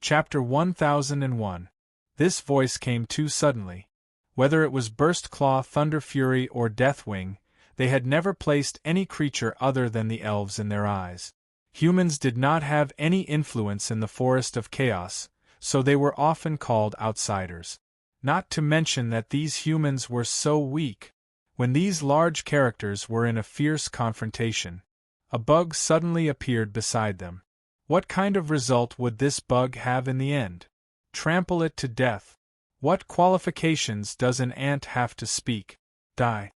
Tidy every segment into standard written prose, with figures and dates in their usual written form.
Chapter 1001. This voice came too suddenly. Whether it was Burst Claw, Thunder Fury, or Deathwing, they had never placed any creature other than the elves in their eyes. Humans did not have any influence in the Forest of Chaos, so they were often called outsiders. Not to mention that these humans were so weak. When these large characters were in a fierce confrontation, a bug suddenly appeared beside them. What kind of result would this bug have in the end? Trample it to death. What qualifications does an ant have to speak? Die.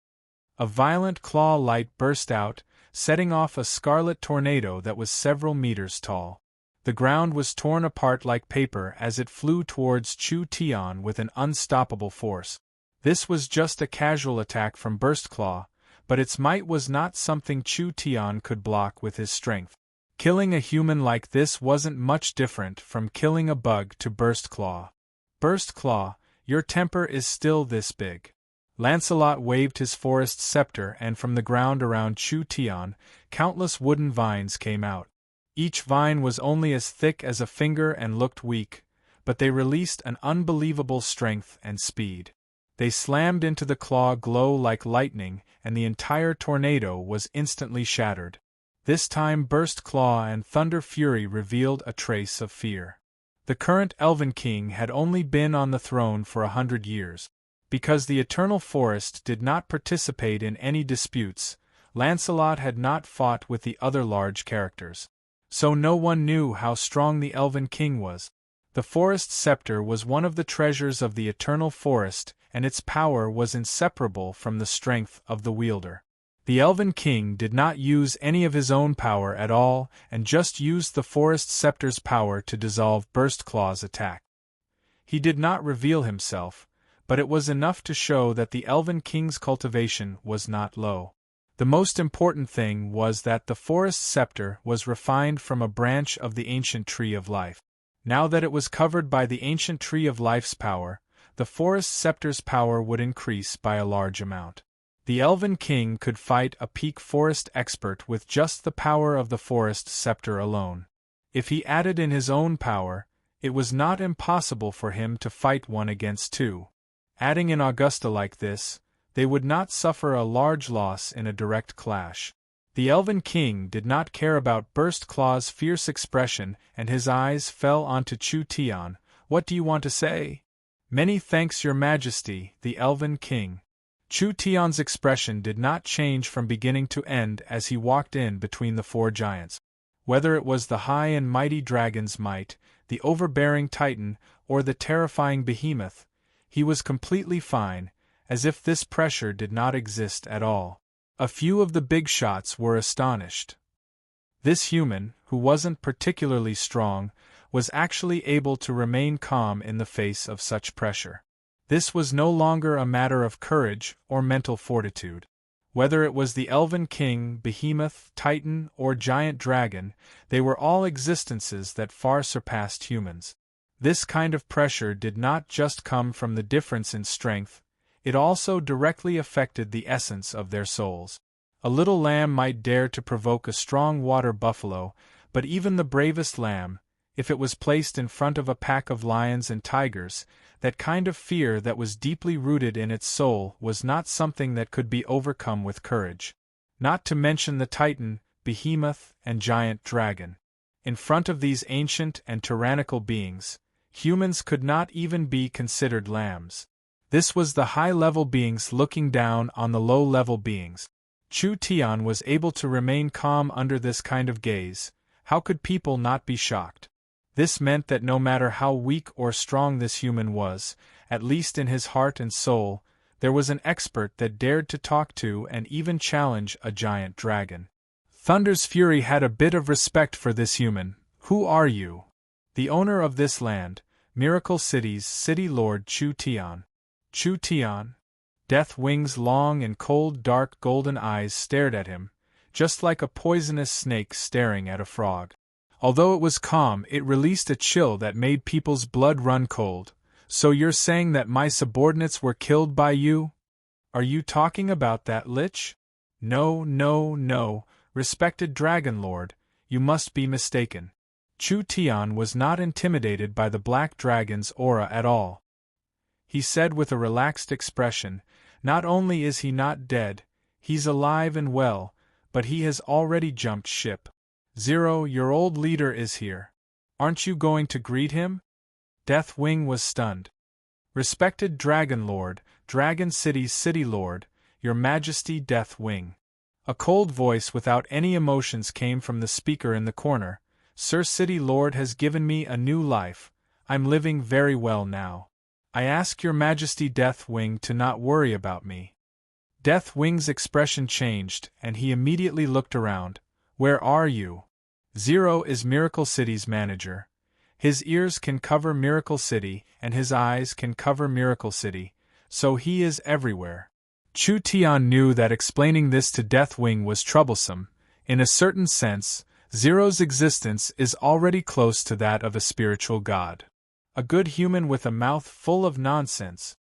A violent claw light burst out, setting off a scarlet tornado that was several meters tall. The ground was torn apart like paper as it flew towards Chu Tian with an unstoppable force. This was just a casual attack from Burst Claw, but its might was not something Chu Tian could block with his strength. Killing a human like this wasn't much different from killing a bug to Burst Claw. Burst Claw, your temper is still this big. Lancelot waved his forest scepter, and from the ground around Chu Tian, countless wooden vines came out. Each vine was only as thick as a finger and looked weak, but they released an unbelievable strength and speed. They slammed into the claw glow like lightning, and the entire tornado was instantly shattered. This time Burst Claw and Thunder Fury revealed a trace of fear. The current Elven King had only been on the throne for 100 years. Because the Eternal Forest did not participate in any disputes, Lancelot had not fought with the other large characters. So no one knew how strong the Elven King was. The Forest Scepter was one of the treasures of the Eternal Forest, and its power was inseparable from the strength of the wielder. The Elven King did not use any of his own power at all, and just used the Forest Scepter's power to dissolve Burst Claw's attack. He did not reveal himself, but it was enough to show that the Elven King's cultivation was not low. The most important thing was that the Forest Scepter was refined from a branch of the Ancient Tree of Life. Now that it was covered by the Ancient Tree of Life's power, the Forest Scepter's power would increase by a large amount. The Elven King could fight a peak forest expert with just the power of the Forest Scepter alone. If he added in his own power, it was not impossible for him to fight one against two. Adding in Augusta like this, they would not suffer a large loss in a direct clash. The Elven King did not care about Burst Claw's fierce expression, and his eyes fell onto Chu Tian. What do you want to say? Many thanks, Your Majesty, the Elven King. Chu Tian's expression did not change from beginning to end as he walked in between the four giants. Whether it was the high and mighty dragon's might, the overbearing titan, or the terrifying behemoth, he was completely fine, as if this pressure did not exist at all. A few of the big shots were astonished. This human, who wasn't particularly strong, was actually able to remain calm in the face of such pressure. This was no longer a matter of courage or mental fortitude. Whether it was the Elven King, behemoth, titan, or giant dragon, they were all existences that far surpassed humans. This kind of pressure did not just come from the difference in strength, it also directly affected the essence of their souls. A little lamb might dare to provoke a strong water buffalo, but even the bravest lamb, if it was placed in front of a pack of lions and tigers, that kind of fear that was deeply rooted in its soul was not something that could be overcome with courage. Not to mention the titan, behemoth, and giant dragon. In front of these ancient and tyrannical beings, humans could not even be considered lambs. This was the high-level beings looking down on the low-level beings. Chu Tian was able to remain calm under this kind of gaze. How could people not be shocked? This meant that no matter how weak or strong this human was, at least in his heart and soul, there was an expert that dared to talk to and even challenge a giant dragon. Thunder's Fury had a bit of respect for this human. Who are you? The owner of this land, Miracle City's City Lord Chu Tian. Chu Tian? Deathwing's long and cold dark golden eyes stared at him, just like a poisonous snake staring at a frog. Although it was calm, it released a chill that made people's blood run cold. So you're saying that my subordinates were killed by you? Are you talking about that lich? No, respected Dragon Lord, you must be mistaken. Chu Tian was not intimidated by the black dragon's aura at all. He said with a relaxed expression, "Not only is he not dead, he's alive and well, but he has already jumped ship. Zero, your old leader is here. Aren't you going to greet him?" Deathwing was stunned. "Respected Dragon Lord, Dragon City's City Lord, Your Majesty Deathwing." A cold voice without any emotions came from the speaker in the corner. "Sir City Lord has given me a new life. I'm living very well now. I ask Your Majesty Deathwing to not worry about me." Deathwing's expression changed, and he immediately looked around. "Where are you?" Zero is Miracle City's manager. His ears can cover Miracle City, and his eyes can cover Miracle City, so he is everywhere. Chu Tian knew that explaining this to Deathwing was troublesome. In a certain sense, Zero's existence is already close to that of a spiritual god. A good human with a mouth full of nonsense.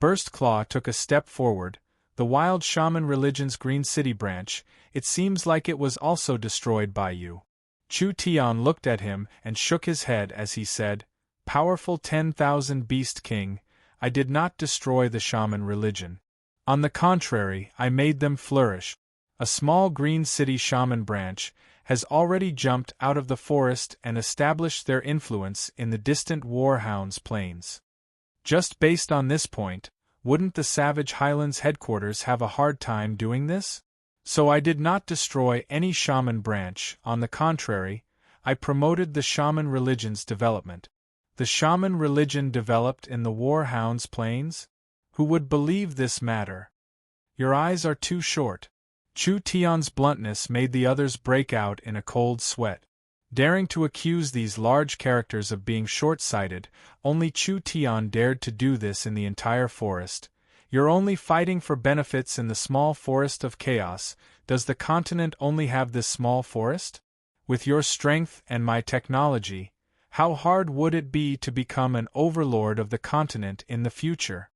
Burst Claw took a step forward. "The Wild Shaman Religion's Green City branch, it seems like it was also destroyed by you." Chu Tian looked at him and shook his head as he said, "Powerful 10,000 Beast King, I did not destroy the Shaman religion. On the contrary, I made them flourish. A small Green City Shaman branch has already jumped out of the forest and established their influence in the distant Warhounds Plains. Just based on this point, wouldn't the Savage Highlands headquarters have a hard time doing this? So I did not destroy any shaman branch, on the contrary, I promoted the shaman religion's development." The shaman religion developed in the Warhounds Plains? Who would believe this matter? Your eyes are too short. Chu Tian's bluntness made the others break out in a cold sweat. Daring to accuse these large characters of being short-sighted, only Chu Tian dared to do this in the entire forest. "You're only fighting for benefits in the small forest of chaos. Does the continent only have this small forest? With your strength and my technology, how hard would it be to become an overlord of the continent in the future?"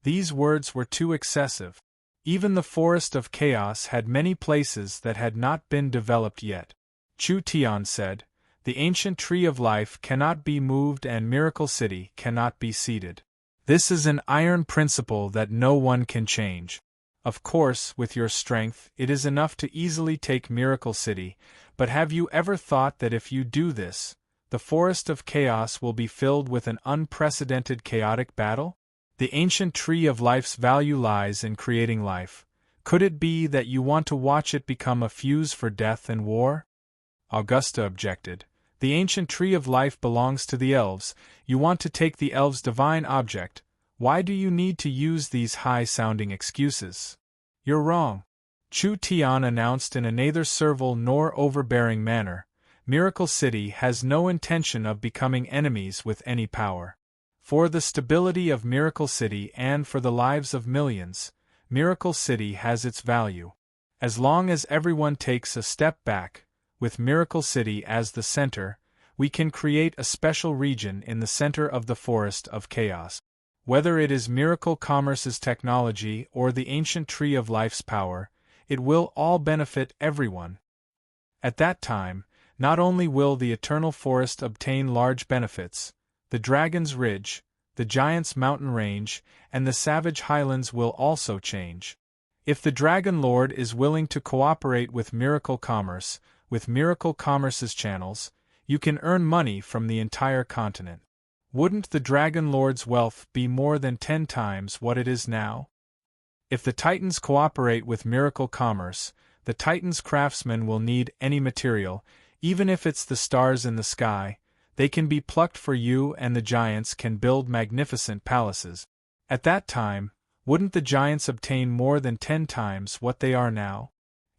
These words were too excessive. Even the forest of chaos had many places that had not been developed yet. Chu Tian said, "The ancient tree of life cannot be moved and Miracle City cannot be ceded. This is an iron principle that no one can change. Of course, with your strength, it is enough to easily take Miracle City, but have you ever thought that if you do this, the forest of chaos will be filled with an unprecedented chaotic battle? The ancient tree of life's value lies in creating life. Could it be that you want to watch it become a fuse for death and war?" Augusta objected. "The ancient tree of life belongs to the elves. You want to take the elves' divine object. Why do you need to use these high-sounding excuses?" "You're wrong," Chu Tian announced in a neither servile nor overbearing manner. "Miracle City has no intention of becoming enemies with any power. For the stability of Miracle City and for the lives of millions, Miracle City has its value. As long as everyone takes a step back, with Miracle City as the center, we can create a special region in the center of the forest of chaos. Whether it is Miracle Commerce's technology or the ancient tree of life's power, it will all benefit everyone. At that time, not only will the eternal forest obtain large benefits, the Dragon's Ridge, the Giant's Mountain Range, and the Savage Highlands will also change. If the Dragon Lord is willing to cooperate with Miracle Commerce, with Miracle Commerce's channels, you can earn money from the entire continent. Wouldn't the Dragon Lord's wealth be more than 10 times what it is now? If the Titans cooperate with Miracle Commerce, the Titans' craftsmen will need any material, even if it's the stars in the sky. They can be plucked for you, and the giants can build magnificent palaces. At that time, wouldn't the giants obtain more than 10 times what they are now?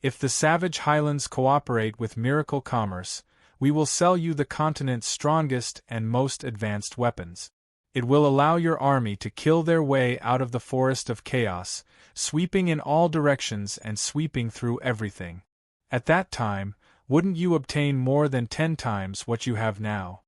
If the Savage Highlands cooperate with Miracle Commerce, we will sell you the continent's strongest and most advanced weapons. It will allow your army to kill their way out of the forest of chaos, sweeping in all directions and sweeping through everything. At that time, wouldn't you obtain more than 10 times what you have now?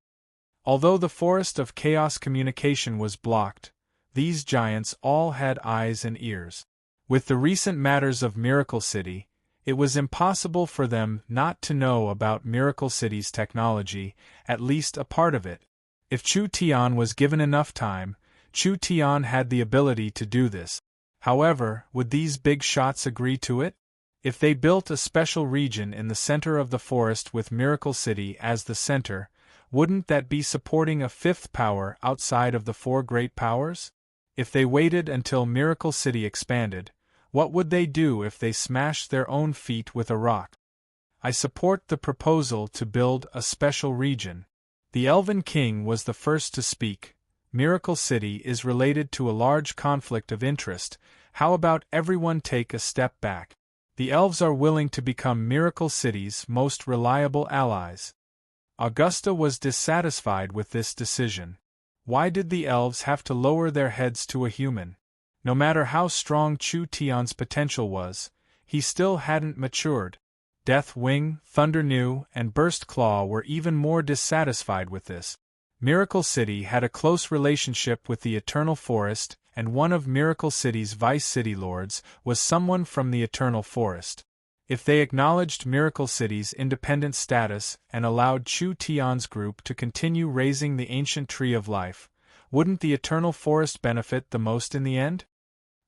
Although the forest of chaos communication was blocked, these giants all had eyes and ears. With the recent matters of Miracle City, It was impossible for them not to know about Miracle City's technology, at least a part of it. If Chu Tian was given enough time, Chu Tian had the ability to do this. However, would these big shots agree to it? If they built a special region in the center of the forest with Miracle City as the center, wouldn't that be supporting a fifth power outside of the four great powers? If they waited until Miracle City expanded, what would they do if they smashed their own feet with a rock? I support the proposal to build a special region. The Elven King was the first to speak. Miracle City is related to a large conflict of interest. How about everyone take a step back? The elves are willing to become Miracle City's most reliable allies. Augusta was dissatisfied with this decision. Why did the elves have to lower their heads to a human? No matter how strong Chu Tian's potential was, he still hadn't matured. Death Wing, Thunder New, and Burst Claw were even more dissatisfied with this. Miracle City had a close relationship with the Eternal Forest, and one of Miracle City's Vice City Lords was someone from the Eternal Forest. If they acknowledged Miracle City's independent status and allowed Chu Tian's group to continue raising the ancient Tree of Life, wouldn't the Eternal Forest benefit the most in the end?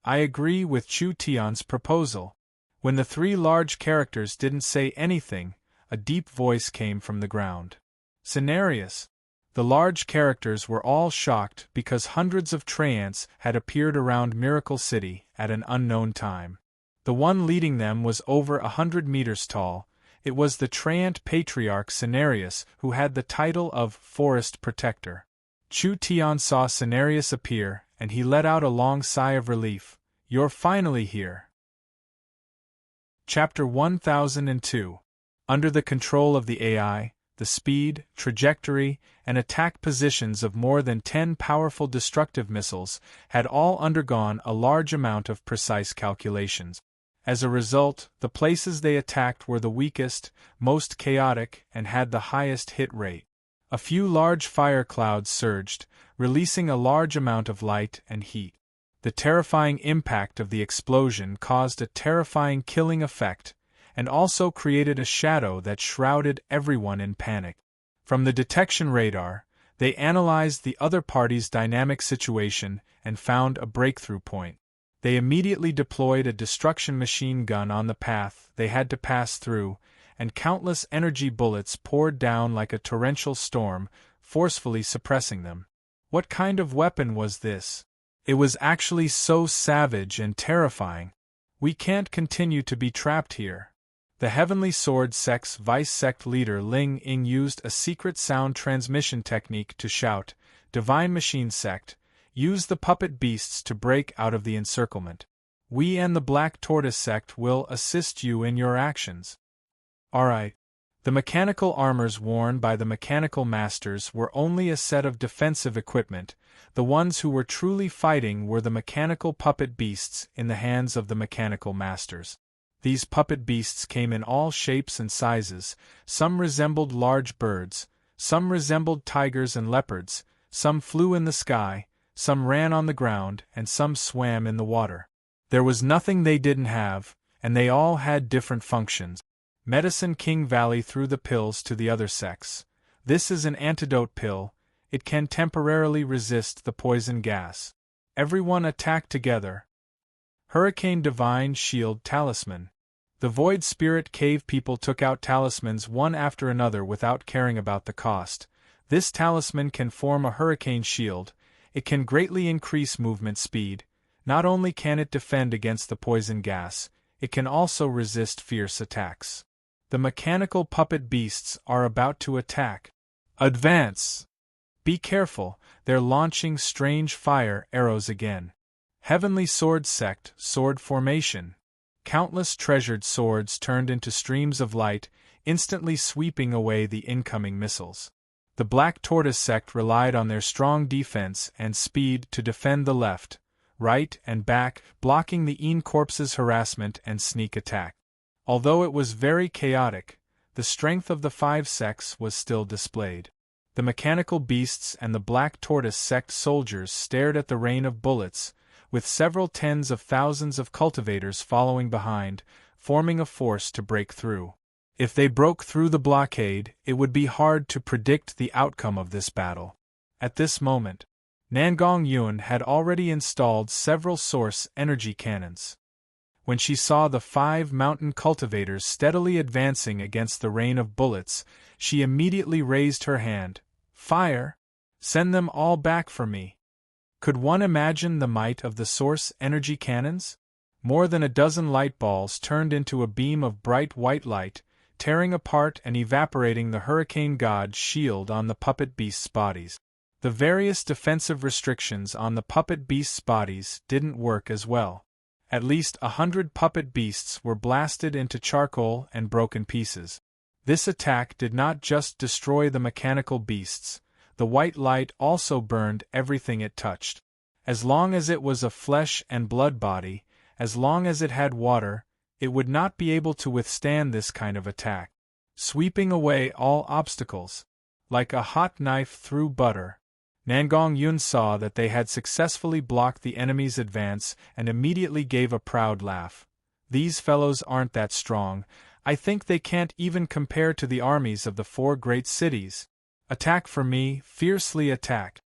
I agree with Chu Tian's proposal. When the three large characters didn't say anything, a deep voice came from the ground. Cenarius. The large characters were all shocked because hundreds of Treants had appeared around Miracle City at an unknown time. The one leading them was over 100 meters tall. It was the Treant Patriarch Cenarius, who had the title of Forest Protector. Chu Tian saw Cenarius appear, and he let out a long sigh of relief. You're finally here. Chapter 1002. Under the control of the AI, the speed, trajectory, and attack positions of more than 10 powerful destructive missiles had all undergone a large amount of precise calculations. As a result, the places they attacked were the weakest, most chaotic, and had the highest hit rate. A few large fire clouds surged, releasing a large amount of light and heat. The terrifying impact of the explosion caused a terrifying killing effect, and also created a shadow that shrouded everyone in panic. From the detection radar, they analyzed the other party's dynamic situation and found a breakthrough point. They immediately deployed a destruction machine gun on the path they had to pass through, and countless energy bullets poured down like a torrential storm, forcefully suppressing them. What kind of weapon was this? It was actually so savage and terrifying. We can't continue to be trapped here. The Heavenly Sword Sect's Vice Sect leader Ling Ying used a secret sound transmission technique to shout, "Divine Machine Sect, use the puppet beasts to break out of the encirclement. We and the Black Tortoise Sect will assist you in your actions." Alright. The mechanical armors worn by the mechanical masters were only a set of defensive equipment. The ones who were truly fighting were the mechanical puppet beasts in the hands of the mechanical masters. These puppet beasts came in all shapes and sizes. Some resembled large birds, some resembled tigers and leopards, some flew in the sky, some ran on the ground, and some swam in the water. There was nothing they didn't have, and they all had different functions. Medicine King Valley threw the pills to the other sects. This is an antidote pill. It can temporarily resist the poison gas. Everyone attacked together. Hurricane Divine Shield Talisman. The Void Spirit Cave people took out talismans one after another without caring about the cost. This talisman can form a hurricane shield. It can greatly increase movement speed. Not only can it defend against the poison gas, it can also resist fierce attacks. The mechanical puppet beasts are about to attack. Advance! Be careful, they're launching strange fire arrows again. Heavenly Sword Sect, Sword Formation. Countless treasured swords turned into streams of light, instantly sweeping away the incoming missiles. The Black Tortoise Sect relied on their strong defense and speed to defend the left, right, and back, blocking the Een Corps's harassment and sneak attack. Although it was very chaotic, the strength of the five sects was still displayed. The mechanical beasts and the Black Tortoise Sect soldiers stared at the rain of bullets, with several tens of thousands of cultivators following behind, forming a force to break through. If they broke through the blockade, it would be hard to predict the outcome of this battle. At this moment, Nangong Yun had already installed several source energy cannons. When she saw the 5 mountain cultivators steadily advancing against the rain of bullets, she immediately raised her hand. "Fire! Send them all back for me." Could one imagine the might of the source energy cannons? More than a dozen light balls turned into a beam of bright white light, tearing apart and evaporating the hurricane god's shield on the puppet beasts' bodies. The various defensive restrictions on the puppet beasts' bodies didn't work as well. At least 100 puppet beasts were blasted into charcoal and broken pieces. This attack did not just destroy the mechanical beasts, the white light also burned everything it touched. As long as it was a flesh and blood body, as long as it had water, it would not be able to withstand this kind of attack. Sweeping away all obstacles, like a hot knife through butter, Nangong Yun saw that they had successfully blocked the enemy's advance and immediately gave a proud laugh. "These fellows aren't that strong. I think they can't even compare to the armies of the 4 great cities. Attack for me, fiercely attack."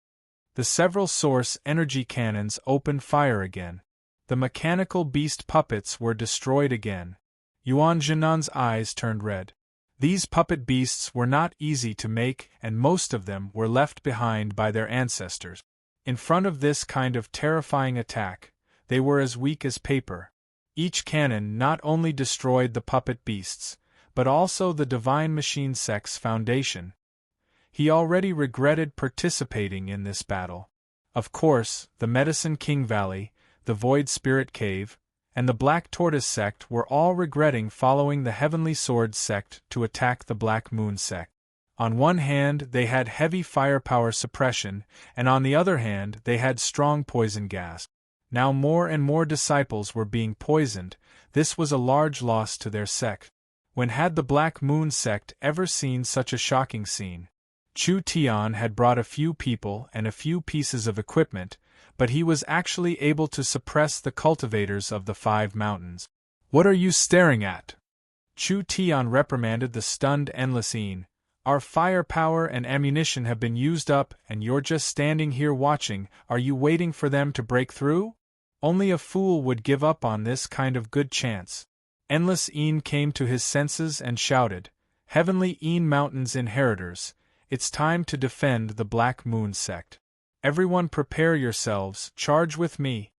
The several source energy cannons opened fire again. The mechanical beast puppets were destroyed again. Yuan Jianan's eyes turned red. These puppet beasts were not easy to make, and most of them were left behind by their ancestors. In front of this kind of terrifying attack, they were as weak as paper. Each cannon not only destroyed the puppet beasts, but also the Divine Machine Sect's foundation. He already regretted participating in this battle. Of course, the Medicine King Valley, the Void Spirit Cave, and the Black Tortoise Sect were all regretting following the Heavenly Sword Sect to attack the Black Moon Sect. On one hand, they had heavy firepower suppression, and on the other hand, they had strong poison gas. Now more and more disciples were being poisoned. This was a large loss to their sect. When had the Black Moon Sect ever seen such a shocking scene? Chu Tian had brought a few people and a few pieces of equipment, but he was actually able to suppress the cultivators of the 5 mountains. "What are you staring at?" Chu Tian reprimanded the stunned Endless Een. "Our firepower and ammunition have been used up and you're just standing here watching. Are you waiting for them to break through? Only a fool would give up on this kind of good chance." Endless Een came to his senses and shouted, "Heavenly Een Mountain's inheritors, it's time to defend the Black Moon Sect. Everyone prepare yourselves, charge with me."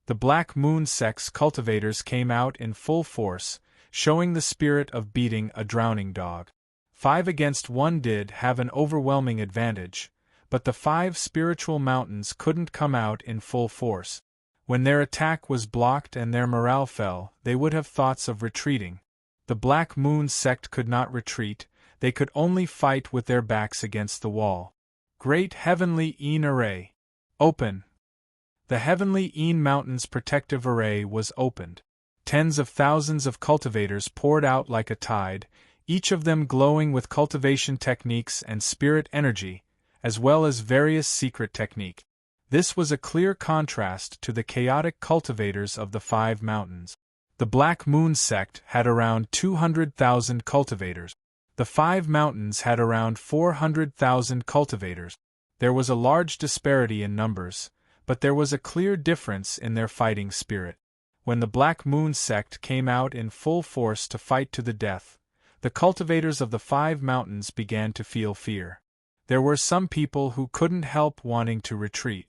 The Black Moon Sect's cultivators came out in full force, showing the spirit of beating a drowning dog. 5 against 1 did have an overwhelming advantage, but the 5 spiritual mountains couldn't come out in full force. When their attack was blocked and their morale fell, they would have thoughts of retreating. The Black Moon Sect could not retreat, they could only fight with their backs against the wall. Great Heavenly Een Array. Open. The Heavenly Een Mountain's protective array was opened. Tens of thousands of cultivators poured out like a tide, each of them glowing with cultivation techniques and spirit energy, as well as various secret technique. This was a clear contrast to the chaotic cultivators of the 5 mountains. The Black Moon Sect had around 200,000 cultivators. The 5 mountains had around 400,000 cultivators. There was a large disparity in numbers, but there was a clear difference in their fighting spirit. When the Black Moon Sect came out in full force to fight to the death, the cultivators of the 5 mountains began to feel fear. There were some people who couldn't help wanting to retreat.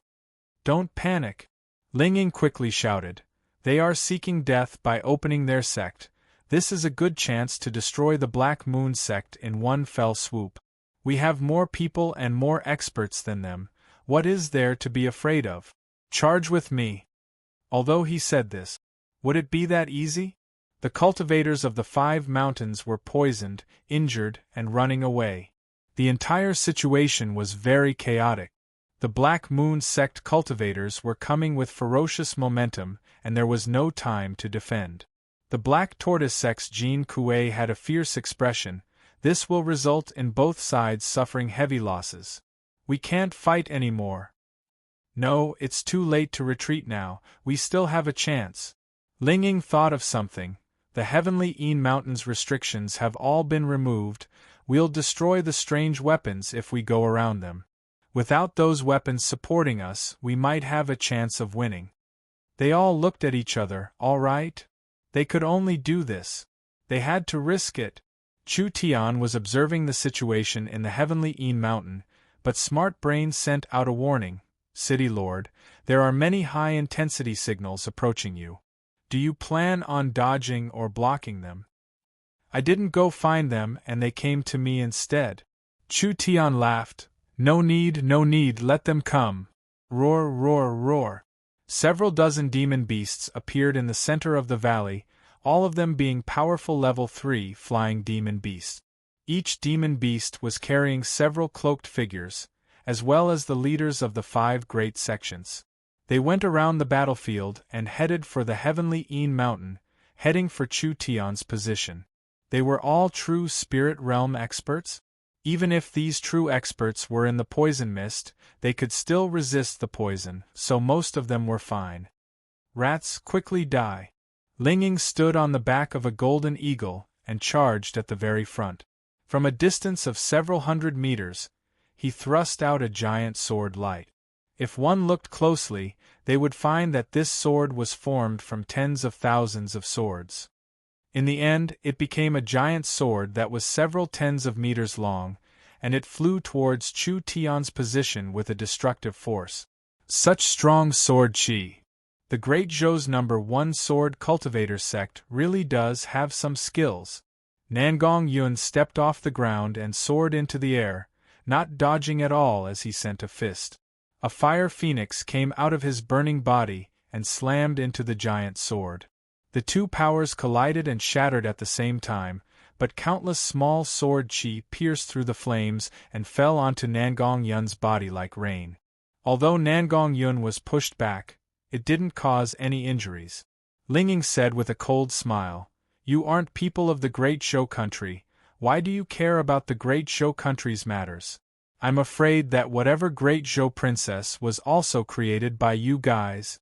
"Don't panic," Ling Ying quickly shouted. "They are seeking death by opening their sect. This is a good chance to destroy the Black Moon Sect in one fell swoop. We have more people and more experts than them. What is there to be afraid of? Charge with me." Although he said this, would it be that easy? The cultivators of the 5 mountains were poisoned, injured, and running away. The entire situation was very chaotic. The Black Moon Sect cultivators were coming with ferocious momentum, and there was no time to defend. The Black Tortoise Sect's Jean Kuei had a fierce expression. "This will result in both sides suffering heavy losses. We can't fight anymore." "No, it's too late to retreat now, we still have a chance." Ling Ying thought of something. The heavenly mountain's restrictions have all been removed. We'll destroy the strange weapons if we go around them. Without those weapons supporting us, we might have a chance of winning." They all looked at each other. All right? They could only do this. They had to risk it. Chu Tian was observing the situation in the heavenly mountain, but Smart Brain sent out a warning. "City Lord, there are many high-intensity signals approaching you. Do you plan on dodging or blocking them?" "I didn't go find them and they came to me instead." Chu Tian laughed. No need, let them come." Roar, roar, roar. Several dozen demon beasts appeared in the center of the valley, all of them being powerful level 3 flying demon beasts. Each demon beast was carrying several cloaked figures, as well as the leaders of the 5 great sections. They went around the battlefield and headed for the heavenly mountain, heading for Chu Tian's position. They were all true spirit realm experts? Even if these true experts were in the poison mist, they could still resist the poison, so most of them were fine. Rats quickly die. Linging stood on the back of a golden eagle and charged at the very front. From a distance of several hundred meters, he thrust out a giant sword light. If one looked closely, they would find that this sword was formed from tens of thousands of swords. In the end, it became a giant sword that was several tens of meters long, and it flew towards Chu Tian's position with a destructive force. Such strong sword chi! The Great Zhou's number 1 sword cultivator sect really does have some skills. Nangong Yun stepped off the ground and soared into the air, not dodging at all as he sent a fist. A fire phoenix came out of his burning body and slammed into the giant sword. The two powers collided and shattered at the same time, but countless small sword chi pierced through the flames and fell onto Nangong Yun's body like rain. Although Nangong Yun was pushed back, it didn't cause any injuries. Linging said with a cold smile, "You aren't people of the Great Zhou country. Why do you care about the Great Zhou country's matters? I'm afraid that whatever Great Zhou princess was also created by you guys."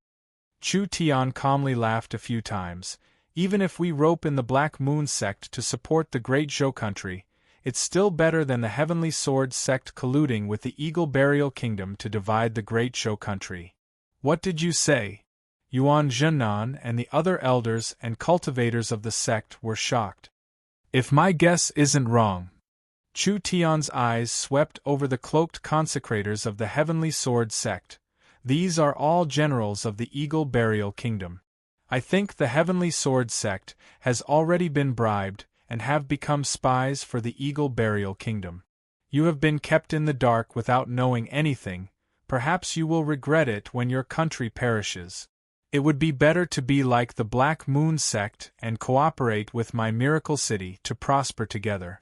Chu Tian calmly laughed a few times. "Even if we rope in the Black Moon sect to support the Great Zhou country, it's still better than the Heavenly Sword sect colluding with the Eagle Burial Kingdom to divide the Great Zhou country." "What did you say?" Yuan Zhennan and the other elders and cultivators of the sect were shocked. "If my guess isn't wrong." Chu Tian's eyes swept over the cloaked consecrators of the Heavenly Sword sect. "These are all generals of the Eagle Burial Kingdom. I think the Heavenly Sword sect has already been bribed and have become spies for the Eagle Burial Kingdom. You have been kept in the dark without knowing anything. Perhaps you will regret it when your country perishes. It would be better to be like the Black Moon sect and cooperate with my Miracle City to prosper together."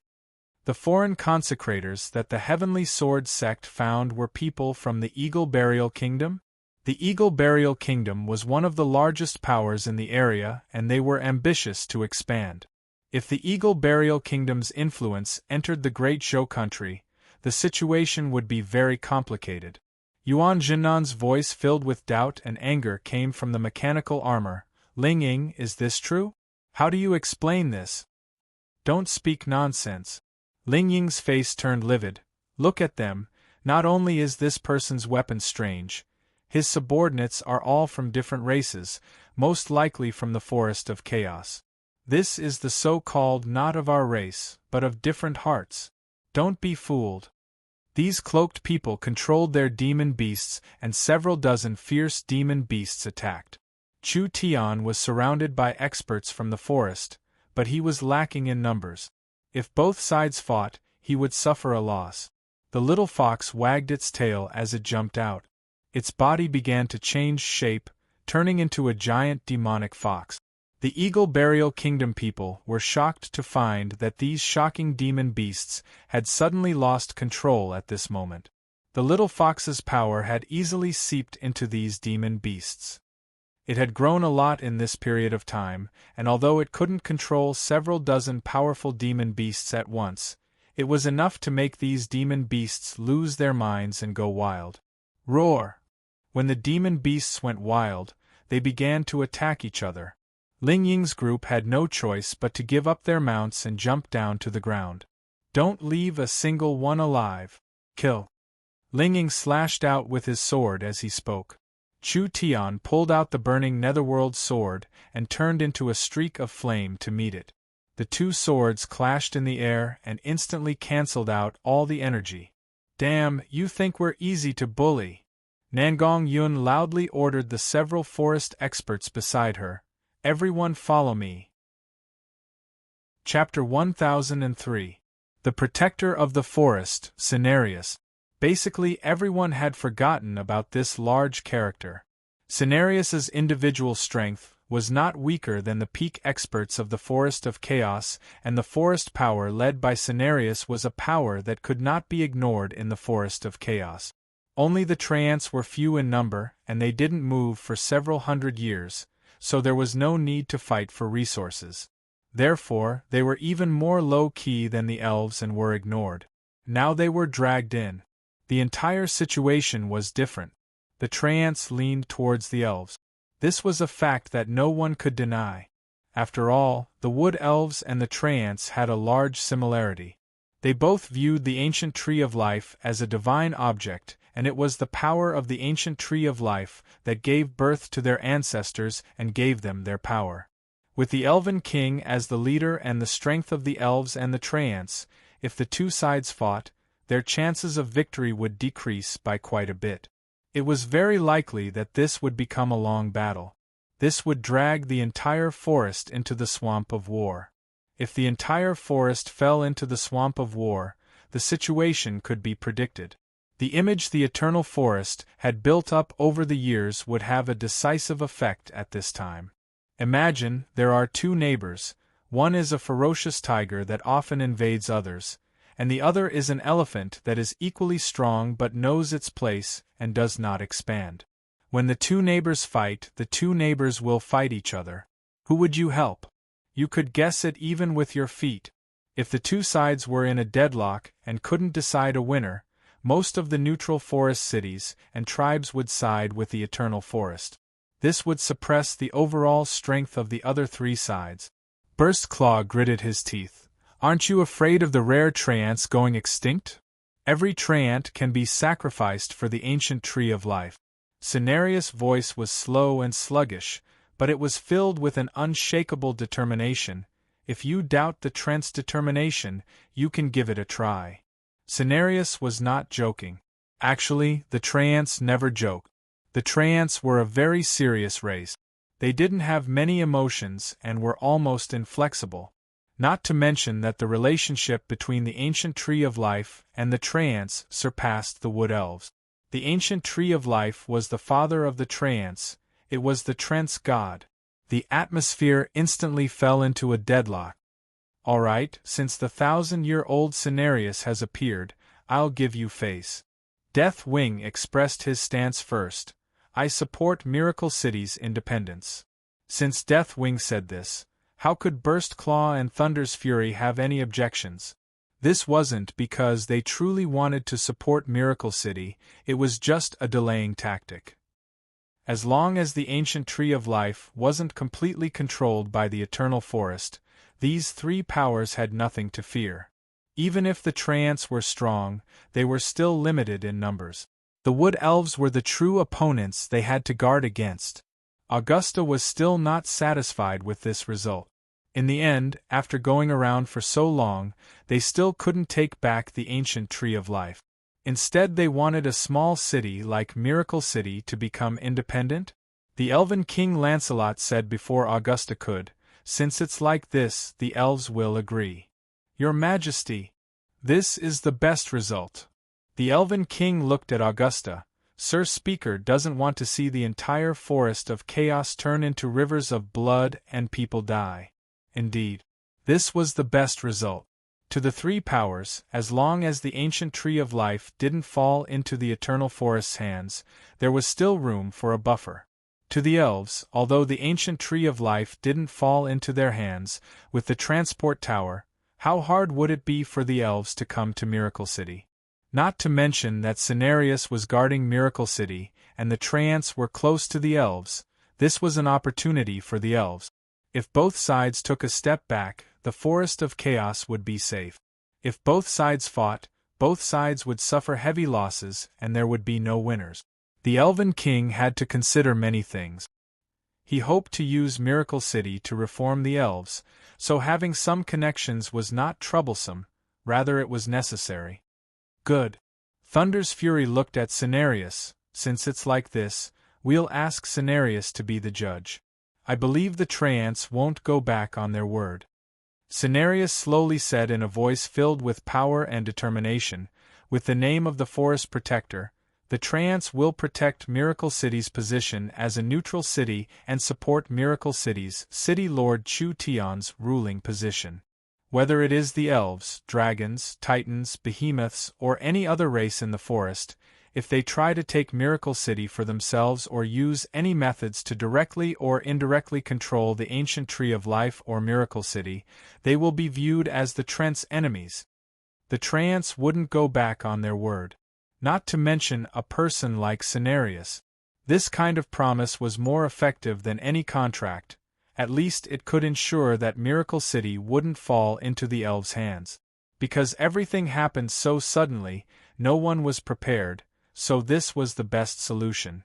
The foreign consecrators that the Heavenly Sword sect found were people from the Eagle Burial Kingdom? The Eagle Burial Kingdom was one of the largest powers in the area, and they were ambitious to expand. If the Eagle Burial Kingdom's influence entered the Great Zhou country, the situation would be very complicated. Yuan Zhennan's voice filled with doubt and anger came from the mechanical armor. "Ling Ying, is this true? How do you explain this?" "Don't speak nonsense." Ling Ying's face turned livid. "Look at them. Not only is this person's weapon strange, his subordinates are all from different races, most likely from the Forest of Chaos. This is the so-called not of our race, but of different hearts. Don't be fooled." These cloaked people controlled their demon beasts, and several dozen fierce demon beasts attacked. Chu Tian was surrounded by experts from the forest, but he was lacking in numbers. If both sides fought, he would suffer a loss. The little fox wagged its tail as it jumped out. Its body began to change shape, turning into a giant demonic fox. The Eagle Burial Kingdom people were shocked to find that these shocking demon beasts had suddenly lost control at this moment. The little fox's power had easily seeped into these demon beasts. It had grown a lot in this period of time, and although it couldn't control several dozen powerful demon beasts at once, it was enough to make these demon beasts lose their minds and go wild. Roar! When the demon beasts went wild, they began to attack each other. Ling Ying's group had no choice but to give up their mounts and jump down to the ground. Don't leave a single one alive. Kill. Ling Ying slashed out with his sword as he spoke. Chu Tian pulled out the burning netherworld sword and turned into a streak of flame to meet it. The two swords clashed in the air and instantly cancelled out all the energy. Damn, you think we're easy to bully? Nangong Yun loudly ordered the several forest experts beside her. Everyone follow me. Chapter 1003. The Protector of the Forest, Cenarius. Basically everyone had forgotten about this large character. Cenarius's individual strength was not weaker than the peak experts of the Forest of Chaos, and the forest power led by Cenarius was a power that could not be ignored in the Forest of Chaos. Only the Treants were few in number, and they didn't move for several hundred years, so there was no need to fight for resources. Therefore, they were even more low-key than the elves and were ignored. Now they were dragged in. The entire situation was different. The Treants leaned towards the elves. This was a fact that no one could deny. After all, the Wood Elves and the Treants had a large similarity. They both viewed the ancient Tree of Life as a divine object, and it was the power of the ancient Tree of Life that gave birth to their ancestors and gave them their power. With the Elven King as the leader and the strength of the Elves and the Treants, if the two sides fought, their chances of victory would decrease by quite a bit. It was very likely that this would become a long battle. This would drag the entire forest into the swamp of war. If the entire forest fell into the swamp of war, the situation could be predicted. The image the eternal forest had built up over the years would have a decisive effect at this time. Imagine there are two neighbors. One is a ferocious tiger that often invades others, and the other is an elephant that is equally strong but knows its place and does not expand. When the two neighbors fight, the two neighbors will fight each other. Who would you help? You could guess it even with your feet. If the two sides were in a deadlock and couldn't decide a winner, most of the neutral forest cities and tribes would side with the eternal forest. This would suppress the overall strength of the other three sides. Burst Claw gritted his teeth. Aren't you afraid of the rare Treants going extinct? Every Treant can be sacrificed for the ancient Tree of Life. Cenarius' voice was slow and sluggish, but it was filled with an unshakable determination. If you doubt the Trent's determination, you can give it a try. Cenarius was not joking. Actually, the Treants never joked. The Treants were a very serious race. They didn't have many emotions and were almost inflexible. Not to mention that the relationship between the ancient Tree of Life and the Treants surpassed the Wood Elves. The ancient Tree of Life was the father of the Treants. It was the Trent's god. The atmosphere instantly fell into a deadlock. All right, since the 1,000-year-old Cenarius has appeared, I'll give you face. Death Wing expressed his stance first. I support Miracle City's independence. Since Death Wing said this, how could Burst Claw and Thunder's Fury have any objections? This wasn't because they truly wanted to support Miracle City, it was just a delaying tactic. As long as the ancient Tree of Life wasn't completely controlled by the Eternal Forest, these three powers had nothing to fear. Even if the Treants were strong, they were still limited in numbers. The Wood Elves were the true opponents they had to guard against. Augusta was still not satisfied with this result. In the end, after going around for so long, they still couldn't take back the ancient Tree of Life. Instead they wanted a small city like Miracle City to become independent? The Elven King Lancelot said before Augusta could, since it's like this, the elves will agree. Your Majesty, this is the best result. The Elven King looked at Augusta. Sir Speaker doesn't want to see the entire forest of chaos turn into rivers of blood and people die. Indeed, this was the best result. To the three powers, as long as the ancient Tree of Life didn't fall into the Eternal Forest's hands, there was still room for a buffer. To the elves, although the ancient Tree of Life didn't fall into their hands, with the transport tower, how hard would it be for the elves to come to Miracle City? Not to mention that Cenarius was guarding Miracle City, and the Treants were close to the elves. This was an opportunity for the elves. If both sides took a step back, the forest of chaos would be safe. If both sides fought, both sides would suffer heavy losses and there would be no winners. The Elven King had to consider many things. He hoped to use Miracle City to reform the elves, so having some connections was not troublesome, rather it was necessary. Good. Thunder's Fury looked at Cenarius. Since it's like this, we'll ask Cenarius to be the judge. I believe the Treants won't go back on their word. Cenarius slowly said in a voice filled with power and determination, with the name of the Forest Protector, the Treants will protect Miracle City's position as a neutral city and support Miracle City's City Lord Chu Tion's ruling position. Whether it is the elves, dragons, titans, behemoths, or any other race in the forest, if they try to take Miracle City for themselves or use any methods to directly or indirectly control the ancient Tree of Life or Miracle City, they will be viewed as the Trent's enemies. The Treants wouldn't go back on their word. Not to mention a person like Cenarius. This kind of promise was more effective than any contract. At least it could ensure that Miracle City wouldn't fall into the elves' hands. Because everything happened so suddenly, no one was prepared, so this was the best solution.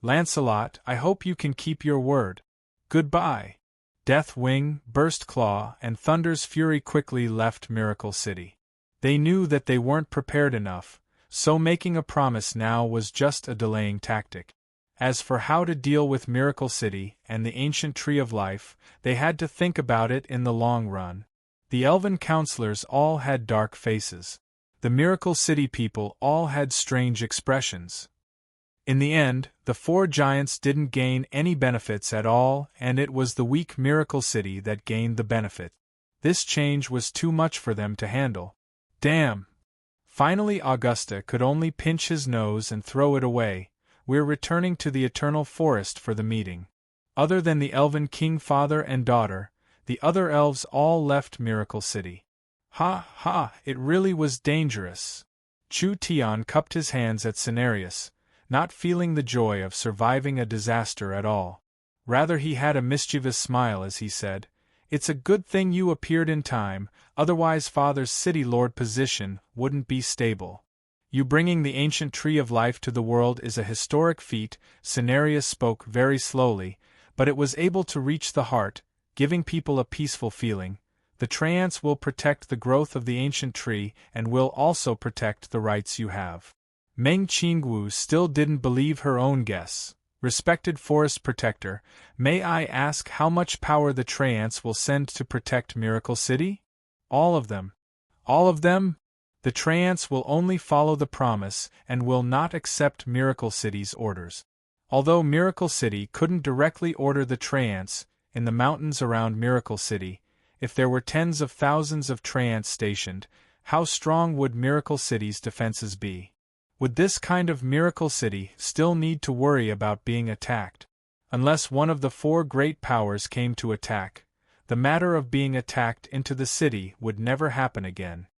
Lancelot, I hope you can keep your word. Goodbye. Deathwing, Burstclaw, and Thunder's Fury quickly left Miracle City. They knew that they weren't prepared enough, so making a promise now was just a delaying tactic. As for how to deal with Miracle City and the ancient Tree of Life, they had to think about it in the long run. The elven counselors all had dark faces. The Miracle City people all had strange expressions. In the end, the four giants didn't gain any benefits at all, and it was the weak Miracle City that gained the benefit. This change was too much for them to handle. Damn! Finally Augusta could only pinch his nose and throw it away. We're returning to the Eternal Forest for the meeting. Other than the Elven King father and daughter, the other elves all left Miracle City. Ha ha, it really was dangerous. Chu Tian cupped his hands at Cenarius, not feeling the joy of surviving a disaster at all. Rather he had a mischievous smile as he said, "It's a good thing you appeared in time, otherwise Father's City Lord position wouldn't be stable. You bringing the ancient Tree of Life to the world is a historic feat." Cenarius spoke very slowly, but it was able to reach the heart, giving people a peaceful feeling. The Treants will protect the growth of the ancient tree and will also protect the rights you have. Meng Qingwu still didn't believe her own guess. Respected Forest Protector, may I ask how much power the Treants will send to protect Miracle City? All of them. All of them? The Treants will only follow the promise and will not accept Miracle City's orders. Although Miracle City couldn't directly order the Treants, in the mountains around Miracle City, if there were tens of thousands of Treants stationed, how strong would Miracle City's defenses be? Would this kind of Miracle City still need to worry about being attacked? Unless one of the four great powers came to attack, the matter of being attacked into the city would never happen again.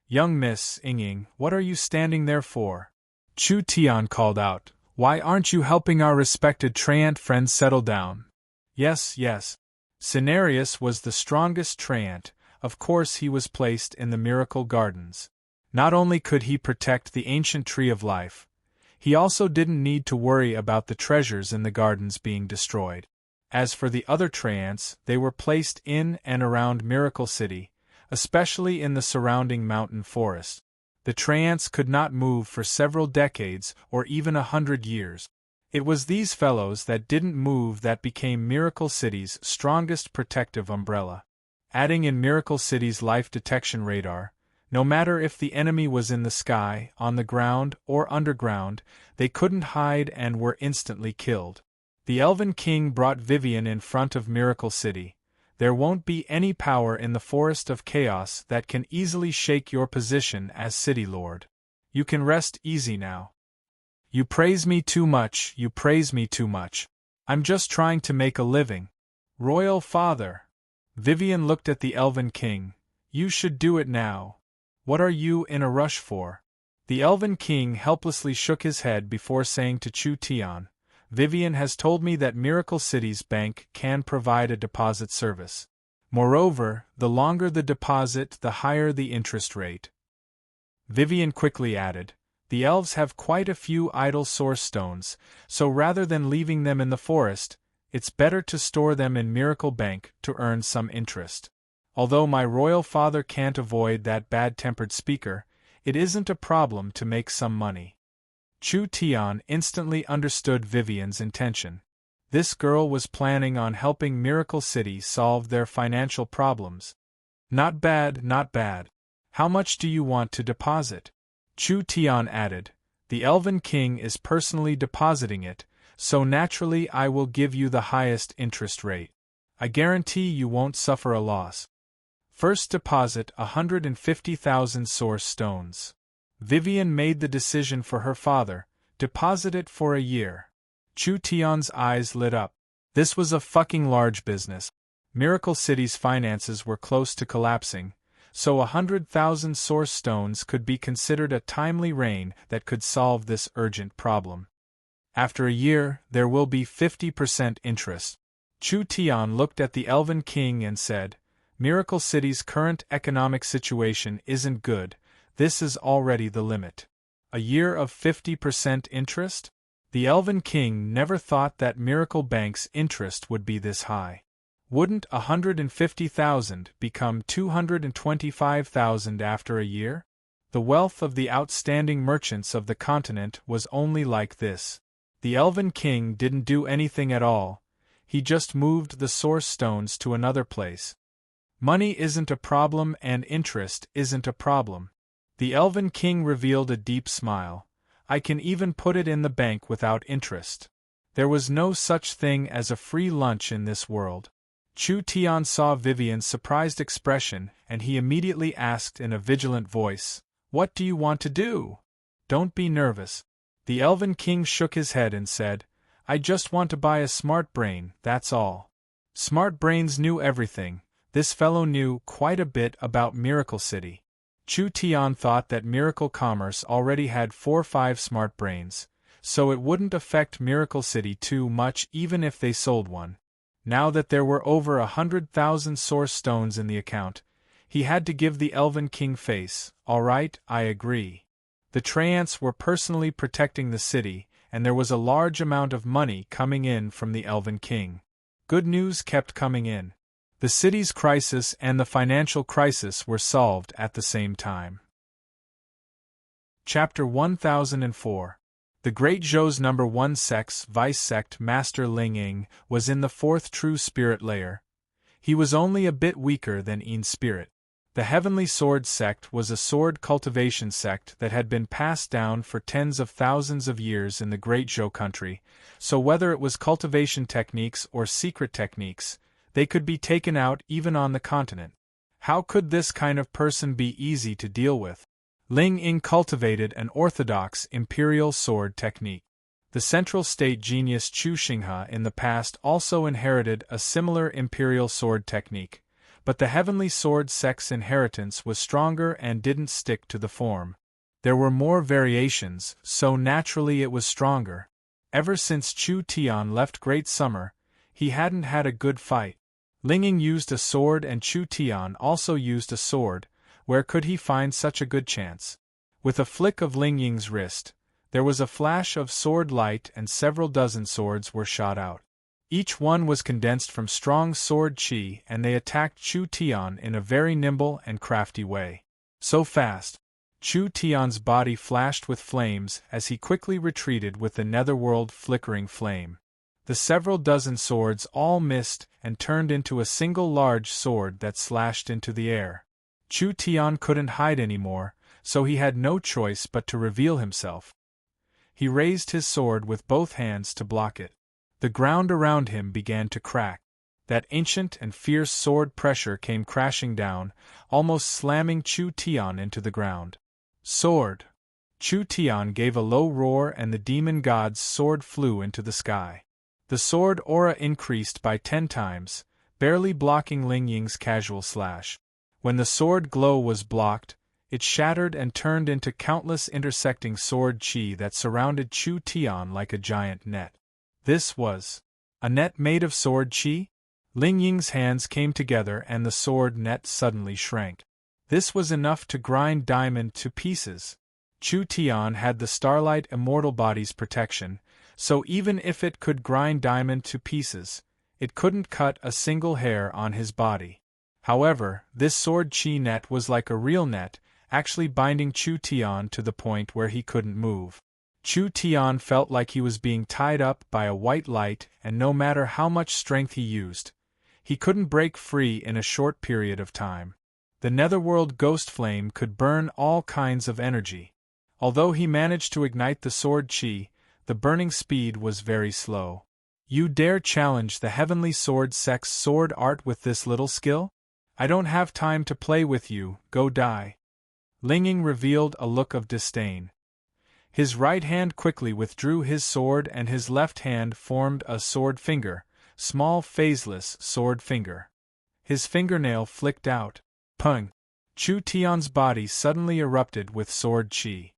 Young Miss Ying, what are you standing there for? Chu Tian called out. Why aren't you helping our respected Treant friend settle down? Yes, yes. Cenarius was the strongest Treant, of course he was placed in the Miracle Gardens. Not only could he protect the ancient Tree of Life, he also didn't need to worry about the treasures in the gardens being destroyed. As for the other Treants, they were placed in and around Miracle City, especially in the surrounding mountain forest. The Treants could not move for several decades or even 100 years. It was these fellows that didn't move that became Miracle City's strongest protective umbrella. Adding in Miracle City's life detection radar, no matter if the enemy was in the sky, on the ground, or underground, they couldn't hide and were instantly killed. The Elven King brought Vivian in front of Miracle City. There won't be any power in the Forest of Chaos that can easily shake your position as City Lord. You can rest easy now. You praise me too much, you praise me too much. I'm just trying to make a living. Royal Father. Vivian looked at the Elven King. You should do it now. What are you in a rush for? The Elven King helplessly shook his head before saying to Chu Tian, Vivian has told me that Miracle City's bank can provide a deposit service. Moreover, the longer the deposit, the higher the interest rate. Vivian quickly added, the elves have quite a few idle source stones, so rather than leaving them in the forest, it's better to store them in Miracle Bank to earn some interest. Although my royal father can't avoid that bad-tempered speaker, it isn't a problem to make some money. Chu Tian instantly understood Vivian's intention. This girl was planning on helping Miracle City solve their financial problems. Not bad, not bad. How much do you want to deposit? Chu Tian added, the Elven King is personally depositing it, so naturally I will give you the highest interest rate. I guarantee you won't suffer a loss. First deposit 150,000 source stones. Vivian made the decision for her father, deposit it for a year. Chu Tian's eyes lit up. This was a fucking large business. Miracle City's finances were close to collapsing, so 100,000 source stones could be considered a timely rain that could solve this urgent problem. After a year, there will be 50% interest. Chu Tian looked at the Elven King and said, Miracle City's current economic situation isn't good, this is already the limit. A year of 50% interest? The Elven King never thought that Miracle Bank's interest would be this high. Wouldn't 150,000 become 225,000 after a year? The wealth of the outstanding merchants of the continent was only like this. The Elven King didn't do anything at all, he just moved the source stones to another place. Money isn't a problem and interest isn't a problem. The Elven King revealed a deep smile. I can even put it in the bank without interest. There was no such thing as a free lunch in this world. Chu Tian saw Vivian's surprised expression and he immediately asked in a vigilant voice, What do you want to do? Don't be nervous. The Elven King shook his head and said, I just want to buy a smart brain, that's all. Smart brains knew everything. This fellow knew quite a bit about Miracle City. Chu Tian thought that Miracle Commerce already had 4 or 5 smart brains, so it wouldn't affect Miracle City too much even if they sold one. Now that there were over 100,000 source stones in the account, he had to give the Elven King face, all right, I agree. The Treants were personally protecting the city, and there was a large amount of money coming in from the Elven King. Good news kept coming in. The city's crisis and the financial crisis were solved at the same time. Chapter 1004. The Great Zhou's number 1 sex vice sect master Ling Ying was in the 4th true spirit layer. He was only a bit weaker than Yin's spirit. The Heavenly Sword sect was a sword cultivation sect that had been passed down for tens of thousands of years in the Great Zhou country, so whether it was cultivation techniques or secret techniques, they could be taken out even on the continent. How could this kind of person be easy to deal with? Ling Ying cultivated an orthodox imperial sword technique. The central state genius Chu Xinghe in the past also inherited a similar imperial sword technique, but the Heavenly Sword sect's inheritance was stronger and didn't stick to the form. There were more variations, so naturally it was stronger. Ever since Chu Tian left Great Summer, he hadn't had a good fight. Ling Ying used a sword and Chu Tian also used a sword. Where could he find such a good chance? With a flick of Ling Ying's wrist, there was a flash of sword light and several dozen swords were shot out. Each one was condensed from strong sword chi and they attacked Chu Tian in a very nimble and crafty way. So fast. Chu Tian's body flashed with flames as he quickly retreated with the netherworld flickering flame. The several dozen swords all missed and turned into a single large sword that slashed into the air. Chu Tian couldn't hide anymore, so he had no choice but to reveal himself. He raised his sword with both hands to block it. The ground around him began to crack. That ancient and fierce sword pressure came crashing down, almost slamming Chu Tian into the ground. Sword! Chu Tian gave a low roar and the demon god's sword flew into the sky. The sword aura increased by 10 times, barely blocking Ling Ying's casual slash. When the sword glow was blocked, it shattered and turned into countless intersecting sword chi that surrounded Chu Tian like a giant net. This was a net made of sword chi? Ling Ying's hands came together and the sword net suddenly shrank. This was enough to grind Diamond to pieces. Chu Tian had the Starlight Immortal Body's protection, so even if it could grind Diamond to pieces, it couldn't cut a single hair on his body. However, this sword chi net was like a real net, actually binding Chu Tian to the point where he couldn't move. Chu Tian felt like he was being tied up by a white light, and no matter how much strength he used, he couldn't break free in a short period of time. The Netherworld Ghost Flame could burn all kinds of energy. Although he managed to ignite the sword chi, the burning speed was very slow. You dare challenge the Heavenly Sword Sect's sword art with this little skill? I don't have time to play with you, go die. Ling Ying revealed a look of disdain. His right hand quickly withdrew his sword and his left hand formed a sword finger, small phaseless sword finger. His fingernail flicked out. Pung! Chu Tian's body suddenly erupted with sword chi.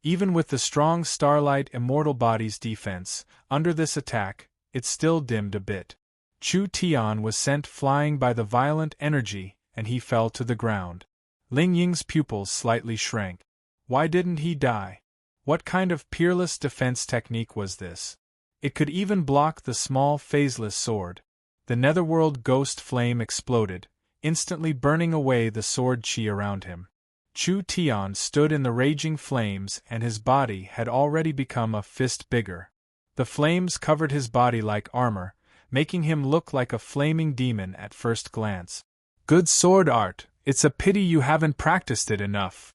Even with the strong Starlight Immortal Body's defense, under this attack, it still dimmed a bit. Chu Tian was sent flying by the violent energy, and he fell to the ground. Ling Ying's pupils slightly shrank. Why didn't he die? What kind of peerless defense technique was this? It could even block the small phaseless sword. The Netherworld Ghost Flame exploded, instantly burning away the sword chi around him. Chu Tian stood in the raging flames and his body had already become a fist bigger. The flames covered his body like armor, making him look like a flaming demon at first glance. Good sword art, it's a pity you haven't practiced it enough.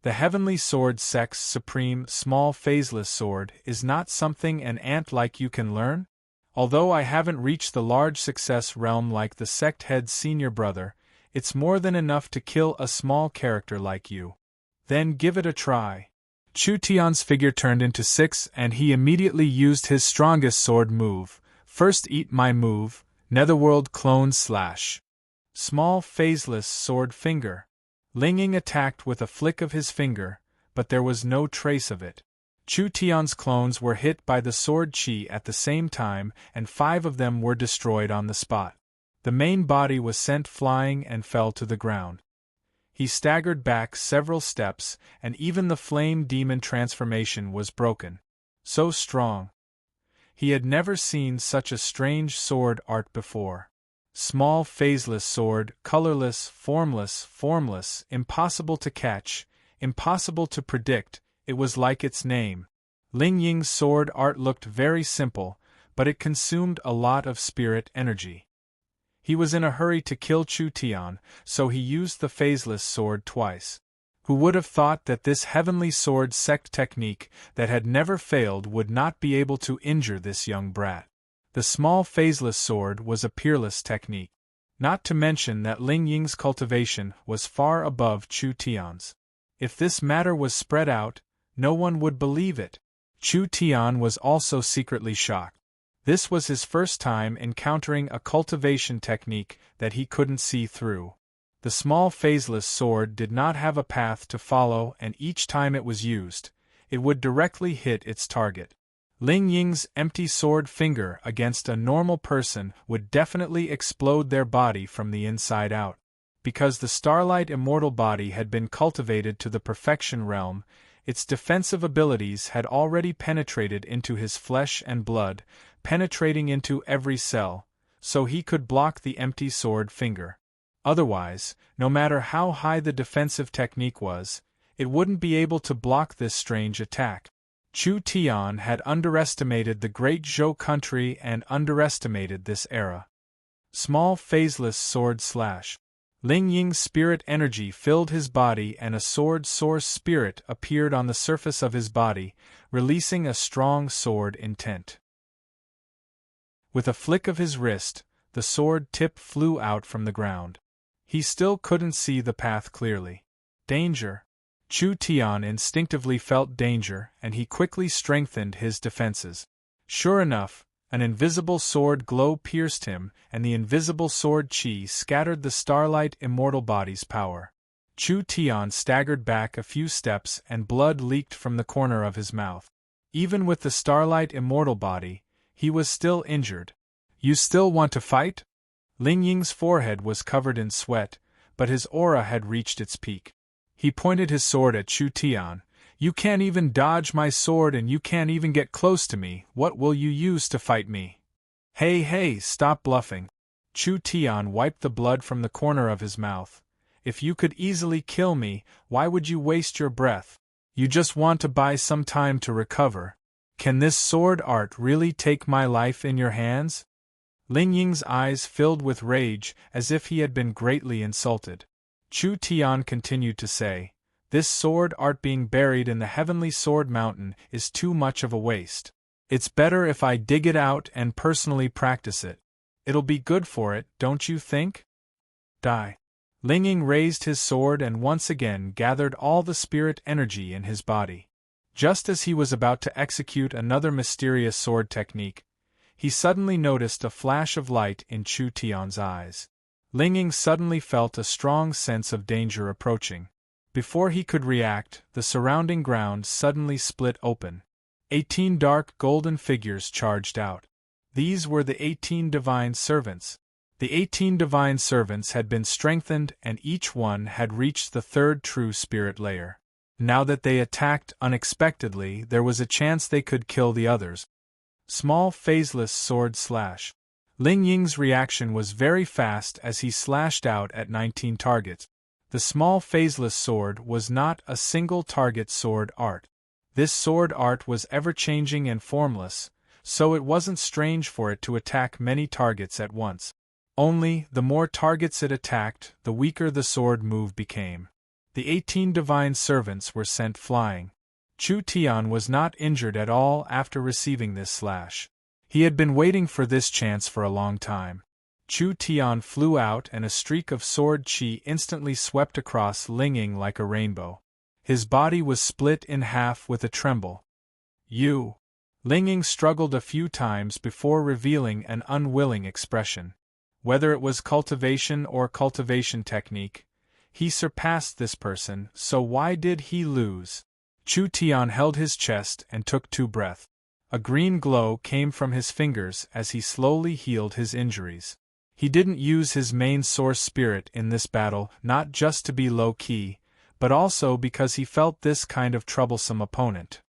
The Heavenly Sword Sect's supreme, small phaseless sword is not something an ant like you can learn? Although I haven't reached the large success realm like the sect head's senior brother, it's more than enough to kill a small character like you. Then give it a try. Chu Tian's figure turned into 6 and he immediately used his strongest sword move. First eat my move, Netherworld Clone Slash. Small phaseless sword finger. Ling Ying attacked with a flick of his finger, but there was no trace of it. Chu Tian's clones were hit by the sword chi at the same time and 5 of them were destroyed on the spot. The main body was sent flying and fell to the ground. He staggered back several steps and even the flame demon transformation was broken. So strong. He had never seen such a strange sword art before. Small phaseless sword, colorless, formless, impossible to catch, impossible to predict, it was like its name. Ling Ying's sword art looked very simple, but it consumed a lot of spirit energy. He was in a hurry to kill Chu Tian, so he used the phaseless sword twice. Who would have thought that this Heavenly Sword Sect technique that had never failed would not be able to injure this young brat? The small phaseless sword was a peerless technique. Not to mention that Ling Ying's cultivation was far above Chu Tian's. If this matter was spread out, no one would believe it. Chu Tian was also secretly shocked. This was his first time encountering a cultivation technique that he couldn't see through. The small phaseless sword did not have a path to follow and each time it was used, it would directly hit its target. Ling Ying's empty sword finger against a normal person would definitely explode their body from the inside out. Because the Starlight Immortal Body had been cultivated to the perfection realm, its defensive abilities had already penetrated into his flesh and blood, penetrating into every cell, so he could block the empty sword finger. Otherwise, no matter how high the defensive technique was, it wouldn't be able to block this strange attack. Chu Tian had underestimated the great Zhou country and underestimated this era. Small phaseless sword slash. Ling Ying's spirit energy filled his body and a sword source spirit appeared on the surface of his body, releasing a strong sword intent. With a flick of his wrist, the sword tip flew out from the ground. He still couldn't see the path clearly. Danger. Chu Tian instinctively felt danger and he quickly strengthened his defenses. Sure enough, an invisible sword glow pierced him and the invisible sword chi scattered the Starlight Immortal Body's power. Chu Tian staggered back a few steps and blood leaked from the corner of his mouth. Even with the Starlight Immortal Body, He was still injured. You still want to fight? Ling Ying's forehead was covered in sweat, but his aura had reached its peak. He pointed his sword at Chu Tian. You can't even dodge my sword and you can't even get close to me. What will you use to fight me? Hey, stop bluffing. Chu Tian wiped the blood from the corner of his mouth. If you could easily kill me, why would you waste your breath? You just want to buy some time to recover. Can this sword art really take my life in your hands? Ling Ying's eyes filled with rage, as if he had been greatly insulted. Chu Tian continued to say, this sword art being buried in the heavenly sword mountain is too much of a waste. It's better if I dig it out and personally practice it. It'll be good for it, don't you think? Die. Ling Ying raised his sword and once again gathered all the spirit energy in his body. Just as he was about to execute another mysterious sword technique, he suddenly noticed a flash of light in Chu Tian's eyes. Ling Ying suddenly felt a strong sense of danger approaching. Before he could react, the surrounding ground suddenly split open. 18 dark golden figures charged out. These were the 18 divine servants. The 18 divine servants had been strengthened and each one had reached the third true spirit layer. Now that they attacked unexpectedly, there was a chance they could kill the others. Small phaseless sword slash. Ling Ying's reaction was very fast as he slashed out at 19 targets. The small phaseless sword was not a single target sword art. This sword art was ever-changing and formless, so it wasn't strange for it to attack many targets at once. Only, the more targets it attacked, the weaker the sword move became. The 18 divine servants were sent flying. Chu Tian was not injured at all after receiving this slash. He had been waiting for this chance for a long time. Chu Tian flew out and a streak of sword chi instantly swept across Ling Ying like a rainbow. His body was split in half with a tremble. You! Ling Ying struggled a few times before revealing an unwilling expression. Whether it was cultivation or cultivation technique, he surpassed this person, so why did he lose? Chu Tian held his chest and took 2 breaths. A green glow came from his fingers as he slowly healed his injuries. He didn't use his main source spirit in this battle, not just to be low-key, but also because he felt this kind of troublesome opponent.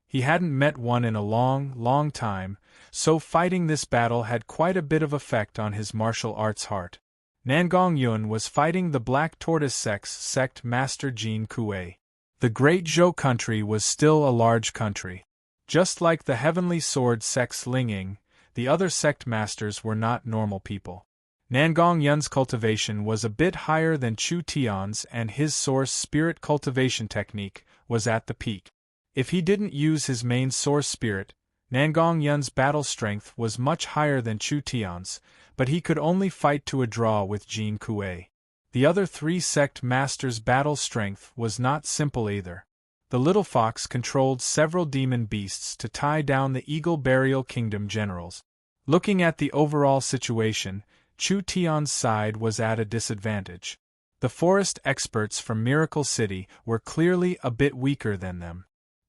He hadn't met one in a long time, so fighting this battle had quite a bit of effect on his martial arts heart. Nangong Yun was fighting the Black Tortoise sect master Jin Kuei. The Great Zhou country was still a large country. Just like the Heavenly Sword sect's Ling Ying, the other sect masters were not normal people. Nangong Yun's cultivation was a bit higher than Chu Tian's and his source spirit cultivation technique was at the peak. If he didn't use his main source spirit, Nangong Yun's battle strength was much higher than Chu Tian's, but he could only fight to a draw with Jin Kuei. The other 3 sect masters' battle strength was not simple either. The little fox controlled several demon beasts to tie down the Eagle Burial Kingdom generals. Looking at the overall situation, Chu Tian's side was at a disadvantage. The forest experts from Miracle City were clearly a bit weaker than them.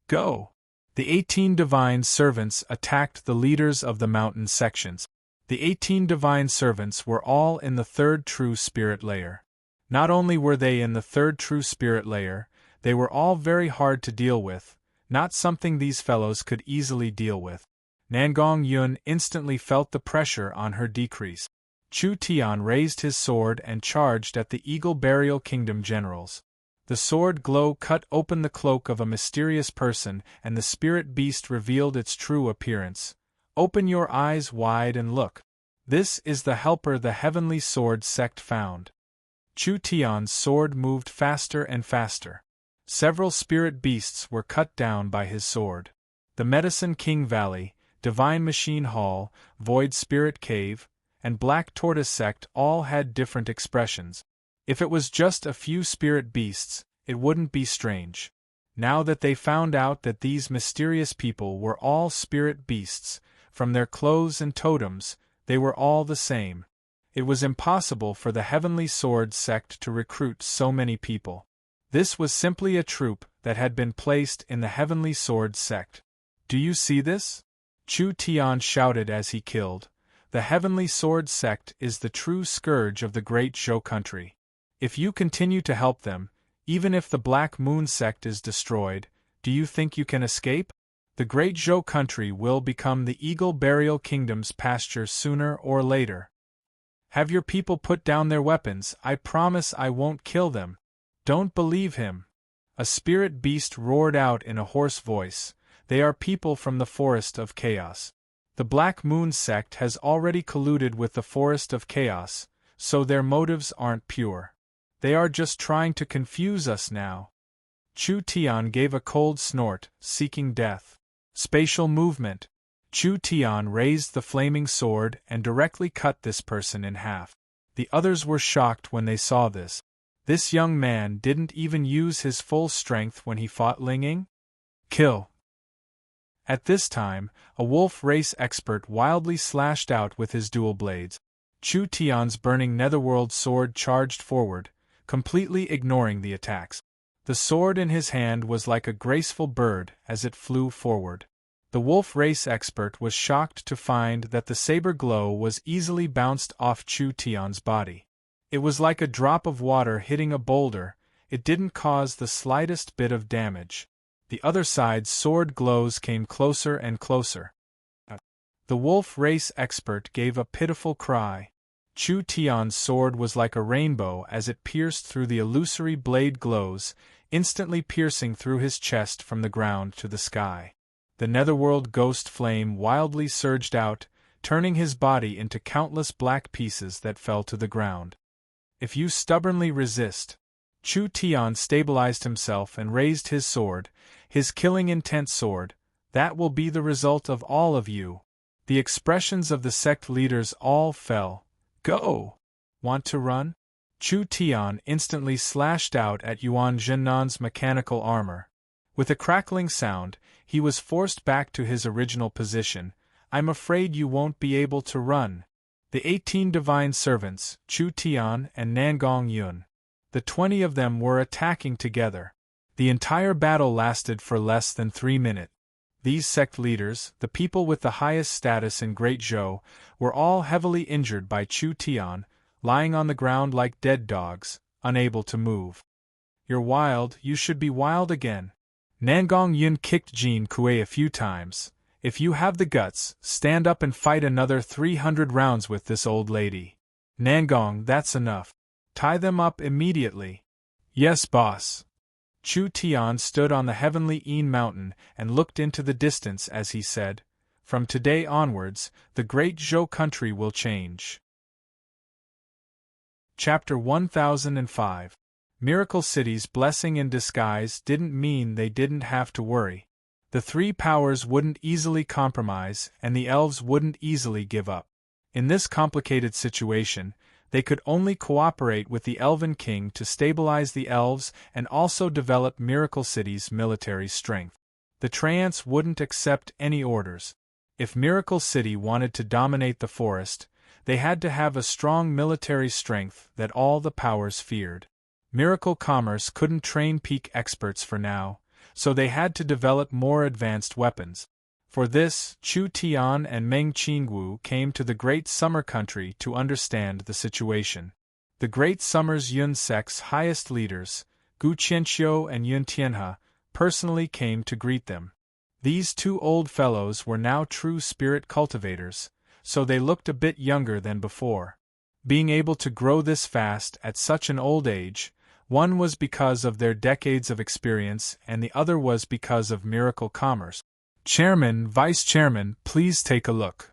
Go! The 18 divine servants attacked the leaders of the mountain sections. The 18 divine servants were all in the third true spirit layer. Not only were they in the third true spirit layer, they were all very hard to deal with, not something these fellows could easily deal with. Nangong Yun instantly felt the pressure on her decrease. Chu Tian raised his sword and charged at the Eagle Burial Kingdom generals. The sword glow cut open the cloak of a mysterious person and the spirit beast revealed its true appearance. Open your eyes wide and look. This is the helper the Heavenly Sword sect found. Chu Tian's sword moved faster and faster. Several spirit beasts were cut down by his sword. The Medicine King Valley, Divine Machine Hall, Void Spirit Cave, and Black Tortoise sect all had different expressions. If it was just a few spirit beasts, it wouldn't be strange. Now that they found out that these mysterious people were all spirit beasts, from their clothes and totems, they were all the same. It was impossible for the Heavenly Sword sect to recruit so many people. This was simply a troop that had been placed in the Heavenly Sword sect. Do you see this? Chu Tian shouted as he killed. The Heavenly Sword sect is the true scourge of the Great Zhou country. If you continue to help them, even if the Black Moon sect is destroyed, do you think you can escape? The Great Zhou country will become the Eagle Burial Kingdom's pasture sooner or later. Have your people put down their weapons. I promise I won't kill them. Don't believe him. A spirit beast roared out in a hoarse voice. They are people from the Forest of Chaos. The Black Moon sect has already colluded with the Forest of Chaos, so their motives aren't pure. They are just trying to confuse us now. Chu Tian gave a cold snort, seeking death. Spatial movement. Chu Tian raised the flaming sword and directly cut this person in half. The others were shocked when they saw this. This young man didn't even use his full strength when he fought Ling Ying. Kill. At this time, a wolf race expert wildly slashed out with his dual blades. Chu Tian's burning netherworld sword charged forward, completely ignoring the attacks. The sword in his hand was like a graceful bird as it flew forward. The wolf race expert was shocked to find that the saber glow was easily bounced off Chu Tian's body. It was like a drop of water hitting a boulder. It didn't cause the slightest bit of damage. The other side's sword glows came closer and closer. The wolf race expert gave a pitiful cry. Chu Tian's sword was like a rainbow as it pierced through the illusory blade glows, instantly piercing through his chest from the ground to the sky. The netherworld ghost flame wildly surged out, turning his body into countless black pieces that fell to the ground. If you stubbornly resist. Chu Tian stabilized himself and raised his sword, his killing intent sword. That will be the result of all of you. The expressions of the sect leaders all fell. Go! Want to run? Chu Tian instantly slashed out at Yuan Zhennan's mechanical armor. With a crackling sound, he was forced back to his original position. I'm afraid you won't be able to run. The 18 divine servants, Chu Tian and Nangong Yun. The 20 of them were attacking together. The entire battle lasted for less than 3 minutes. These sect leaders, the people with the highest status in Great Zhou, were all heavily injured by Chu Tian, lying on the ground like dead dogs, unable to move. You're wild, you should be wild again. Nangong Yun kicked Jin Kuei a few times. If you have the guts, stand up and fight another 300 rounds with this old lady. Nangong, that's enough. Tie them up immediately. Yes, boss. Chu Tian stood on the heavenly Yin mountain and looked into the distance as he said, From today onwards, the Great Zhou country will change. Chapter 1005. Miracle City's blessing in disguise didn't mean they didn't have to worry. The three powers wouldn't easily compromise, and the elves wouldn't easily give up. In this complicated situation, they could only cooperate with the Elven King to stabilize the elves and also develop Miracle City's military strength. The Treants wouldn't accept any orders. If Miracle City wanted to dominate the forest, they had to have a strong military strength that all the powers feared. Miracle Commerce couldn't train peak experts for now, so they had to develop more advanced weapons. For this, Chu Tian and Meng Qingwu came to the Great Summer Country to understand the situation. The Great Summer's Yun sect's highest leaders, Gu Qianqiu and Yun Tianhe, personally came to greet them. These two old fellows were now true spirit cultivators, so they looked a bit younger than before. Being able to grow this fast at such an old age, one was because of their decades of experience and the other was because of Miracle Commerce. Chairman, Vice Chairman, please take a look.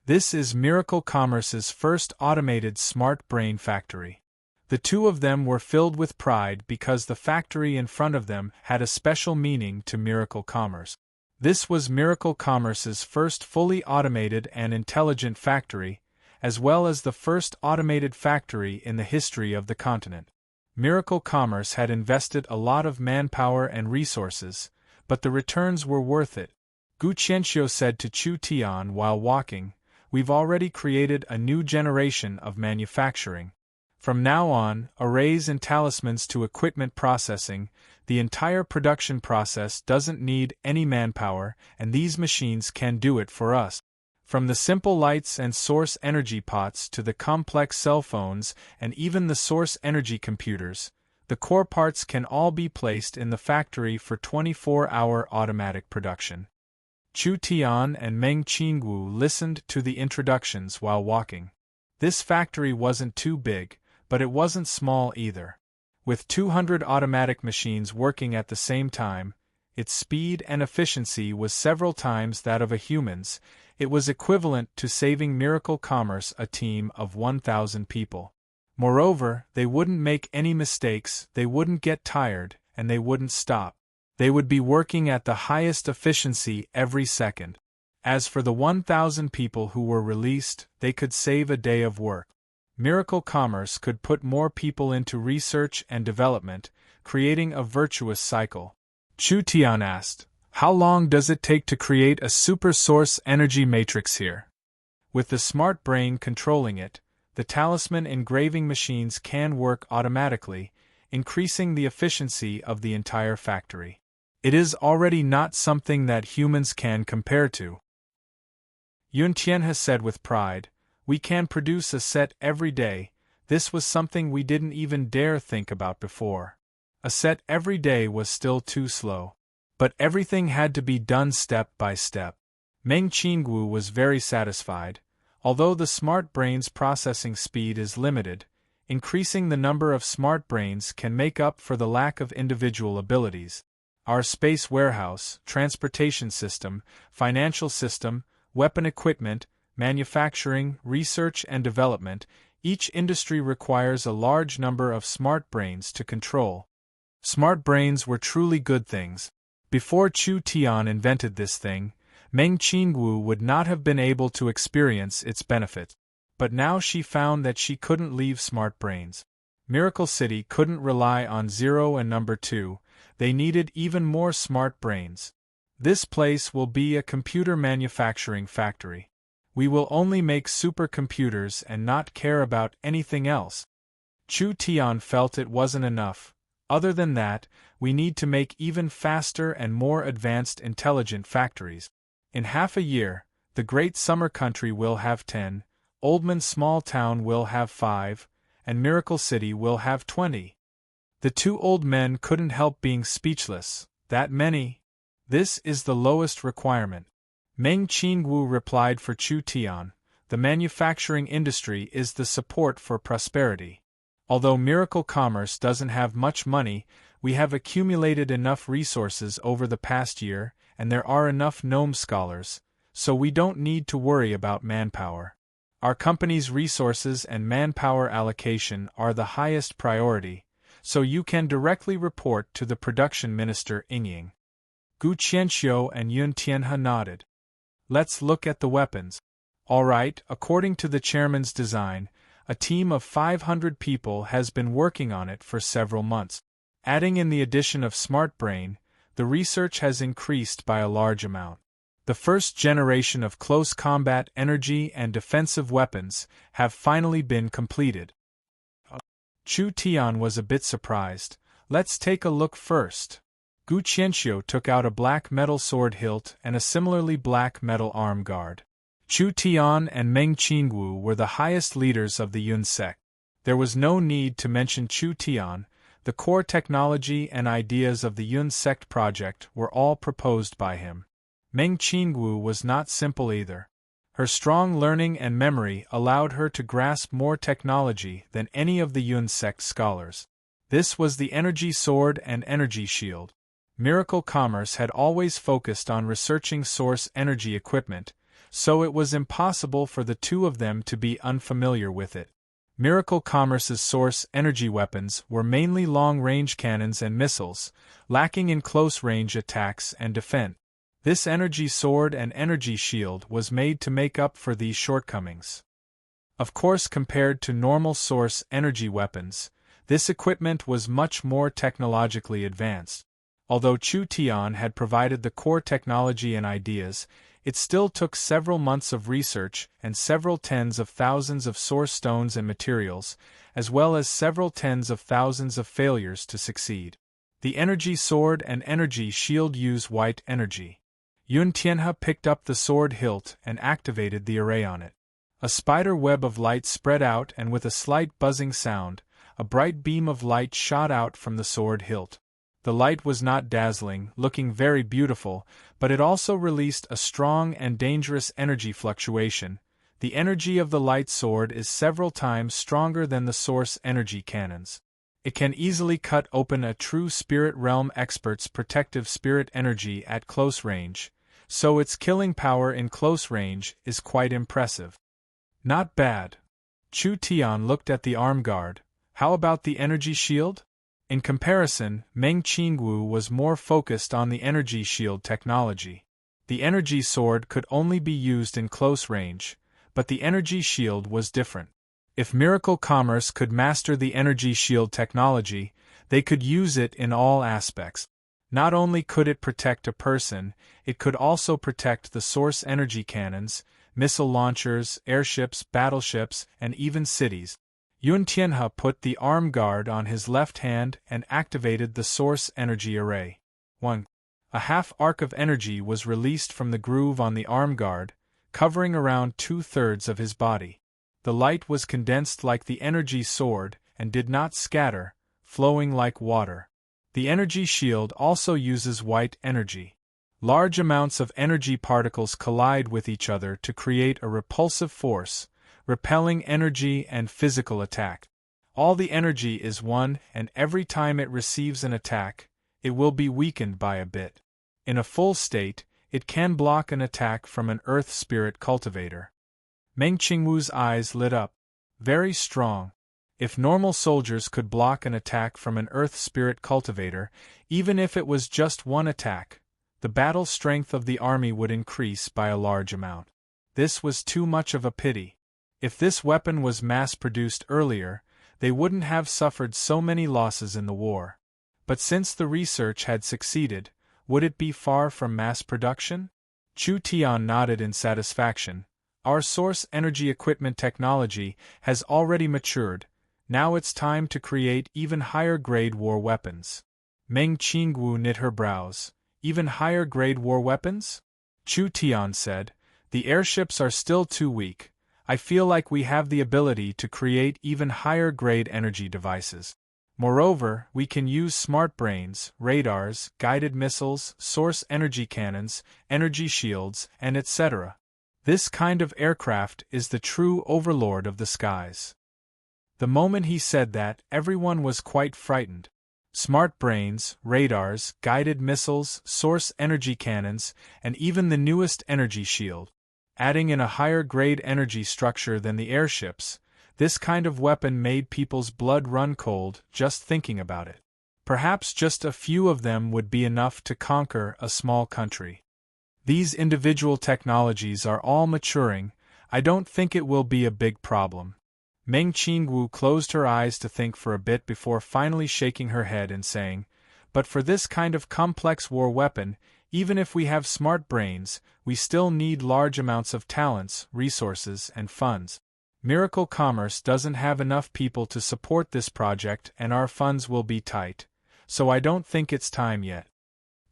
This is Miracle Commerce's first automated smart brain factory. The two of them were filled with pride because the factory in front of them had a special meaning to Miracle Commerce. This was Miracle Commerce's first fully automated and intelligent factory, as well as the first automated factory in the history of the continent. Miracle Commerce had invested a lot of manpower and resources, but the returns were worth it. Gu Qianqiu said to Chu Tian while walking, We've already created a new generation of manufacturing. From now on, arrays and talismans to equipment processing, The entire production process doesn't need any manpower, and these machines can do it for us. From the simple lights and source energy pots to the complex cell phones and even the source energy computers, the core parts can all be placed in the factory for 24-hour automatic production. Chu Tian and Meng Qingwu listened to the introductions while walking. This factory wasn't too big, but it wasn't small either. With 200 automatic machines working at the same time, its speed and efficiency was several times that of a human's. It was equivalent to saving Miracle Commerce a team of 1,000 people. Moreover, they wouldn't make any mistakes, they wouldn't get tired, and they wouldn't stop. They would be working at the highest efficiency every second. As for the 1,000 people who were released, they could save a day of work. Miracle Commerce could put more people into research and development, creating a virtuous cycle. Chu Tian asked, "How long does it take to create a super source energy matrix here?" With the smart brain controlling it, the talisman engraving machines can work automatically, increasing the efficiency of the entire factory. It is already not something that humans can compare to. Yun Tian has said with pride, "We can produce a set every day." This was something we didn't even dare think about before. A set every day was still too slow. But everything had to be done step by step. Meng Qingwu was very satisfied. Although the smart brain's processing speed is limited, increasing the number of smart brains can make up for the lack of individual abilities. Our space warehouse, transportation system, financial system, weapon equipment, manufacturing, research and development, each industry requires a large number of smart brains to control. Smart brains were truly good things. Before Chu Tian invented this thing, Meng Qingwu would not have been able to experience its benefits. But now she found that she couldn't leave smart brains. Miracle City couldn't rely on 0 and number 2, they needed even more smart brains. This place will be a computer manufacturing factory. We will only make supercomputers and not care about anything else. Chu Tian felt it wasn't enough. Other than that, we need to make even faster and more advanced intelligent factories. In half a year, the Great Summer Country will have 10, Oldman Small Town will have 5, and Miracle City will have 20. The two old men couldn't help being speechless. That many? This is the lowest requirement. Meng Qingwu replied for Chu Tian, "The manufacturing industry is the support for prosperity. Although Miracle Commerce doesn't have much money, we have accumulated enough resources over the past year, and there are enough gnome scholars, so we don't need to worry about manpower. Our company's resources and manpower allocation are the highest priority, so you can directly report to the production minister Yingying." Gu Qianxiu and Yun Tianhe nodded. "Let's look at the weapons." "All right, according to the chairman's design, a team of 500 people has been working on it for several months. Adding in the addition of Smart Brain, the research has increased by a large amount. The first generation of close combat energy and defensive weapons have finally been completed." Chu Tian was a bit surprised. "Let's take a look first." Gu Qianxiu took out a black metal sword hilt and a similarly black metal arm guard. Chu Tian and Meng Qingwu were the highest leaders of the Yun sect. There was no need to mention Chu Tian. The core technology and ideas of the Yun sect project were all proposed by him. Meng Qingwu was not simple either. Her strong learning and memory allowed her to grasp more technology than any of the Yun sect scholars. This was the energy sword and energy shield. Miracle Commerce had always focused on researching source energy equipment, so it was impossible for the two of them to be unfamiliar with it. Miracle Commerce's source energy weapons were mainly long-range cannons and missiles, lacking in close-range attacks and defense. This energy sword and energy shield was made to make up for these shortcomings. Of course, compared to normal source energy weapons, this equipment was much more technologically advanced. Although Chu Tian had provided the core technology and ideas, it still took several months of research and several tens of thousands of source stones and materials, as well as several tens of thousands of failures to succeed. The energy sword and energy shield use white energy. Yun Tianhe picked up the sword hilt and activated the array on it. A spider web of light spread out, and with a slight buzzing sound, a bright beam of light shot out from the sword hilt. The light was not dazzling, looking very beautiful, but it also released a strong and dangerous energy fluctuation. The energy of the light sword is several times stronger than the source energy cannons. It can easily cut open a true spirit realm expert's protective spirit energy at close range, so its killing power in close range is quite impressive. Not bad. Chu Tian looked at the arm guard. How about the energy shield? In comparison, Meng Qingwu was more focused on the energy shield technology. The energy sword could only be used in close range, but the energy shield was different. If Miracle Commerce could master the energy shield technology, they could use it in all aspects. Not only could it protect a person, it could also protect the source energy cannons, missile launchers, airships, battleships, and even cities. Yun Tianhe put the arm guard on his left hand and activated the source energy array. 1. A half arc of energy was released from the groove on the arm guard, covering around 2/3 of his body. The light was condensed like the energy sword and did not scatter, flowing like water. The energy shield also uses white energy. Large amounts of energy particles collide with each other to create a repulsive force, repelling energy and physical attack. All the energy is one, and every time it receives an attack, it will be weakened by a bit. In a full state, it can block an attack from an earth spirit cultivator. Meng Qingwu's eyes lit up. Very strong. If normal soldiers could block an attack from an earth spirit cultivator, even if it was just one attack, the battle strength of the army would increase by a large amount. This was too much of a pity. If this weapon was mass-produced earlier, they wouldn't have suffered so many losses in the war. But since the research had succeeded, would it be far from mass production? Chu Tian nodded in satisfaction. Our source energy equipment technology has already matured. Now it's time to create even higher-grade war weapons. Meng Qingwu knit her brows. Even higher-grade war weapons? Chu Tian said. The airships are still too weak. I feel like we have the ability to create even higher-grade energy devices. Moreover, we can use smart brains, radars, guided missiles, source energy cannons, energy shields, and etc. This kind of aircraft is the true overlord of the skies. The moment he said that, everyone was quite frightened. Smart brains, radars, guided missiles, source energy cannons, and even the newest energy shield. Adding in a higher-grade energy structure than the airships, this kind of weapon made people's blood run cold just thinking about it. Perhaps just a few of them would be enough to conquer a small country. These individual technologies are all maturing. I don't think it will be a big problem. Meng Qingwu closed her eyes to think for a bit before finally shaking her head and saying, but for this kind of complex war weapon, even if we have smart brains, we still need large amounts of talents, resources, and funds. Miracle Commerce doesn't have enough people to support this project, and our funds will be tight, so I don't think it's time yet.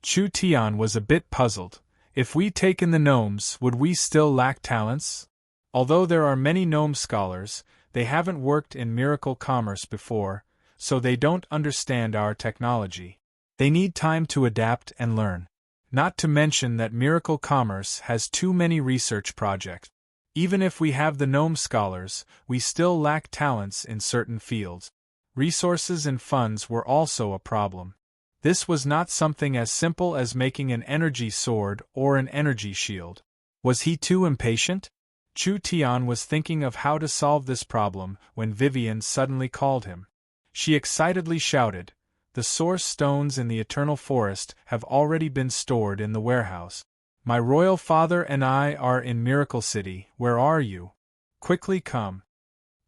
Chu Tian was a bit puzzled. If we take in the gnomes, would we still lack talents? Although there are many gnome scholars, they haven't worked in Miracle Commerce before, so they don't understand our technology. They need time to adapt and learn. Not to mention that Miracle Commerce has too many research projects. Even if we have the gnome scholars, we still lack talents in certain fields. Resources and funds were also a problem. This was not something as simple as making an energy sword or an energy shield. Was he too impatient? Chu Tian was thinking of how to solve this problem when Vivian suddenly called him. She excitedly shouted, "The source stones in the Eternal Forest have already been stored in the warehouse. My royal father and I are in Miracle City. Where are you? Quickly come."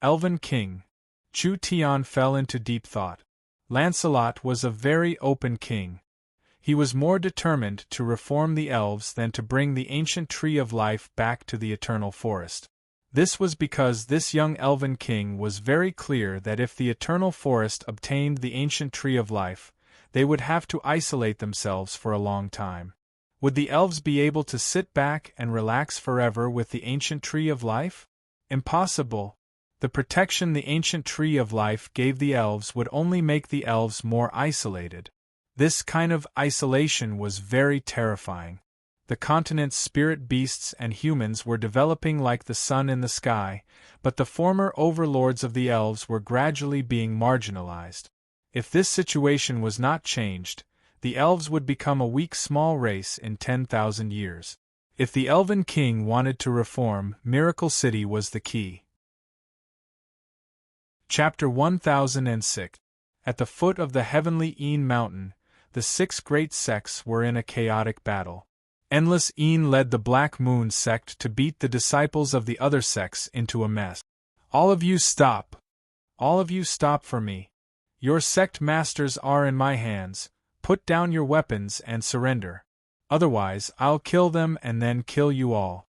Elven King. Chu Tian fell into deep thought. Lancelot was a very open king. He was more determined to reform the elves than to bring the ancient tree of life back to the Eternal Forest. This was because this young elven king was very clear that if the Eternal Forest obtained the ancient tree of life, they would have to isolate themselves for a long time. Would the elves be able to sit back and relax forever with the ancient tree of life? Impossible. The protection the ancient tree of life gave the elves would only make the elves more isolated. This kind of isolation was very terrifying. The continent's spirit beasts and humans were developing like the sun in the sky, but the former overlords of the elves were gradually being marginalized. If this situation was not changed, the elves would become a weak small race in 10,000 years. If the Elven King wanted to reform, Miracle City was the key. Chapter 1006. At the foot of the heavenly Een Mountain, the 6 great sects were in a chaotic battle. Endless Een led the Black Moon sect to beat the disciples of the other sects into a mess. All of you stop! All of you stop for me! Your sect masters are in my hands. Put down your weapons and surrender. Otherwise, I'll kill them and then kill you all.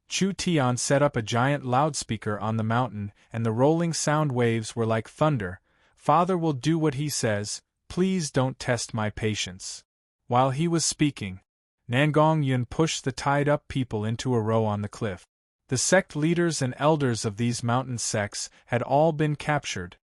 Chu Tian set up a giant loudspeaker on the mountain, and the rolling sound waves were like thunder. Father will do what he says, please don't test my patience. While he was speaking, Nangong Yun pushed the tied-up people into a row on the cliff. The sect leaders and elders of these mountain sects had all been captured.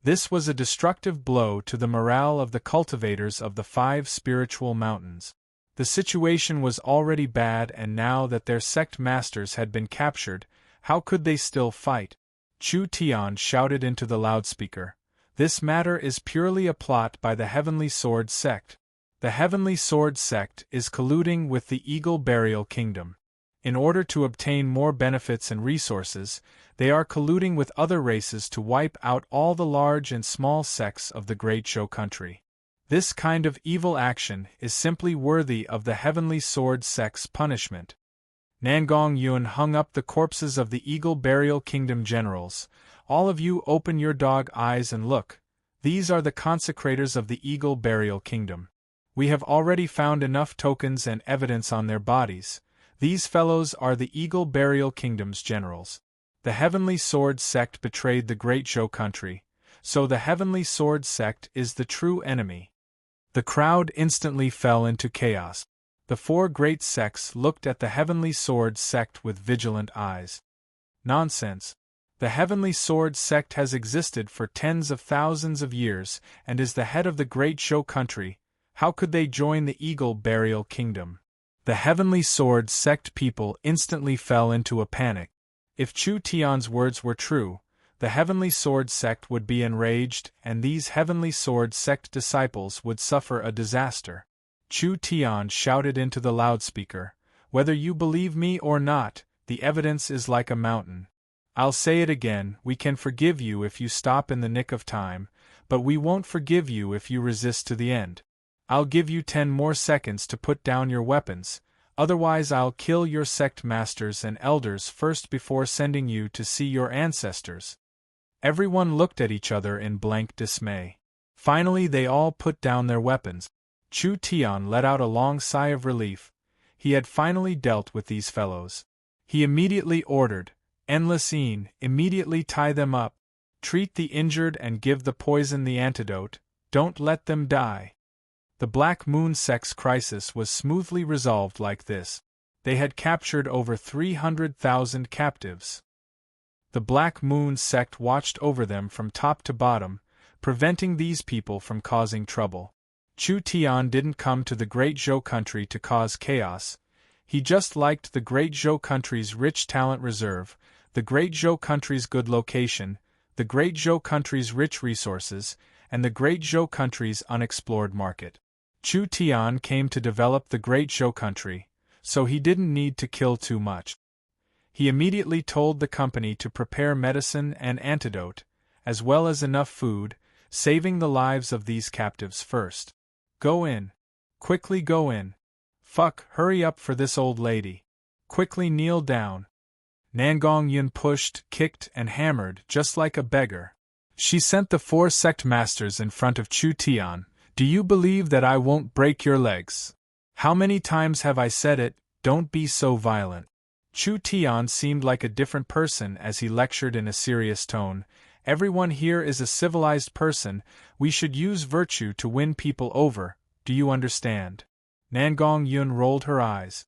This was a destructive blow to the morale of the cultivators of the 5 spiritual mountains. The situation was already bad, and now that their sect masters had been captured, how could they still fight? Chu Tian shouted into the loudspeaker, "This matter is purely a plot by the Heavenly Sword sect. The Heavenly Sword sect is colluding with the Eagle Burial Kingdom. In order to obtain more benefits and resources, they are colluding with other races to wipe out all the large and small sects of the Great Zhou country. This kind of evil action is simply worthy of the Heavenly Sword sect's punishment." Nangong Yun hung up the corpses of the Eagle Burial Kingdom generals. "All of you open your dog eyes and look. These are the consecrators of the Eagle Burial Kingdom. We have already found enough tokens and evidence on their bodies. These fellows are the Eagle Burial Kingdom's generals. The Heavenly Sword sect betrayed the Great Zhou country, so the Heavenly Sword sect is the true enemy." The crowd instantly fell into chaos. The 4 great sects looked at the Heavenly Sword sect with vigilant eyes. Nonsense. The Heavenly Sword sect has existed for tens of thousands of years and is the head of the Great Zhou country. How could they join the Eagle Burial Kingdom? The Heavenly Sword sect people instantly fell into a panic. If Chu Tian's words were true, the Heavenly Sword sect would be enraged, and these Heavenly Sword sect disciples would suffer a disaster. Chu Tian shouted into the loudspeaker, "Whether you believe me or not, the evidence is like a mountain. I'll say it again, we can forgive you if you stop in the nick of time, but we won't forgive you if you resist to the end. I'll give you 10 more seconds to put down your weapons, otherwise I'll kill your sect masters and elders first before sending you to see your ancestors." Everyone looked at each other in blank dismay. Finally they all put down their weapons. Chu Tian let out a long sigh of relief. He had finally dealt with these fellows. He immediately ordered, "Endless Een, immediately tie them up. Treat the injured and give the poison the antidote. Don't let them die." The Black Moon sect's crisis was smoothly resolved like this. They had captured over 300,000 captives. The Black Moon sect watched over them from top to bottom, preventing these people from causing trouble. Chu Tian didn't come to the Great Zhou country to cause chaos. He just liked the Great Zhou country's rich talent reserve, the Great Zhou country's good location, the Great Zhou country's rich resources, and the Great Zhou country's unexplored market. Chu Tian came to develop the Great Zhou country, so he didn't need to kill too much. He immediately told the company to prepare medicine and antidote, as well as enough food, saving the lives of these captives first. "Go in. Quickly go in. Fuck, hurry up for this old lady. Quickly kneel down." Nangong Yun pushed, kicked, and hammered just like a beggar. She sent the 4 sect masters in front of Chu Tian. "Do you believe that I won't break your legs? How many times have I said it, don't be so violent?" Chu Tian seemed like a different person as he lectured in a serious tone, Everyone here is a civilized person, we should use virtue to win people over, do you understand? Nangong Yun rolled her eyes.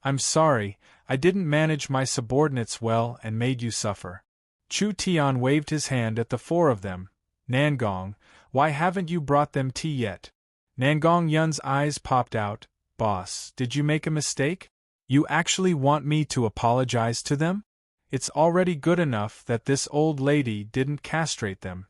I'm sorry, I didn't manage my subordinates well and made you suffer. Chu Tian waved his hand at the four of them. Nangong, why haven't you brought them tea yet? Nangong Yun's eyes popped out. Boss, did you make a mistake? You actually want me to apologize to them? It's already good enough that this old lady didn't castrate them.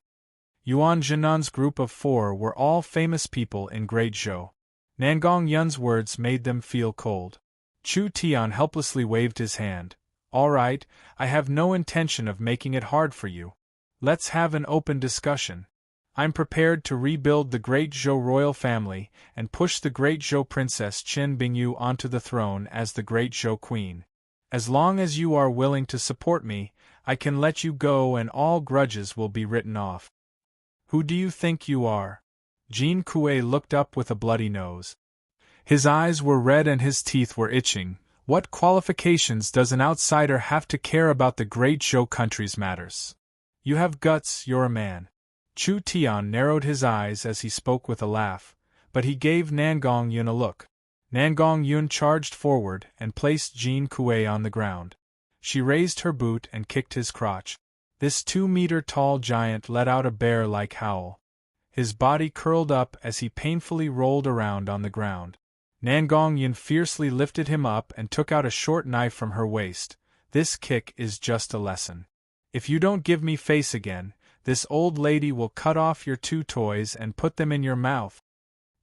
Yuan Jinnan's group of four were all famous people in Great Zhou. Nangong Yun's words made them feel cold. Chu Tian helplessly waved his hand. All right, I have no intention of making it hard for you. Let's have an open discussion. I'm prepared to rebuild the Great Zhou royal family and push the Great Zhou princess Qin Bingyu onto the throne as the Great Zhou queen. As long as you are willing to support me, I can let you go and all grudges will be written off. Who do you think you are? Jin Kuei looked up with a bloody nose. His eyes were red and his teeth were itching. What qualifications does an outsider have to care about the Great Zhou country's matters? You have guts, you're a man. Chu Tian narrowed his eyes as he spoke with a laugh, but he gave Nangong Yun a look. Nangong Yun charged forward and placed Jin Kuei on the ground. She raised her boot and kicked his crotch. This 2-meter-tall giant let out a bear-like howl. His body curled up as he painfully rolled around on the ground. Nangong Yun fiercely lifted him up and took out a short knife from her waist. This kick is just a lesson. If you don't give me face again, this old lady will cut off your 2 toys and put them in your mouth.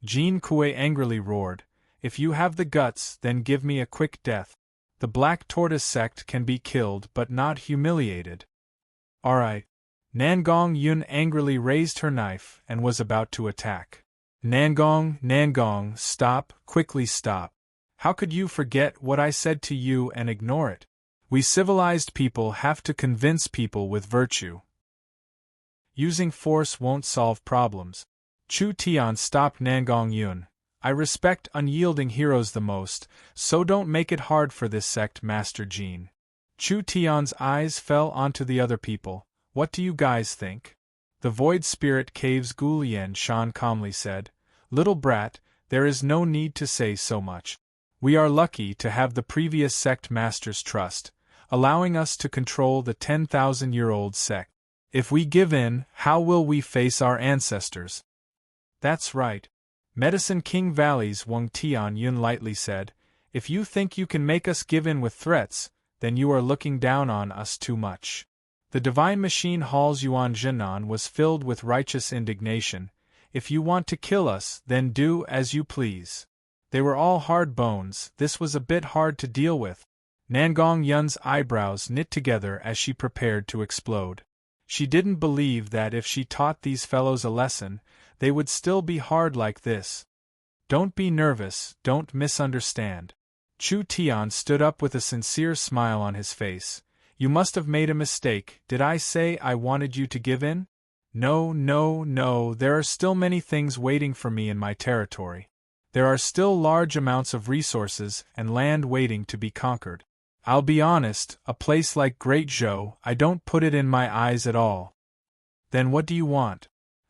Jin Kuei angrily roared. If you have the guts, then give me a quick death. The Black Tortoise sect can be killed but not humiliated. Alright. Nangong Yun angrily raised her knife and was about to attack. Nangong, stop, quickly stop. How could you forget what I said to you and ignore it? We civilized people have to convince people with virtue. Using force won't solve problems. Chu Tian stopped Nangong Yun. I respect unyielding heroes the most, so don't make it hard for this sect, Master Jin. Chu Tian's eyes fell onto the other people. What do you guys think? The Void Spirit Cave's Gu Lian calmly said, Little brat, there is no need to say so much. We are lucky to have the previous sect master's trust, allowing us to control the 10,000-year-old sect. If we give in, how will we face our ancestors? That's right. Medicine King Valley's Wang Tian Yun lightly said, If you think you can make us give in with threats, then you are looking down on us too much. The Divine Machine Hall's Yuan Jinnan was filled with righteous indignation. If you want to kill us, then do as you please. They were all hard bones, this was a bit hard to deal with. Nangong Yun's eyebrows knit together as she prepared to explode. She didn't believe that if she taught these fellows a lesson, they would still be hard like this. Don't be nervous, don't misunderstand. Chu Tian stood up with a sincere smile on his face. You must have made a mistake, did I say I wanted you to give in? No, there are still many things waiting for me in my territory. There are still large amounts of resources and land waiting to be conquered. I'll be honest, a place like Great Zhou, I don't put it in my eyes at all. Then what do you want?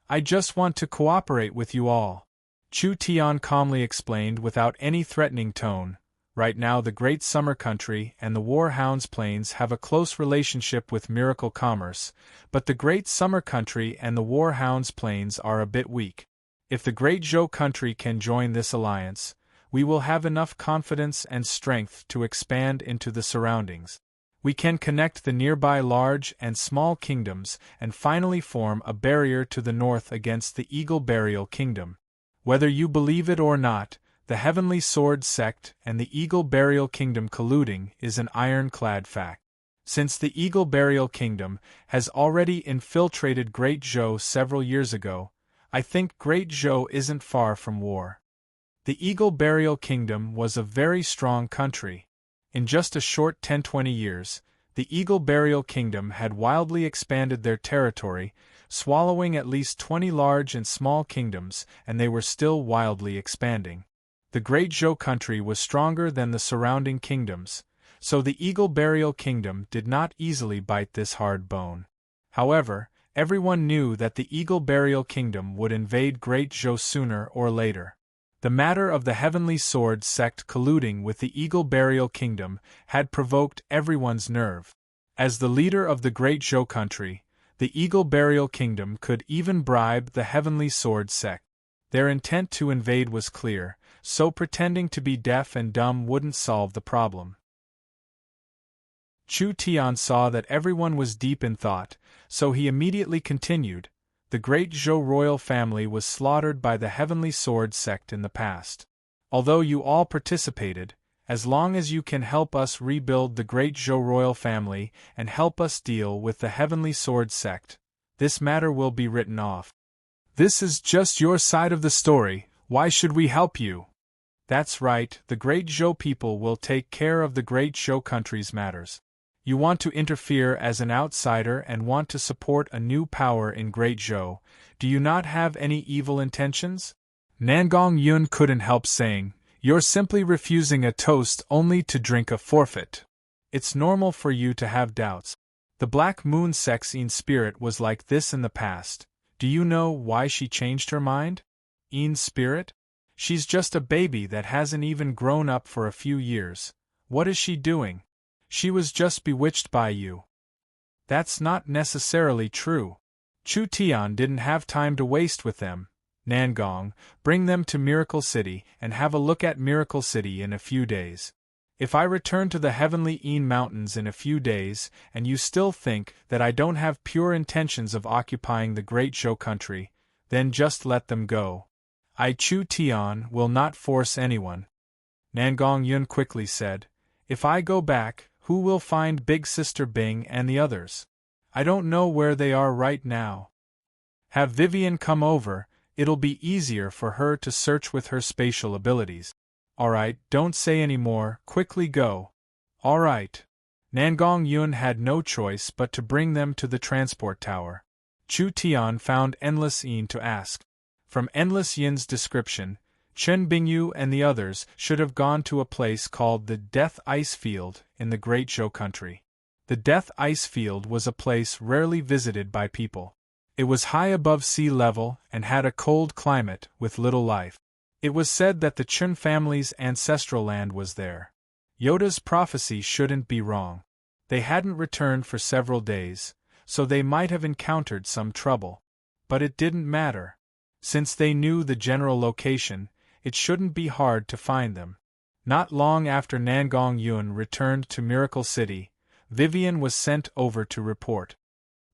I just want to cooperate with you all. Chu Tian calmly explained without any threatening tone. Right now the Great Summer Country and the Warhounds Plains have a close relationship with Miracle Commerce, but the Great Summer Country and the Warhounds Plains are a bit weak. If the Great Zhou Country can join this alliance, we will have enough confidence and strength to expand into the surroundings. We can connect the nearby large and small kingdoms and finally form a barrier to the north against the Eagle Burial Kingdom. Whether you believe it or not, the Heavenly Sword sect and the Eagle Burial Kingdom colluding is an ironclad fact. Since the Eagle Burial Kingdom has already infiltrated Great Zhou several years ago, I think Great Zhou isn't far from war. The Eagle Burial Kingdom was a very strong country. In just a short 10-20 years, the Eagle Burial Kingdom had wildly expanded their territory, swallowing at least 20 large and small kingdoms, and they were still wildly expanding. The Great Zhou country was stronger than the surrounding kingdoms, so the Eagle Burial Kingdom did not easily bite this hard bone. However, Everyone knew that the Eagle Burial Kingdom would invade Great Zhou sooner or later. The matter of the Heavenly Sword sect colluding with the Eagle Burial Kingdom had provoked everyone's nerve. As the leader of the Great Zhou country, the Eagle Burial Kingdom could even bribe the Heavenly Sword sect. Their intent to invade was clear, so pretending to be deaf and dumb wouldn't solve the problem. Chu Tian saw that everyone was deep in thought, so he immediately continued, "The great Zhou royal family was slaughtered by the Heavenly Sword sect in the past. Although you all participated, as long as you can help us rebuild the great Zhou royal family and help us deal with the Heavenly Sword sect, this matter will be written off." "This is just your side of the story, why should we help you?" "That's right, the great Zhou people will take care of the great Zhou country's matters. You want to interfere as an outsider and want to support a new power in Great Zhou. Do you not have any evil intentions?" Nangong Yun couldn't help saying, "You're simply refusing a toast only to drink a forfeit. It's normal for you to have doubts. The Black Moon Sexine spirit was like this in the past. Do you know why she changed her mind? Een spirit? She's just a baby that hasn't even grown up for a few years. What is she doing? She was just bewitched by you." "That's not necessarily true. Chu Tian didn't have time to waste with them. Nangong, bring them to Miracle City and have a look at Miracle City in a few days. If I return to the Heavenly Een Mountains in a few days and you still think that I don't have pure intentions of occupying the Great Zhou country, then just let them go. I Chu Tian will not force anyone." Nangong Yun quickly said, "If I go back, who will find Big Sister Bing and the others? I don't know where they are right now. Have Vivian come over, it'll be easier for her to search with her spatial abilities. Alright, don't say any more, quickly go." "Alright." Nangong Yun had no choice but to bring them to the transport tower. Chu Tian found Endless Yin to ask. From Endless Yin's description, Chen Bingyu and the others should have gone to a place called the Death Ice Field in the Great Zhou country. The Death Ice Field was a place rarely visited by people. It was high above sea level and had a cold climate with little life. It was said that the Chen family's ancestral land was there. Yoda's prophecy shouldn't be wrong. They hadn't returned for several days, so they might have encountered some trouble. But it didn't matter. Since they knew the general location, it shouldn't be hard to find them. Not long after Nangong Yun returned to Miracle City, Vivian was sent over to report.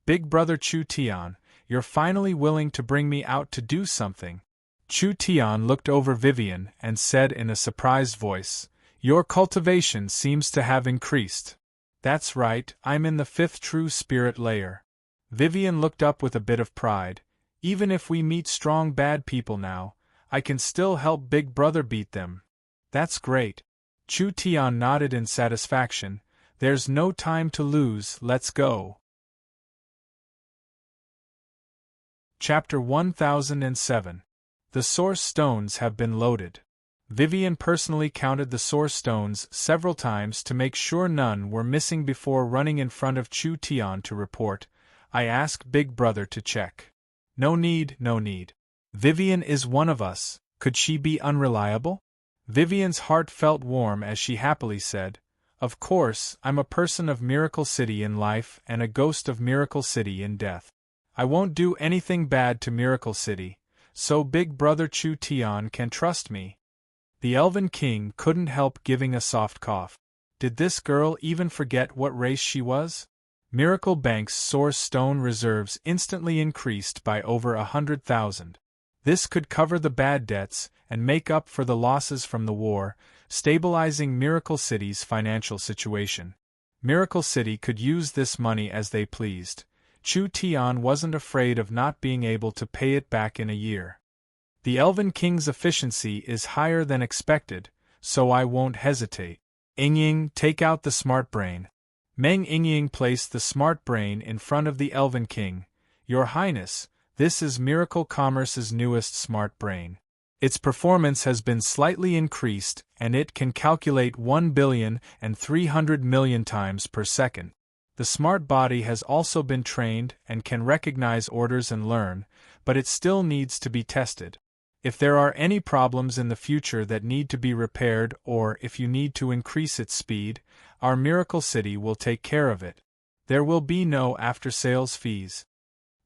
"Big Brother Chu Tian, you're finally willing to bring me out to do something." Chu Tian looked over Vivian and said in a surprised voice, "Your cultivation seems to have increased." "That's right, I'm in the 5th true spirit layer." Vivian looked up with a bit of pride. "Even if we meet strong bad people now, I can still help Big Brother beat them." "That's great." Chu Tian nodded in satisfaction. "There's no time to lose, let's go." Chapter 1007. The Source Stones have been loaded. Vivian personally counted the Source Stones several times to make sure none were missing before running in front of Chu Tian to report. "I asked Big Brother to check." No need, no need. Vivian is one of us, could she be unreliable?" Vivian's heart felt warm as she happily said, "Of course, I'm a person of Miracle City in life and a ghost of Miracle City in death. I won't do anything bad to Miracle City, so Big Brother Chu Tian can trust me." The Elven King couldn't help giving a soft cough. Did this girl even forget what race she was? Miracle Bank's Source Stone reserves instantly increased by over 100,000. This could cover the bad debts and make up for the losses from the war, stabilizing Miracle City's financial situation. Miracle City could use this money as they pleased. Chu Tian wasn't afraid of not being able to pay it back in a year. The Elven King's efficiency is higher than expected, so I won't hesitate. Yingying, take out the smart brain. Meng Yingying placed the smart brain in front of the Elven King. "Your Highness, this is Miracle Commerce's newest smart brain. Its performance has been slightly increased and it can calculate 1,300,000,000 times per second. The smart body has also been trained and can recognize orders and learn, but it still needs to be tested. If there are any problems in the future that need to be repaired or if you need to increase its speed, our Miracle City will take care of it. There will be no after-sales fees.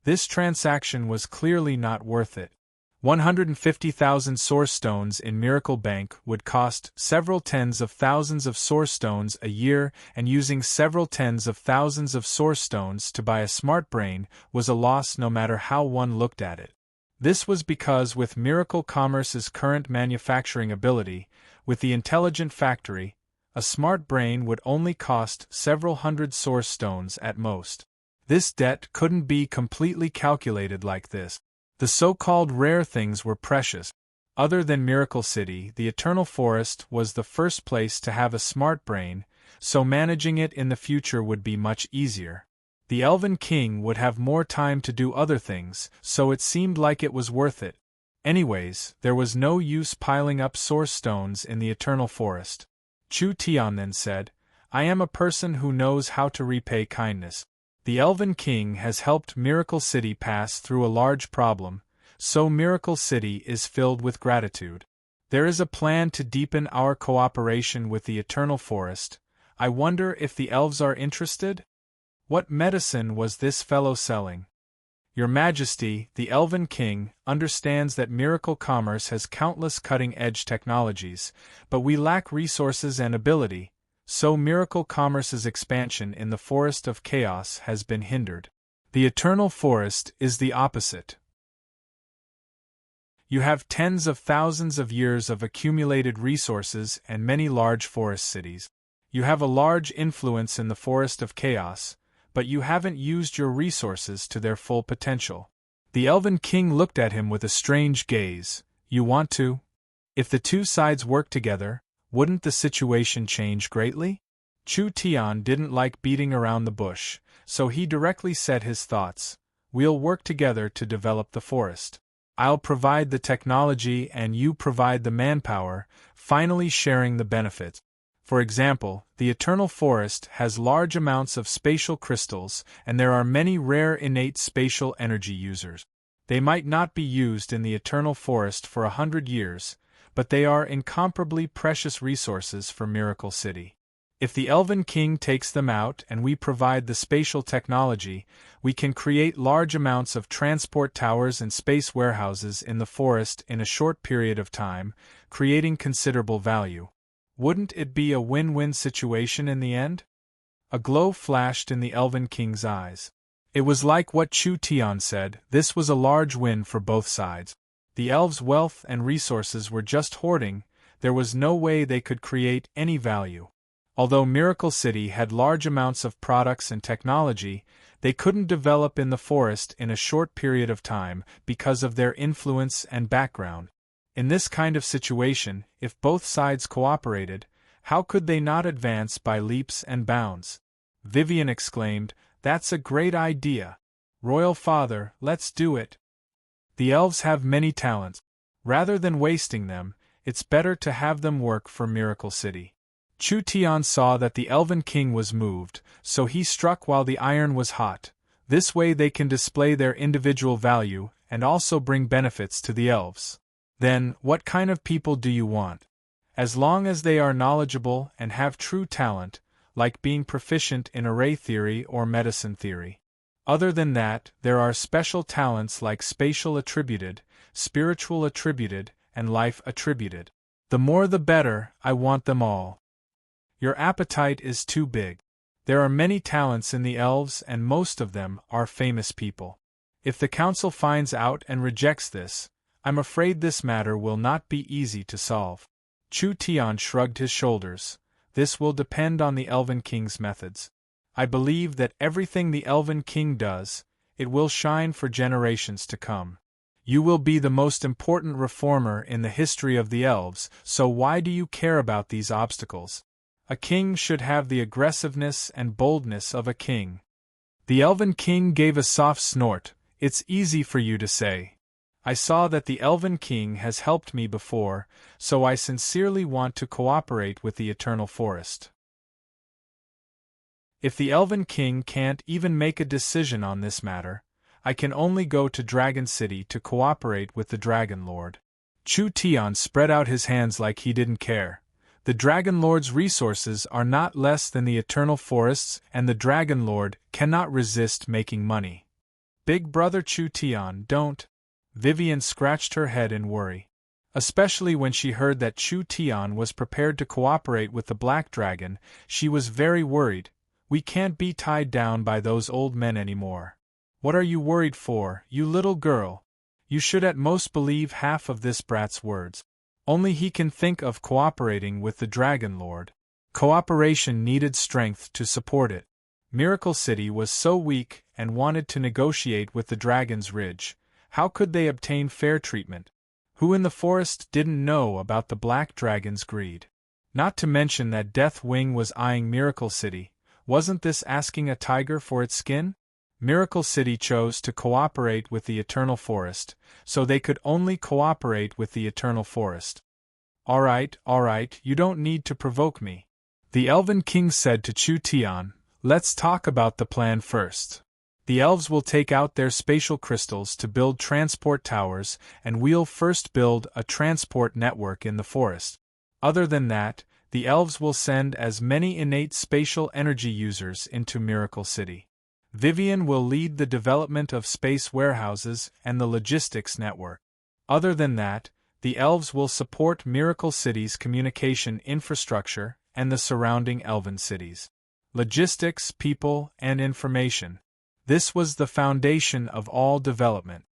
This transaction was clearly not worth it. 150,000 source stones in Miracle Bank would cost several tens of thousands of source stones a year, and using several tens of thousands of source stones to buy a smart brain was a loss no matter how one looked at it. This was because with Miracle Commerce's current manufacturing ability, with the intelligent factory, a smart brain would only cost several hundred source stones at most. This debt couldn't be completely calculated like this. The so-called rare things were precious. Other than Miracle City, the Eternal Forest was the first place to have a smart brain, so managing it in the future would be much easier. The Elven King would have more time to do other things, so it seemed like it was worth it. Anyways, there was no use piling up source stones in the Eternal Forest. Chu Tian then said, "I am a person who knows how to repay kindness. The Elven King has helped Miracle City pass through a large problem, so Miracle City is filled with gratitude. There is a plan to deepen our cooperation with the Eternal Forest. I wonder if the elves are interested?" What medicine was this fellow selling? Your Majesty, the Elven King, understands that Miracle Commerce has countless cutting-edge technologies, but we lack resources and ability, so Miracle Commerce's expansion in the Forest of Chaos has been hindered. The Eternal Forest is the opposite. You have tens of thousands of years of accumulated resources and many large forest cities. You have a large influence in the Forest of Chaos, but you haven't used your resources to their full potential. The Elven King looked at him with a strange gaze. You want to? If the two sides work together, wouldn't the situation change greatly? Chu Tian didn't like beating around the bush, so he directly said his thoughts. We'll work together to develop the forest. I'll provide the technology and you provide the manpower, finally sharing the benefits. For example, the Eternal Forest has large amounts of spatial crystals, and there are many rare innate spatial energy users. They might not be used in the Eternal Forest for 100 years, but they are incomparably precious resources for Miracle City. If the Elven King takes them out and we provide the spatial technology, we can create large amounts of transport towers and space warehouses in the forest in a short period of time, creating considerable value. Wouldn't it be a win-win situation in the end? A glow flashed in the Elven King's eyes. It was like what Chu Tian said, this was a large win for both sides. The elves' wealth and resources were just hoarding, there was no way they could create any value. Although Miracle City had large amounts of products and technology, they couldn't develop in the forest in a short period of time because of their influence and background. In this kind of situation, if both sides cooperated, how could they not advance by leaps and bounds? Vivian exclaimed, "That's a great idea. Royal Father, let's do it." The elves have many talents. Rather than wasting them, it's better to have them work for Miracle City. Chu Tian saw that the Elven King was moved, so he struck while the iron was hot. This way they can display their individual value and also bring benefits to the elves. Then, what kind of people do you want? As long as they are knowledgeable and have true talent, like being proficient in array theory or medicine theory. Other than that, there are special talents like spatial attributed, spiritual attributed, and life attributed. The more the better, I want them all. Your appetite is too big. There are many talents in the elves and most of them are famous people. If the council finds out and rejects this, I'm afraid this matter will not be easy to solve. Chu Tian shrugged his shoulders. This will depend on the Elven King's methods. I believe that everything the Elven King does, it will shine for generations to come. You will be the most important reformer in the history of the elves, so why do you care about these obstacles? A king should have the aggressiveness and boldness of a king. The Elven King gave a soft snort. It's easy for you to say. I saw that the Elven King has helped me before, so I sincerely want to cooperate with the Eternal Forest. If the Elven King can't even make a decision on this matter, I can only go to Dragon City to cooperate with the Dragon Lord. Chu Tian spread out his hands like he didn't care. The Dragon Lord's resources are not less than the eternal forests, and the Dragon Lord cannot resist making money. Big brother Chu Tian, don't. Vivian scratched her head in worry. Especially when she heard that Chu Tian was prepared to cooperate with the Black Dragon, she was very worried. We can't be tied down by those old men anymore. What are you worried for, you little girl? You should at most believe half of this brat's words. Only he can think of cooperating with the Dragon Lord. Cooperation needed strength to support it. Miracle City was so weak and wanted to negotiate with the Dragon's Ridge. How could they obtain fair treatment? Who in the forest didn't know about the Black Dragon's greed? Not to mention that Deathwing was eyeing Miracle City. Wasn't this asking a tiger for its skin? Miracle City chose to cooperate with the Eternal Forest, so they could only cooperate with the Eternal Forest. All right, you don't need to provoke me. The Elven King said to Chu Tian, let's talk about the plan first. The elves will take out their spatial crystals to build transport towers, and we'll first build a transport network in the forest. Other than that, the elves will send as many innate spatial energy users into Miracle City. Vivian will lead the development of space warehouses and the logistics network. Other than that, the elves will support Miracle City's communication infrastructure and the surrounding elven cities. Logistics, people, and information. This was the foundation of all development.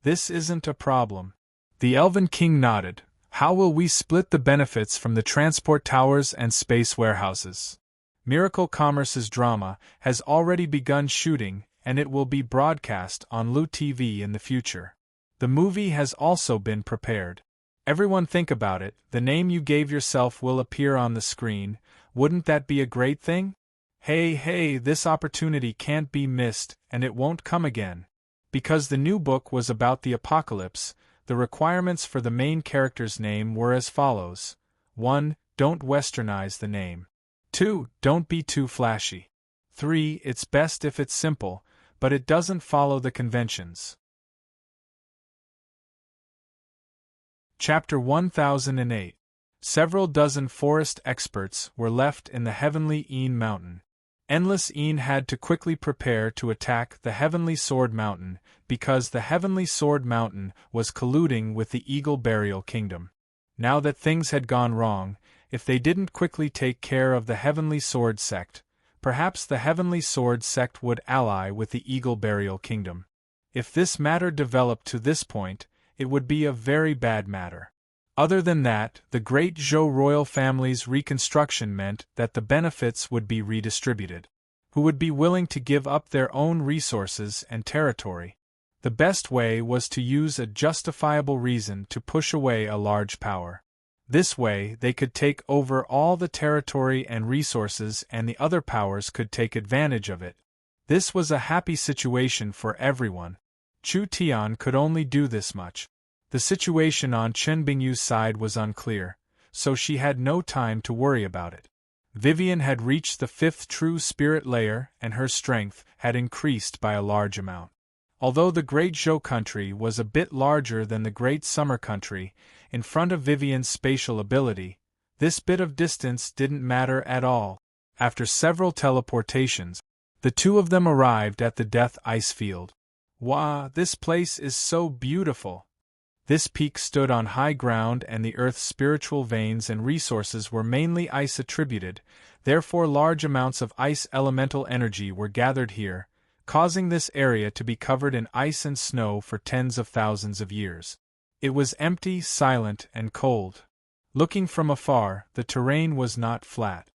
This isn't a problem. The Elven King nodded. How will we split the benefits from the transport towers and space warehouses? Miracle Commerce's drama has already begun shooting, and it will be broadcast on Lu TV in the future. The movie has also been prepared. Everyone think about it, the name you gave yourself will appear on the screen. Wouldn't that be a great thing? Hey, this opportunity can't be missed, and it won't come again. Because the new book was about the apocalypse, the requirements for the main character's name were as follows. 1. Don't westernize the name. 2. Don't be too flashy. 3. It's best if it's simple, but it doesn't follow the conventions. Chapter 1008. Several dozen forest experts were left in the Heavenly Een Mountain. Endless Een had to quickly prepare to attack the Heavenly Sword Mountain because the Heavenly Sword Mountain was colluding with the Eagle Burial Kingdom. Now that things had gone wrong, if they didn't quickly take care of the Heavenly Sword Sect, perhaps the Heavenly Sword Sect would ally with the Eagle Burial Kingdom. If this matter developed to this point, it would be a very bad matter. Other than that, the great Zhou royal family's reconstruction meant that the benefits would be redistributed. Who would be willing to give up their own resources and territory? The best way was to use a justifiable reason to push away a large power. This way, they could take over all the territory and resources, and the other powers could take advantage of it. This was a happy situation for everyone. Chu Tian could only do this much. The situation on Chen Bingyu's side was unclear, so she had no time to worry about it. Vivian had reached the 5th true spirit layer, and her strength had increased by a large amount. Although the Great Zhou country was a bit larger than the Great Summer country, in front of Vivian's spatial ability, this bit of distance didn't matter at all. After several teleportations, the two of them arrived at the Death Ice Field. Wow, this place is so beautiful! This peak stood on high ground, and the Earth's spiritual veins and resources were mainly ice attributed, therefore large amounts of ice elemental energy were gathered here, causing this area to be covered in ice and snow for tens of thousands of years. It was empty, silent, and cold. Looking from afar, the terrain was not flat.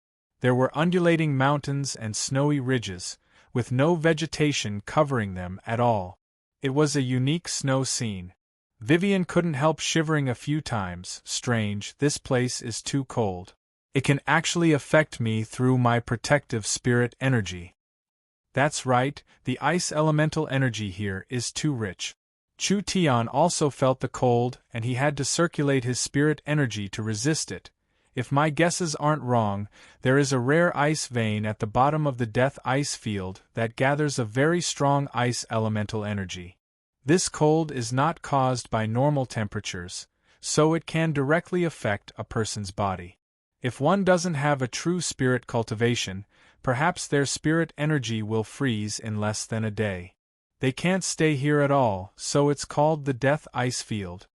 There were undulating mountains and snowy ridges, with no vegetation covering them at all. It was a unique snow scene. Vivian couldn't help shivering a few times. Strange, this place is too cold. It can actually affect me through my protective spirit energy. That's right, the ice elemental energy here is too rich. Chu Tian also felt the cold, and he had to circulate his spirit energy to resist it. If my guesses aren't wrong, there is a rare ice vein at the bottom of the death ice field that gathers a very strong ice elemental energy. This cold is not caused by normal temperatures, so it can directly affect a person's body. If one doesn't have a true spirit cultivation, perhaps their spirit energy will freeze in less than a day. They can't stay here at all, so it's called the death ice field.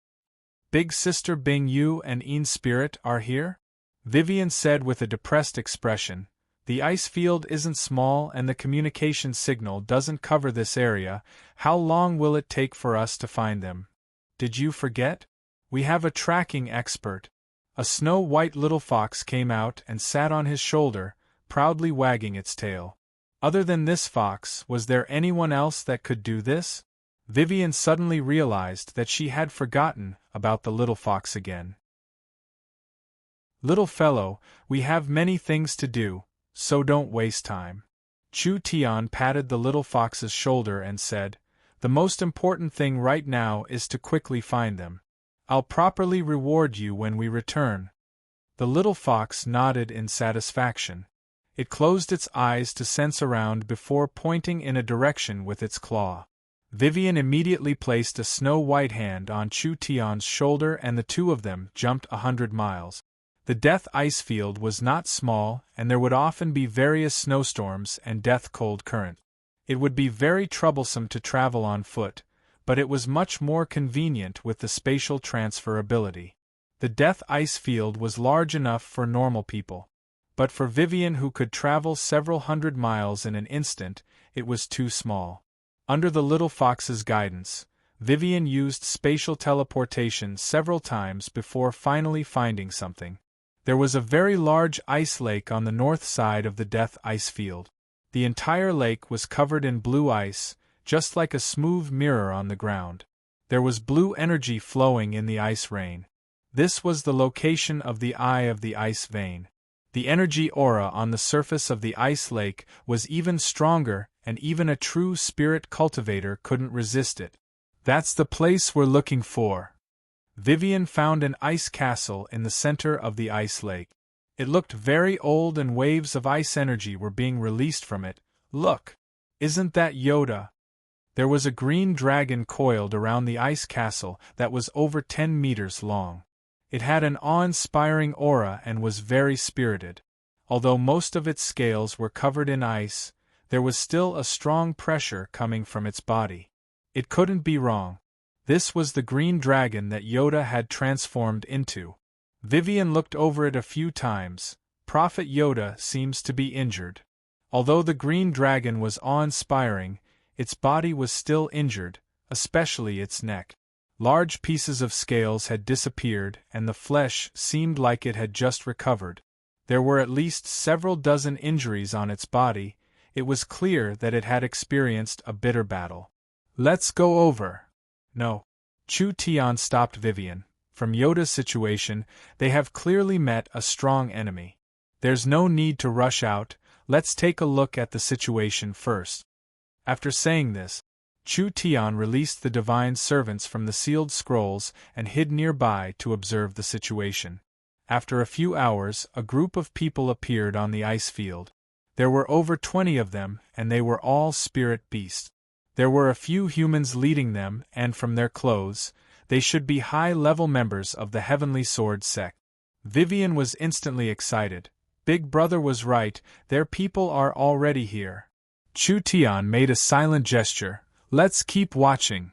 Big Sister Bing Yu and Een Spirit are here? Vivian said with a depressed expression. The ice field isn't small and the communication signal doesn't cover this area. How long will it take for us to find them? Did you forget? We have a tracking expert. A snow-white little fox came out and sat on his shoulder, proudly wagging its tail. Other than this fox, was there anyone else that could do this? Vivian suddenly realized that she had forgotten about the little fox again. Little fellow, we have many things to do, so don't waste time. Chu Tian patted the little fox's shoulder and said, the most important thing right now is to quickly find them. I'll properly reward you when we return. The little fox nodded in satisfaction. It closed its eyes to sense around before pointing in a direction with its claw. Vivian immediately placed a snow-white hand on Chu Tian's shoulder and the two of them jumped 100 miles. The death ice field was not small and there would often be various snowstorms and death-cold current. It would be very troublesome to travel on foot, but it was much more convenient with the spatial transferability. The death ice field was large enough for normal people. But for Vivian, who could travel several hundred miles in an instant, it was too small. Under the little fox's guidance, Vivian used spatial teleportation several times before finally finding something. There was a very large ice lake on the north side of the death ice field. The entire lake was covered in blue ice, just like a smooth mirror on the ground. There was blue energy flowing in the ice rain. This was the location of the eye of the ice vein. The energy aura on the surface of the ice lake was even stronger, and even a true spirit cultivator couldn't resist it. That's the place we're looking for. Vivian found an ice castle in the center of the ice lake. It looked very old and waves of ice energy were being released from it. Look! Isn't that Yoda? There was a green dragon coiled around the ice castle that was over 10 meters long. It had an awe-inspiring aura and was very spirited. Although most of its scales were covered in ice, there was still a strong pressure coming from its body. It couldn't be wrong. This was the green dragon that Yoda had transformed into. Vivian looked over it a few times. Prophet Yoda seems to be injured. Although the green dragon was awe-inspiring, its body was still injured, especially its neck. Large pieces of scales had disappeared and the flesh seemed like it had just recovered. There were at least several dozen injuries on its body. It was clear that it had experienced a bitter battle. Let's go over. No. Chu Tian stopped Vivian. From Yoda's situation, they have clearly met a strong enemy. There's no need to rush out, let's take a look at the situation first. After saying this, Chu Tian released the divine servants from the sealed scrolls and hid nearby to observe the situation. After a few hours, a group of people appeared on the ice field. There were over 20 of them, and they were all spirit beasts. There were a few humans leading them, and from their clothes, they should be high-level members of the Heavenly Sword sect. Vivian was instantly excited. Big Brother was right, their people are already here. Chu Tian made a silent gesture. Let's keep watching.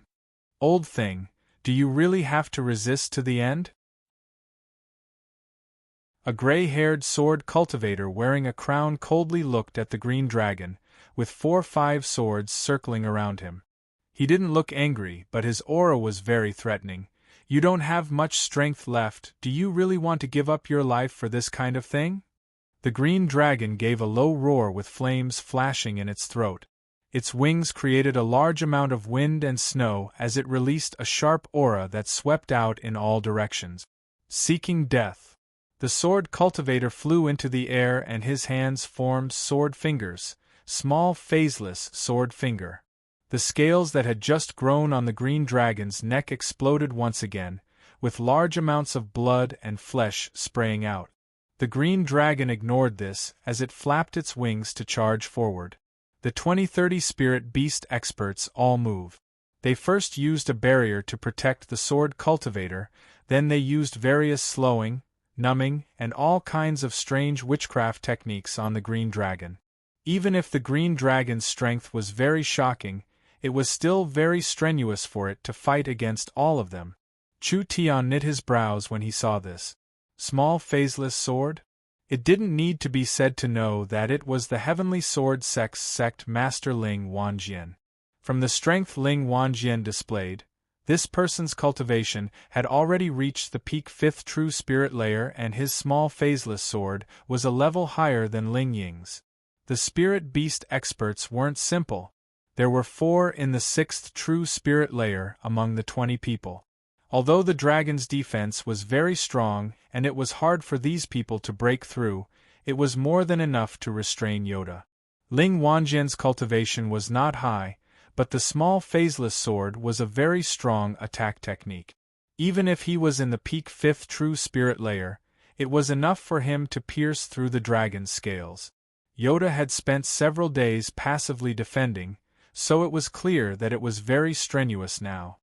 Old thing, do you really have to resist to the end? A gray-haired sword cultivator wearing a crown coldly looked at the green dragon, with 4 or 5 swords circling around him. He didn't look angry, but his aura was very threatening. You don't have much strength left, do you really want to give up your life for this kind of thing? The green dragon gave a low roar with flames flashing in its throat. Its wings created a large amount of wind and snow as it released a sharp aura that swept out in all directions. Seeking death. The sword cultivator flew into the air and his hands formed sword fingers, small phaseless sword finger. The scales that had just grown on the green dragon's neck exploded once again, with large amounts of blood and flesh spraying out. The green dragon ignored this as it flapped its wings to charge forward. The 2030 spirit beast experts all move. They first used a barrier to protect the sword cultivator, then they used various slowing, numbing, and all kinds of strange witchcraft techniques on the green dragon. Even if the green dragon's strength was very shocking, it was still very strenuous for it to fight against all of them. Chu Tian knit his brows when he saw this. Small phaseless sword? It didn't need to be said to know that it was the heavenly sword sect master Ling Wanjian. From the strength Ling Wanjian displayed, this person's cultivation had already reached the peak 5th true spirit layer, and his small phaseless sword was a level higher than Ling Ying's. The spirit beast experts weren't simple. There were 4 in the 6th true spirit layer among the 20 people. Although the dragon's defense was very strong and it was hard for these people to break through, it was more than enough to restrain Yoda. Ling Wanjian's cultivation was not high, but the small phaseless sword was a very strong attack technique. Even if he was in the peak 5th true spirit layer, it was enough for him to pierce through the dragon's scales. Yoda had spent several days passively defending, so it was clear that it was very strenuous now.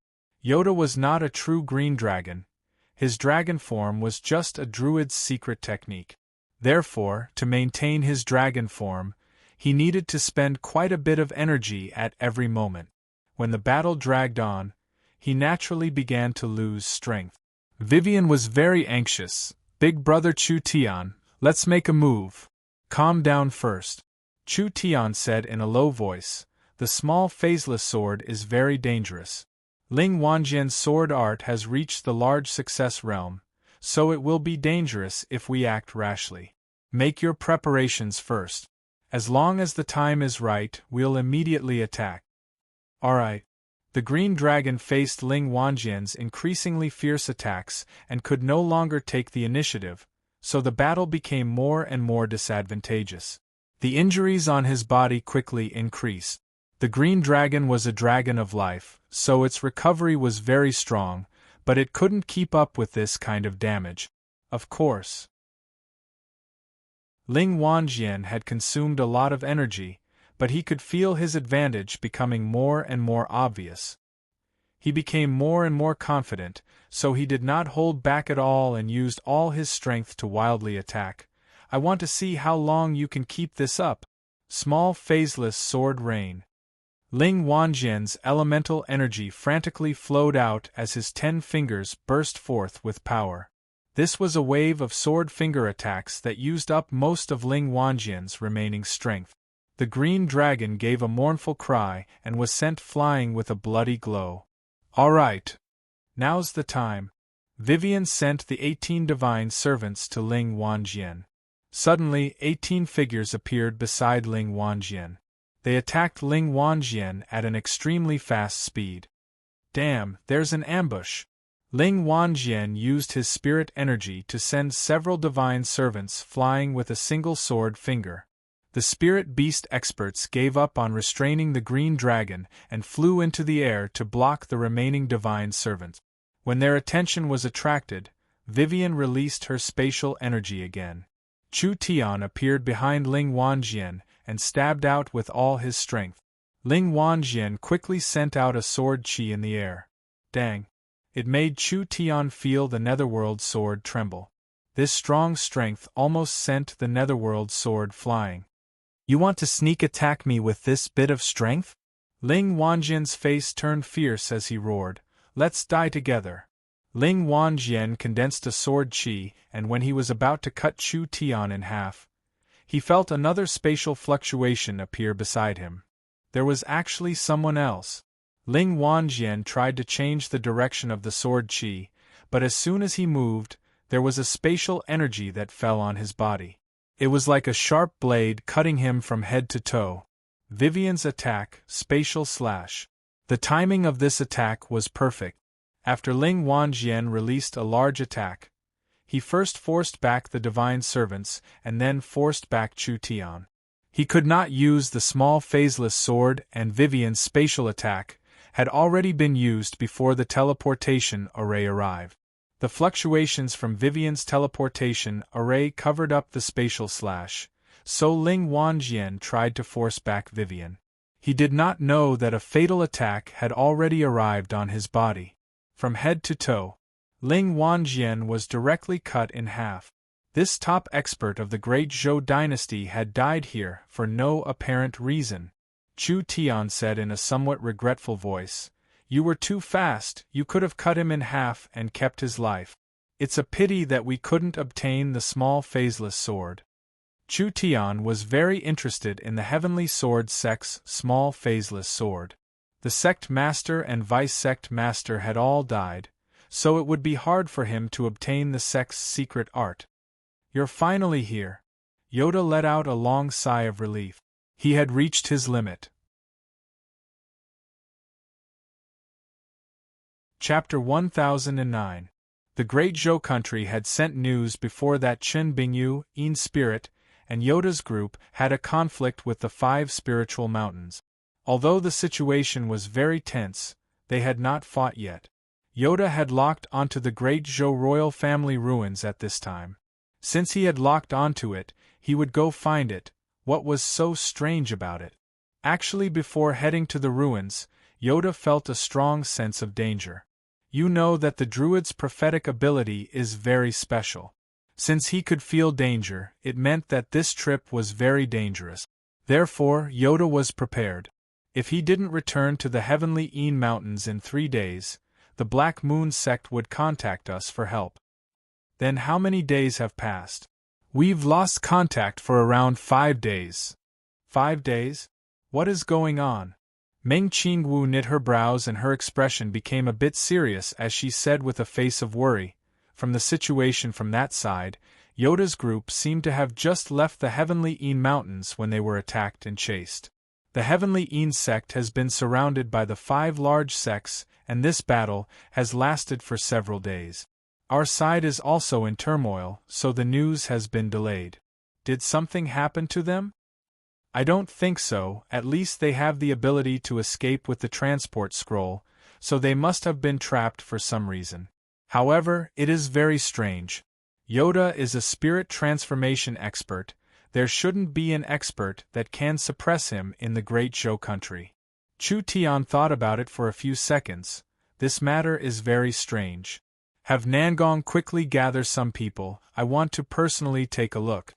Yoda was not a true green dragon. His dragon form was just a druid's secret technique. Therefore, to maintain his dragon form, he needed to spend quite a bit of energy at every moment. When the battle dragged on, he naturally began to lose strength. Vivian was very anxious. Big brother Chu Tian, let's make a move. Calm down first. Chu Tian said in a low voice, the small phaseless sword is very dangerous. Ling Wanjian's sword art has reached the large success realm, so it will be dangerous if we act rashly. Make your preparations first. As long as the time is right, we'll immediately attack. Alright. The green dragon faced Ling Wanjian's increasingly fierce attacks and could no longer take the initiative, so the battle became more and more disadvantageous. The injuries on his body quickly increased. The green dragon was a dragon of life, so its recovery was very strong, but it couldn't keep up with this kind of damage. Of course. Ling Wanjian had consumed a lot of energy, but he could feel his advantage becoming more and more obvious. He became more and more confident, so he did not hold back at all and used all his strength to wildly attack. I want to see how long you can keep this up. Small phaseless sword rain. Ling Wanjian's elemental energy frantically flowed out as his 10 fingers burst forth with power. This was a wave of sword finger attacks that used up most of Ling Wanjian's remaining strength. The green dragon gave a mournful cry and was sent flying with a bloody glow. Alright. Now's the time. Vivian sent the 18 divine servants to Ling Wanjian. Suddenly, 18 figures appeared beside Ling Wanjian. They attacked Ling Wanjian at an extremely fast speed. Damn, there's an ambush. Ling Wanjian used his spirit energy to send several divine servants flying with a single sword finger. The spirit beast experts gave up on restraining the green dragon and flew into the air to block the remaining divine servants. When their attention was attracted, Vivian released her spatial energy again. Chu Tian appeared behind Ling Wanjian and stabbed out with all his strength. Ling Wanjian quickly sent out a sword chi in the air. Dang! It made Chu Tian feel the netherworld sword tremble. This strong strength almost sent the netherworld sword flying. You want to sneak attack me with this bit of strength? Ling Wanjian's face turned fierce as he roared, let's die together. Ling Wanjian condensed a sword chi, and when he was about to cut Chu Tian in half, he felt another spatial fluctuation appear beside him. There was actually someone else. Ling Wanjian tried to change the direction of the sword chi, but as soon as he moved, there was a spatial energy that fell on his body. It was like a sharp blade cutting him from head to toe. Vivian's attack, spatial slash. The timing of this attack was perfect. After Ling Wanjian released a large attack, he first forced back the divine servants and then forced back Chu Tian. He could not use the small phaseless sword, and Vivian's spatial attack had already been used before the teleportation array arrived. The fluctuations from Vivian's teleportation array covered up the spatial slash, so Ling Wanjian tried to force back Vivian. He did not know that a fatal attack had already arrived on his body. From head to toe, Ling Wanjian was directly cut in half. This top expert of the Great Zhou dynasty had died here for no apparent reason. Chu Tian said in a somewhat regretful voice, "You were too fast, you could have cut him in half and kept his life. It's a pity that we couldn't obtain the small phaseless sword." Chu Tian was very interested in the Heavenly Sword sect's small phaseless sword. The sect master and vice-sect master had all died, so it would be hard for him to obtain the sect's secret art. "You're finally here." Yoda let out a long sigh of relief. He had reached his limit. Chapter 1009. The Great Zhou country had sent news before that Chen Bingyu, In Spirit, and Yoda's group had a conflict with the 5 spiritual mountains. Although the situation was very tense, they had not fought yet. Yoda had locked onto the Great Zhou royal family ruins at this time. Since he had locked onto it, he would go find it. What was so strange about it? Actually, before heading to the ruins, Yoda felt a strong sense of danger. You know that the druid's prophetic ability is very special. Since he could feel danger, it meant that this trip was very dangerous. Therefore, Yoda was prepared. If he didn't return to the Heavenly Een Mountains in 3 days, the Black Moon sect would contact us for help. Then how many days have passed? We've lost contact for around 5 days. 5 days? What is going on? Meng Qingwu knit her brows and her expression became a bit serious as she said with a face of worry, "From the situation from that side, Yoda's group seemed to have just left the Heavenly Een Mountains when they were attacked and chased. The Heavenly Een sect has been surrounded by the 5 large sects, and this battle has lasted for several days. Our side is also in turmoil, so the news has been delayed. Did something happen to them? I don't think so, at least they have the ability to escape with the transport scroll, so they must have been trapped for some reason. However, it is very strange. Yoda is a spirit transformation expert. There shouldn't be an expert that can suppress him in the Great Zhou country." Chu Tian thought about it for a few seconds. This matter is very strange. Have Nangong quickly gather some people. I want to personally take a look.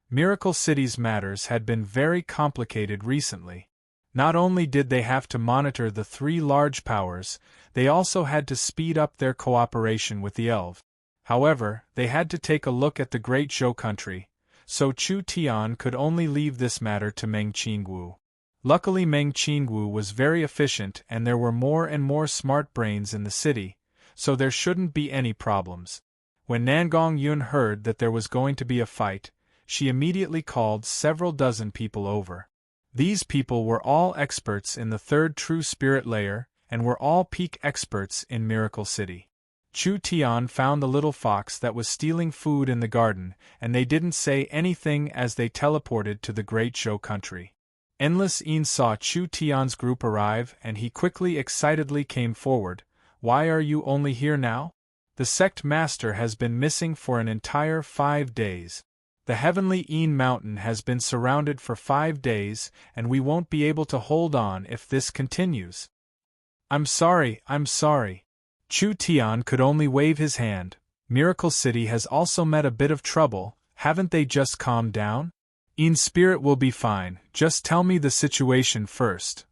Miracle City's matters had been very complicated recently. Not only did they have to monitor the 3 large powers, they also had to speed up their cooperation with the elves. However, they had to take a look at the Great Zhou country, so Chu Tian could only leave this matter to Meng Qingwu. Luckily Meng Qingwu was very efficient and there were more and more smart brains in the city, so there shouldn't be any problems. When Nangong Yun heard that there was going to be a fight, she immediately called several dozen people over. These people were all experts in the 3rd true spirit layer, and were all peak experts in Miracle City. Chu Tian found the little fox that was stealing food in the garden, and they didn't say anything as they teleported to the Great Zhou country. Endless Een saw Chu Tian's group arrive and he quickly excitedly came forward. "Why are you only here now? The sect master has been missing for an entire 5 days. The Heavenly Een Mountain has been surrounded for 5 days, and we won't be able to hold on if this continues." I'm sorry. Chu Tian could only wave his hand. Miracle City has also met a bit of trouble, haven't they just calmed down? In Spirit will be fine, just tell me the situation first.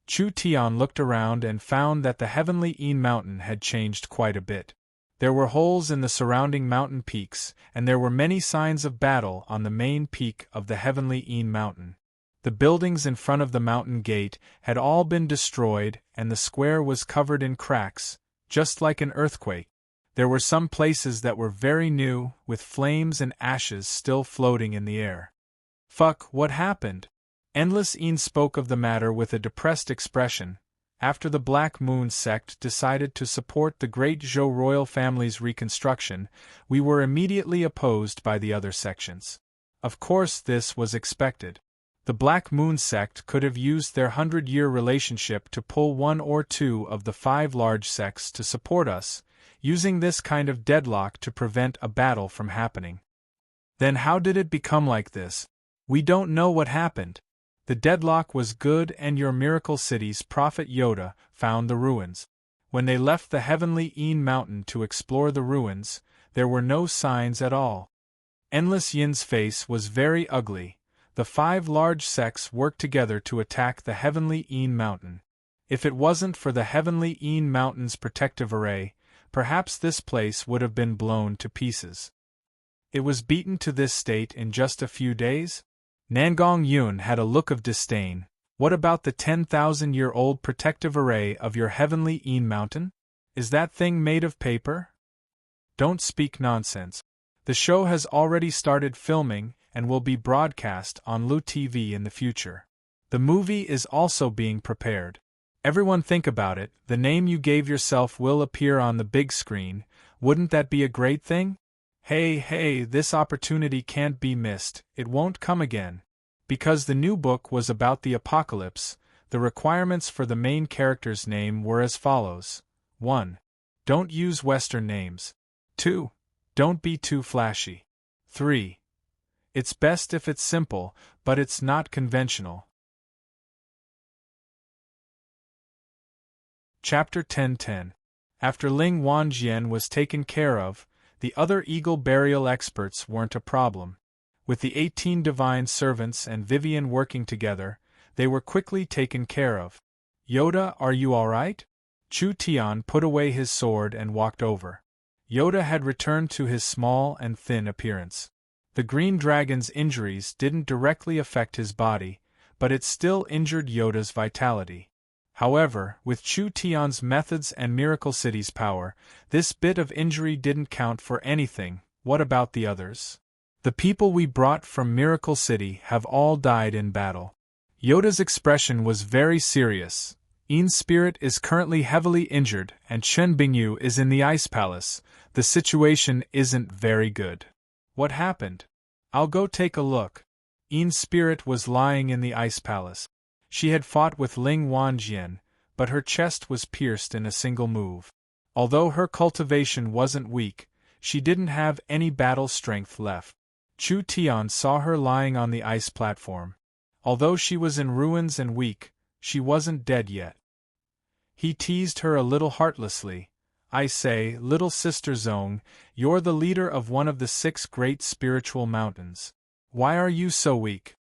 Chu Tian looked around and found that the Heavenly Een Mountain had changed quite a bit. There were holes in the surrounding mountain peaks, and there were many signs of battle on the main peak of the Heavenly Een Mountain. The buildings in front of the mountain gate had all been destroyed, and the square was covered in cracks, just like an earthquake. There were some places that were very new, with flames and ashes still floating in the air. Fuck, what happened? Endless Een spoke of the matter with a depressed expression. After the Black Moon sect decided to support the Great Zhou royal family's reconstruction, we were immediately opposed by the other sections. Of course this was expected. The Black Moon sect could have used their 100-year relationship to pull one or two of the 5 large sects to support us, using this kind of deadlock to prevent a battle from happening. Then how did it become like this? We don't know what happened. The deadlock was good, and your Miracle City's prophet Yoda found the ruins. When they left the heavenly Een Mountain to explore the ruins, there were no signs at all. Endless Yin's face was very ugly. The 5 large sects worked together to attack the heavenly Een Mountain. If it wasn't for the heavenly Een Mountain's protective array, perhaps this place would have been blown to pieces. It was beaten to this state in just a few days? Nangong Yun had a look of disdain. What about the 10,000-year-old protective array of your heavenly Een Mountain? Is that thing made of paper? Don't speak nonsense. The show has already started filming and will be broadcast on Lu TV in the future. The movie is also being prepared. Everyone think about it, the name you gave yourself will appear on the big screen. Wouldn't that be a great thing? Hey, this opportunity can't be missed, it won't come again. Because the new book was about the apocalypse, the requirements for the main character's name were as follows. 1. Don't use Western names. 2. Don't be too flashy. 3. It's best if it's simple, but it's not conventional. Chapter 10:10. After Ling Wanjian was taken care of, the other eagle burial experts weren't a problem. With the 18 divine servants and Vivian working together, they were quickly taken care of. Yoda, are you alright? Chu Tian put away his sword and walked over. Yoda had returned to his small and thin appearance. The green dragon's injuries didn't directly affect his body, but it still injured Yoda's vitality. However, with Chu Tian's methods and Miracle City's power, this bit of injury didn't count for anything. What about the others? The people we brought from Miracle City have all died in battle. Yoda's expression was very serious. En's spirit is currently heavily injured and Chen Bingyu is in the Ice Palace. The situation isn't very good. What happened? I'll go take a look. En's spirit was lying in the Ice Palace. She had fought with Ling Wanjian, but her chest was pierced in a single move. Although her cultivation wasn't weak, she didn't have any battle strength left. Chu Tian saw her lying on the ice platform. Although she was in ruins and weak, she wasn't dead yet. He teased her a little heartlessly. I say, little sister Zong, you're the leader of one of the 6 great spiritual mountains. Why are you so weak?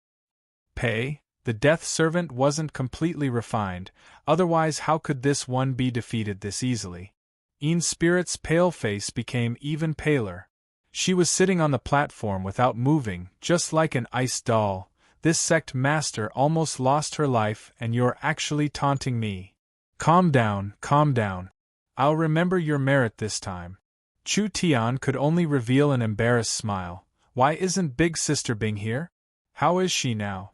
Pei, the death servant wasn't completely refined, otherwise how could this one be defeated this easily? En's spirit's pale face became even paler. She was sitting on the platform without moving, just like an ice doll. This sect master almost lost her life and you're actually taunting me. Calm down, calm down. I'll remember your merit this time. Chu Tian could only reveal an embarrassed smile. Why isn't Big Sister Bing here? How is she now?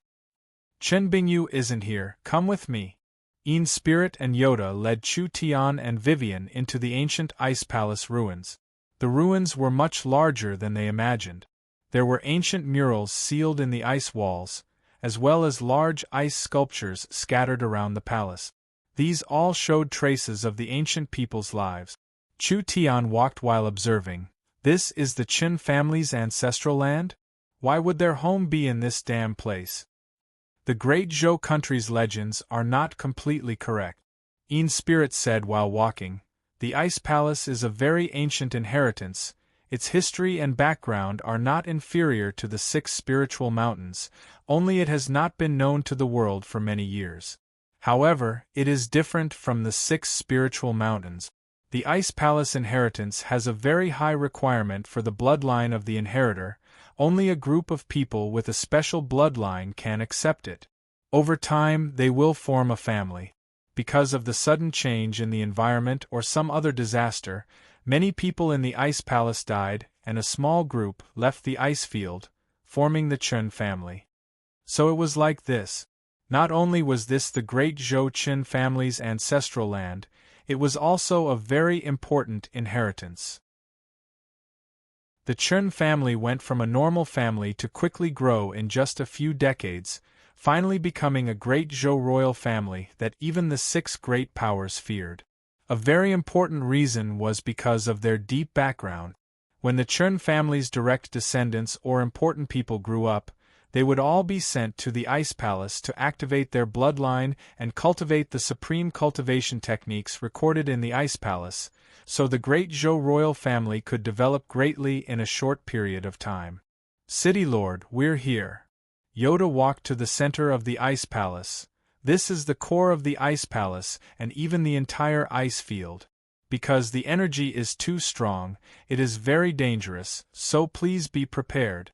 Chen Bingyu isn't here, come with me. En's spirit and Yoda led Chu Tian and Vivian into the ancient Ice Palace ruins. The ruins were much larger than they imagined. There were ancient murals sealed in the ice walls, as well as large ice sculptures scattered around the palace. These all showed traces of the ancient people's lives. Chu Tian walked while observing. This is the Qin family's ancestral land? Why would their home be in this damn place? The Great Zhou country's legends are not completely correct. En's spirit said while walking. The Ice Palace is a very ancient inheritance. Its history and background are not inferior to the 6 spiritual mountains, only it has not been known to the world for many years. However, it is different from the 6 spiritual mountains. The Ice Palace inheritance has a very high requirement for the bloodline of the inheritor. Only a group of people with a special bloodline can accept it. Over time, they will form a family. Because of the sudden change in the environment or some other disaster, many people in the Ice Palace died, and a small group left the ice field, forming the Chen family. So it was like this. Not only was this the Great Zhou Qin family's ancestral land, it was also a very important inheritance. The Chen family went from a normal family to quickly grow in just a few decades, finally becoming a great Zhou royal family that even the 6 great powers feared. A very important reason was because of their deep background. When the Chen family's direct descendants or important people grew up, they would all be sent to the Ice Palace to activate their bloodline and cultivate the supreme cultivation techniques recorded in the Ice Palace, so the great Zhou royal family could develop greatly in a short period of time. City Lord, we're here. Yoda walked to the center of the Ice Palace. This is the core of the Ice Palace and even the entire ice field. Because the energy is too strong, it is very dangerous, so please be prepared.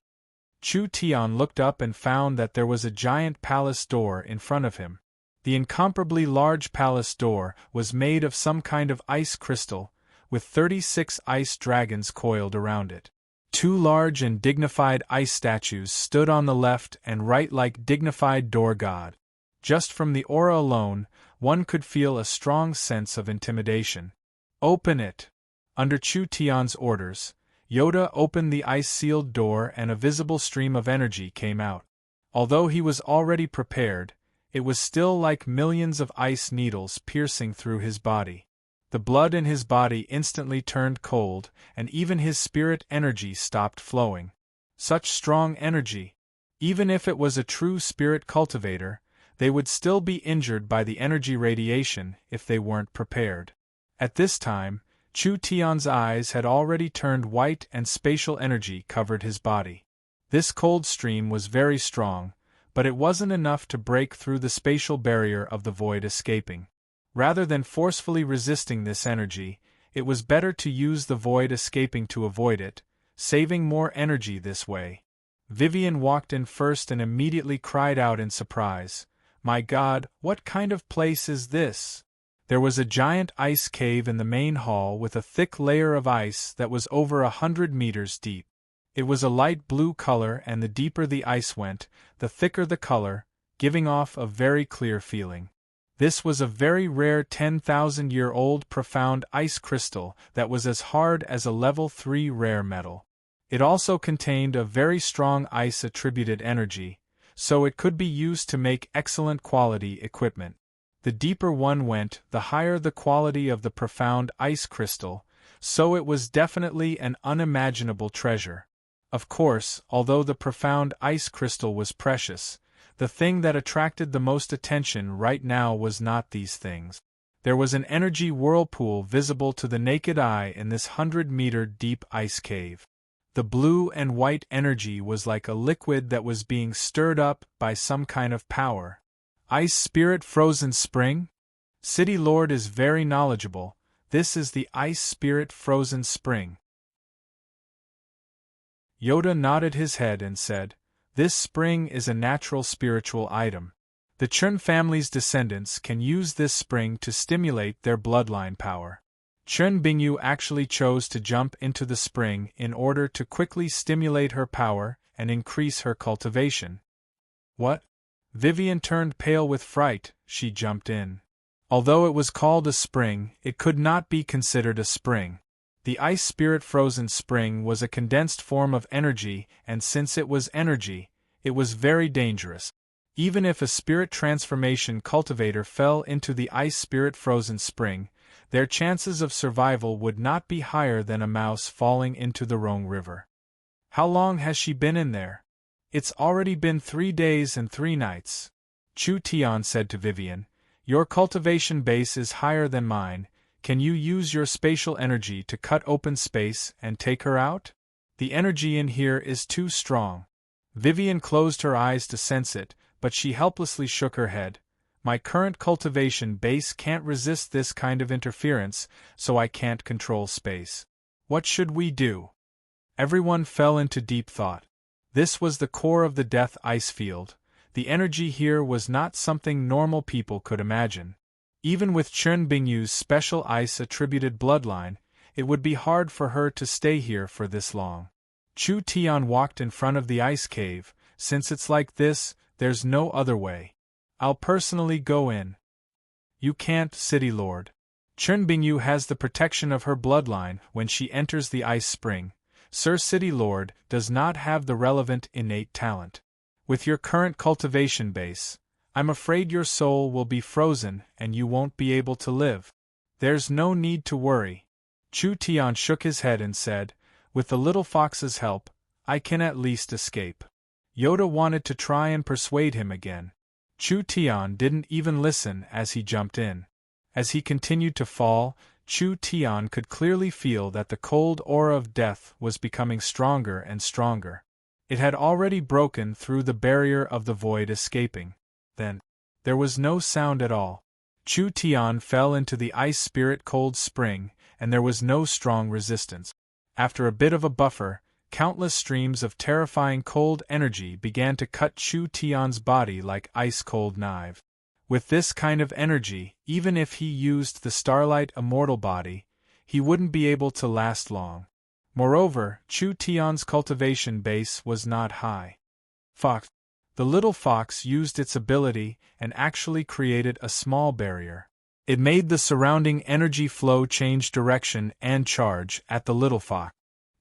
Chu Tian looked up and found that there was a giant palace door in front of him. The incomparably large palace door was made of some kind of ice crystal, with 36 ice dragons coiled around it. 2 large and dignified ice statues stood on the left and right like dignified door god. Just from the aura alone, one could feel a strong sense of intimidation. Open it! Under Chu Tian's orders, Yoda opened the ice-sealed door and a visible stream of energy came out. Although he was already prepared, it was still like millions of ice needles piercing through his body. The blood in his body instantly turned cold, and even his spirit energy stopped flowing. Such strong energy! Even if it was a true spirit cultivator, they would still be injured by the energy radiation if they weren't prepared. At this time, Chu Tian's eyes had already turned white and spatial energy covered his body. This cold stream was very strong, but it wasn't enough to break through the spatial barrier of the void escaping. Rather than forcefully resisting this energy, it was better to use the void escaping to avoid it, saving more energy this way. Vivian walked in first and immediately cried out in surprise, "My God, what kind of place is this?" There was a giant ice cave in the main hall with a thick layer of ice that was over 100 meters deep. It was a light blue color, and the deeper the ice went, the thicker the color, giving off a very clear feeling. This was a very rare 10,000-year-old profound ice crystal that was as hard as a level 3 rare metal. It also contained a very strong ice-attributed energy, so it could be used to make excellent quality equipment. The deeper one went, the higher the quality of the profound ice crystal, so it was definitely an unimaginable treasure. Of course, although the profound ice crystal was precious, the thing that attracted the most attention right now was not these things. There was an energy whirlpool visible to the naked eye in this 100-meter deep ice cave. The blue and white energy was like a liquid that was being stirred up by some kind of power. Ice Spirit Frozen Spring? City Lord is very knowledgeable. This is the Ice Spirit Frozen Spring. Yoda nodded his head and said, "This spring is a natural spiritual item. The Chen family's descendants can use this spring to stimulate their bloodline power." Chen Bingyu actually chose to jump into the spring in order to quickly stimulate her power and increase her cultivation. What? Vivian turned pale with fright. She jumped in. Although it was called a spring, it could not be considered a spring. The Ice Spirit Frozen Spring was a condensed form of energy, and since it was energy, it was very dangerous. Even if a spirit transformation cultivator fell into the Ice Spirit Frozen Spring, their chances of survival would not be higher than a mouse falling into the Rhone River. How long has she been in there? It's already been 3 days and 3 nights. Chu Tian said to Vivian, "Your cultivation base is higher than mine. Can you use your spatial energy to cut open space and take her out? The energy in here is too strong." Vivian closed her eyes to sense it, but she helplessly shook her head. "My current cultivation base can't resist this kind of interference, so I can't control space. What should we do?" Everyone fell into deep thought. This was the core of the death ice field. The energy here was not something normal people could imagine. Even with Chen Bingyu's special ice-attributed bloodline, it would be hard for her to stay here for this long. Chu Tian walked in front of the ice cave. "Since it's like this, there's no other way. I'll personally go in." "You can't, City Lord. Chen Bingyu has the protection of her bloodline when she enters the ice spring. Sir City Lord does not have the relevant innate talent. With your current cultivation base, I'm afraid your soul will be frozen and you won't be able to live. There's no need to worry. Chu Tian shook his head and said, with the little fox's help, I can at least escape. Yoda wanted to try and persuade him again. Chu Tian didn't even listen as he jumped in. As he continued to fall, Chu Tian could clearly feel that the cold aura of death was becoming stronger and stronger. It had already broken through the barrier of the void escaping. Then, there was no sound at all. Chu Tian fell into the ice spirit cold spring, and there was no strong resistance. After a bit of a buffer, countless streams of terrifying cold energy began to cut Chu Tian's body like ice-cold knives. With this kind of energy, even if he used the Starlight Immortal body, he wouldn't be able to last long. Moreover, Chu Tian's cultivation base was not high. Fox. The little fox used its ability and actually created a small barrier. It made the surrounding energy flow change direction and charge at the little fox.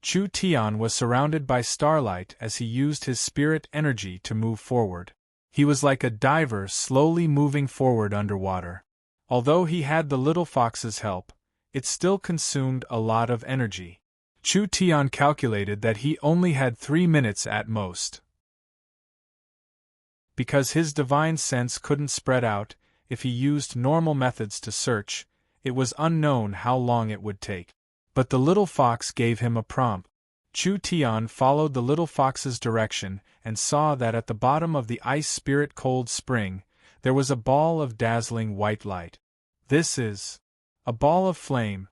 Chu Tian was surrounded by starlight as he used his spirit energy to move forward. He was like a diver slowly moving forward underwater. Although he had the little fox's help, it still consumed a lot of energy. Chu Tian calculated that he only had 3 minutes at most. Because his divine sense couldn't spread out, if he used normal methods to search, it was unknown how long it would take. But the little fox gave him a prompt. Chu Tian followed the little fox's direction and saw that at the bottom of the ice spirit cold spring, there was a ball of dazzling white light. This is a ball of flame.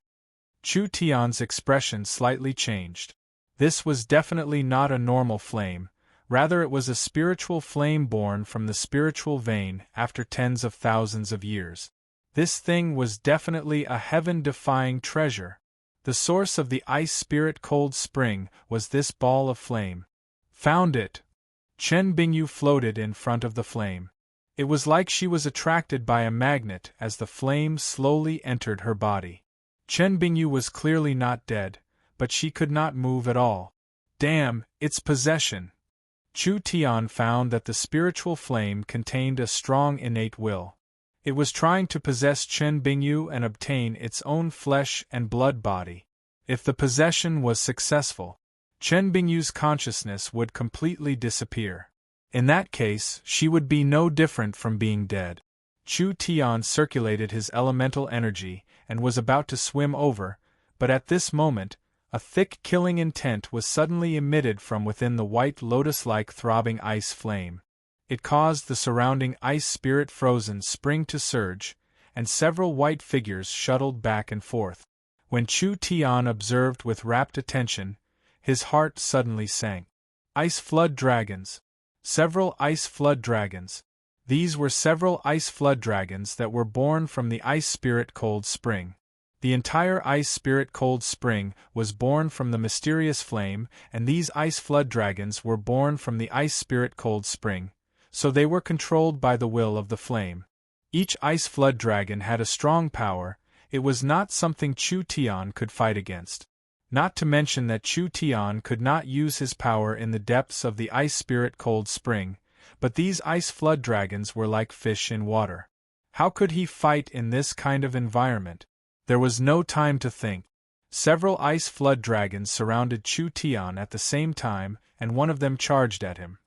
Chu Tian's expression slightly changed. This was definitely not a normal flame, rather it was a spiritual flame born from the spiritual vein after tens of thousands of years. This thing was definitely a heaven-defying treasure. The source of the ice spirit cold spring was this ball of flame. Found it. Chen Bingyu floated in front of the flame. It was like she was attracted by a magnet as the flame slowly entered her body. Chen Bingyu was clearly not dead, but she could not move at all. Damn, it's possession. Chu Tian found that the spiritual flame contained a strong innate will. It was trying to possess Chen Bingyu and obtain its own flesh and blood body. If the possession was successful, Chen Bingyu's consciousness would completely disappear. In that case, she would be no different from being dead. Chu Tian circulated his elemental energy and was about to swim over, but at this moment, a thick killing intent was suddenly emitted from within the white lotus-like throbbing ice flame. It caused the surrounding ice spirit frozen spring to surge, and several white figures shuttled back and forth. When Chu Tian observed with rapt attention, his heart suddenly sank. Ice flood dragons. Several ice flood dragons. These were several ice flood dragons that were born from the ice spirit cold spring. The entire ice spirit cold spring was born from the mysterious flame, and these ice flood dragons were born from the ice spirit cold spring, so they were controlled by the will of the flame. Each ice flood dragon had a strong power. It was not something Chu Tian could fight against. Not to mention that Chu Tian could not use his power in the depths of the ice spirit cold spring, but these ice flood dragons were like fish in water. How could he fight in this kind of environment? There was no time to think. Several ice flood dragons surrounded Chu Tian at the same time, and one of them charged at him.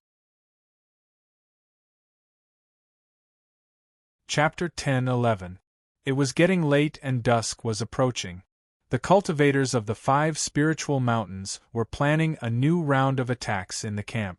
Chapter 10-11. It was getting late and dusk was approaching. The cultivators of the 5 spiritual mountains were planning a new round of attacks in the camp.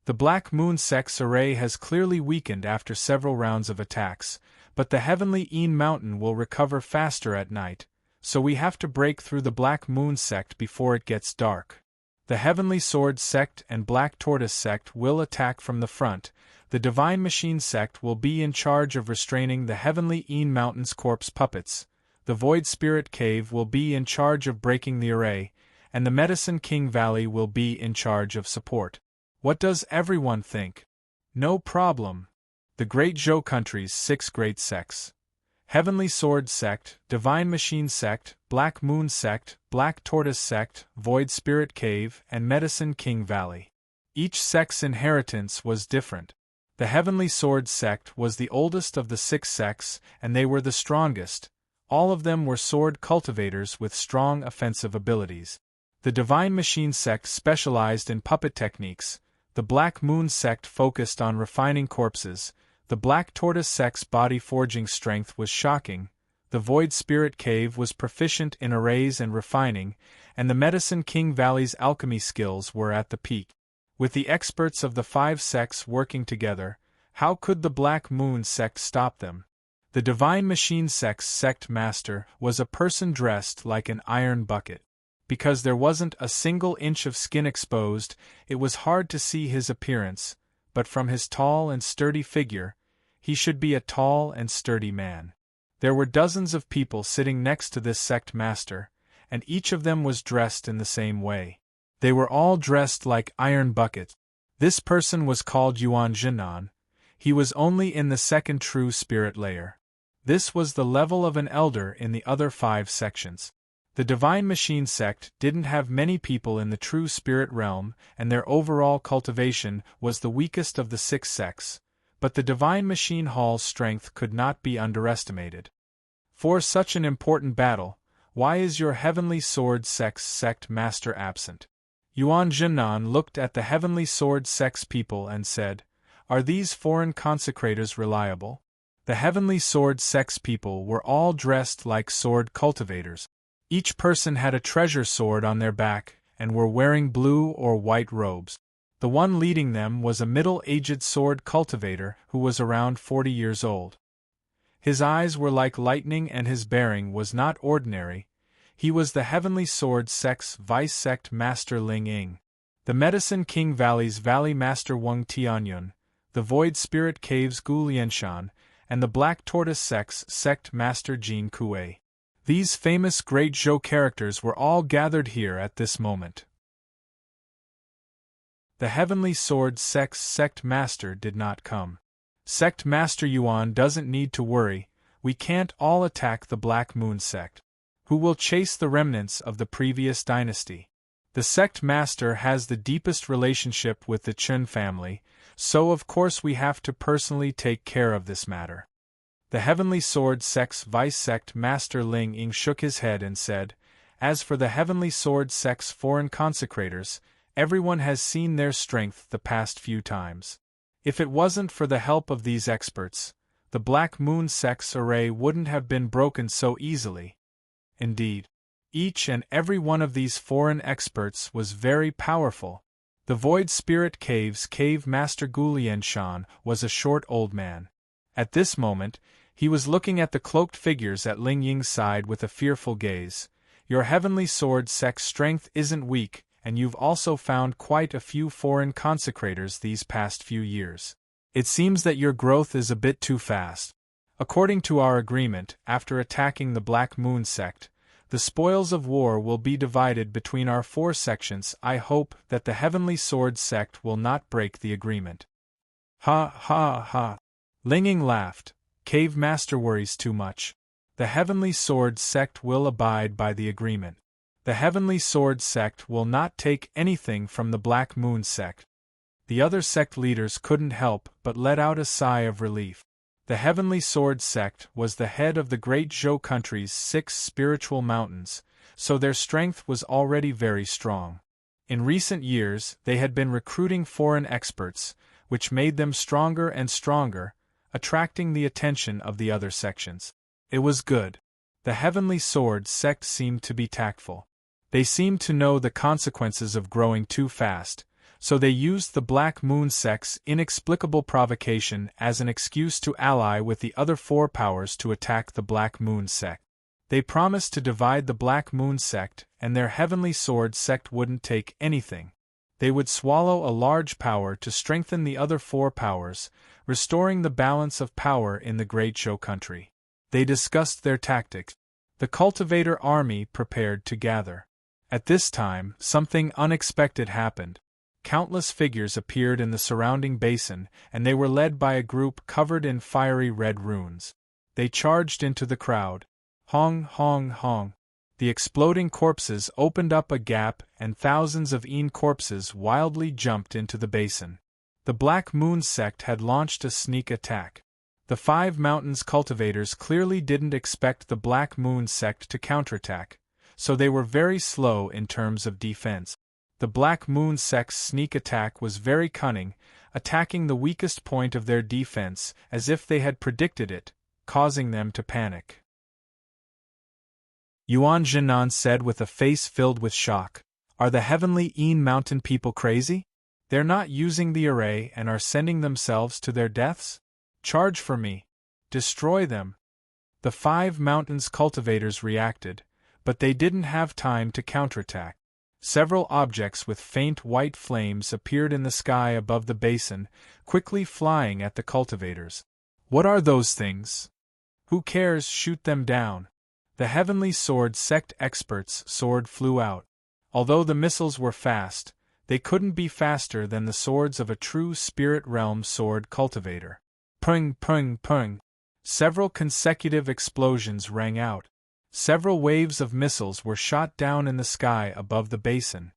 The Black Moon sect's array has clearly weakened after several rounds of attacks, but the Heavenly Een Mountain will recover faster at night, so we have to break through the Black Moon sect before it gets dark. The Heavenly Sword sect and Black Tortoise sect will attack from the front. The Divine Machine sect will be in charge of restraining the Heavenly Een Mountain's corpse puppets. The Void Spirit Cave will be in charge of breaking the array, and the Medicine King Valley will be in charge of support. What does everyone think? No problem. The Great Zhou Country's 6 great sects. Heavenly Sword sect, Divine Machine sect, Black Moon sect, Black Tortoise sect, Void Spirit Cave, and Medicine King Valley. Each sect's inheritance was different. The Heavenly Sword sect was the oldest of the 6 sects, and they were the strongest. All of them were sword cultivators with strong offensive abilities. The Divine Machine sect specialized in puppet techniques. The Black Moon sect focused on refining corpses. The Black Tortoise sect's body forging strength was shocking. The Void Spirit Cave was proficient in arrays and refining, and the Medicine King Valley's alchemy skills were at the peak. With the experts of the 5 sects working together, how could the Black Moon sect stop them? The Divine Machine sect's sect master was a person dressed like an iron bucket. Because there wasn't a single inch of skin exposed, it was hard to see his appearance, but from his tall and sturdy figure, he should be a tall and sturdy man. There were dozens of people sitting next to this sect master, and each of them was dressed in the same way. They were all dressed like iron buckets. This person was called Yuan Jinan. He was only in the 2nd true spirit layer. This was the level of an elder in the other 5 sections. The Divine Machine sect didn't have many people in the true spirit realm, and their overall cultivation was the weakest of the 6 sects, but the Divine Machine Hall's strength could not be underestimated. For such an important battle, why is your Heavenly Sword sect's sect master absent? Yuan Jinan looked at the Heavenly Sword sect's people and said, "Are these foreign consecrators reliable?" The Heavenly Sword sect's people were all dressed like sword cultivators. Each person had a treasure sword on their back, and were wearing blue or white robes. The one leading them was a middle-aged sword cultivator who was around 40 years old. His eyes were like lightning and his bearing was not ordinary. He was the Heavenly Sword sect's vice sect master Ling Ying, the Medicine King Valley's Valley Master Wang Tianyun, the Void Spirit Cave's Gu Lianshan, and the Black Tortoise sect's sect master Jin Kuei. These famous Great Zhou characters were all gathered here at this moment. The Heavenly Sword sect's sect master did not come. Sect Master Yuan doesn't need to worry, we can't all attack the Black Moon sect. Who will chase the remnants of the previous dynasty? The sect master has the deepest relationship with the Chen family, so of course we have to personally take care of this matter. The Heavenly Sword sect's vice sect master Ling Ying shook his head and said, "As for the Heavenly Sword sect's foreign consecrators, everyone has seen their strength the past few times. If it wasn't for the help of these experts, the Black Moon sect's array wouldn't have been broken so easily." Indeed, each and every one of these foreign experts was very powerful. The Void Spirit Cave's cave master Gu Lianshan was a short old man. At this moment, he was looking at the cloaked figures at Ling Ying's side with a fearful gaze. "Your Heavenly Sword sect's strength isn't weak, and you've also found quite a few foreign consecrators these past few years. It seems that your growth is a bit too fast. According to our agreement, after attacking the Black Moon sect, the spoils of war will be divided between our 4 sections. I hope that the Heavenly Sword sect will not break the agreement." "Ha ha ha." Ling Ying laughed. "Cave Master worries too much. The Heavenly Sword sect will abide by the agreement. The Heavenly Sword sect will not take anything from the Black Moon sect." The other sect leaders couldn't help but let out a sigh of relief. The Heavenly Sword sect was the head of the Great Zhou country's 6 spiritual mountains, so their strength was already very strong. In recent years, they had been recruiting foreign experts, which made them stronger and stronger, attracting the attention of the other sections. It was good. The Heavenly Sword sect seemed to be tactful. They seemed to know the consequences of growing too fast, so they used the Black Moon sect's inexplicable provocation as an excuse to ally with the other 4 powers to attack the Black Moon sect. They promised to divide the Black Moon sect, and their Heavenly Sword sect wouldn't take anything. They would swallow a large power to strengthen the other 4 powers, restoring the balance of power in the Great Zhou country. They discussed their tactics. The cultivator army prepared to gather. At this time, something unexpected happened. Countless figures appeared in the surrounding basin, and they were led by a group covered in fiery red runes. They charged into the crowd. Hong, hong, hong. The exploding corpses opened up a gap and thousands of corpses wildly jumped into the basin. The Black Moon sect had launched a sneak attack. The Five Mountains cultivators clearly didn't expect the Black Moon sect to counterattack, so they were very slow in terms of defense. The Black Moon sect's sneak attack was very cunning, attacking the weakest point of their defense as if they had predicted it, causing them to panic. Yuan Jinan said with a face filled with shock. Are the heavenly mountain people crazy? They're not using the array and are sending themselves to their deaths? Charge for me. Destroy them. The Five Mountains cultivators reacted, but they didn't have time to counterattack. Several objects with faint white flames appeared in the sky above the basin, quickly flying at the cultivators. What are those things? Who cares? Shoot them down. The Heavenly Sword sect expert's sword flew out. Although the missiles were fast, they couldn't be faster than the swords of a true spirit realm sword cultivator. Pung, pung, pung. Several consecutive explosions rang out. Several waves of missiles were shot down in the sky above the basin.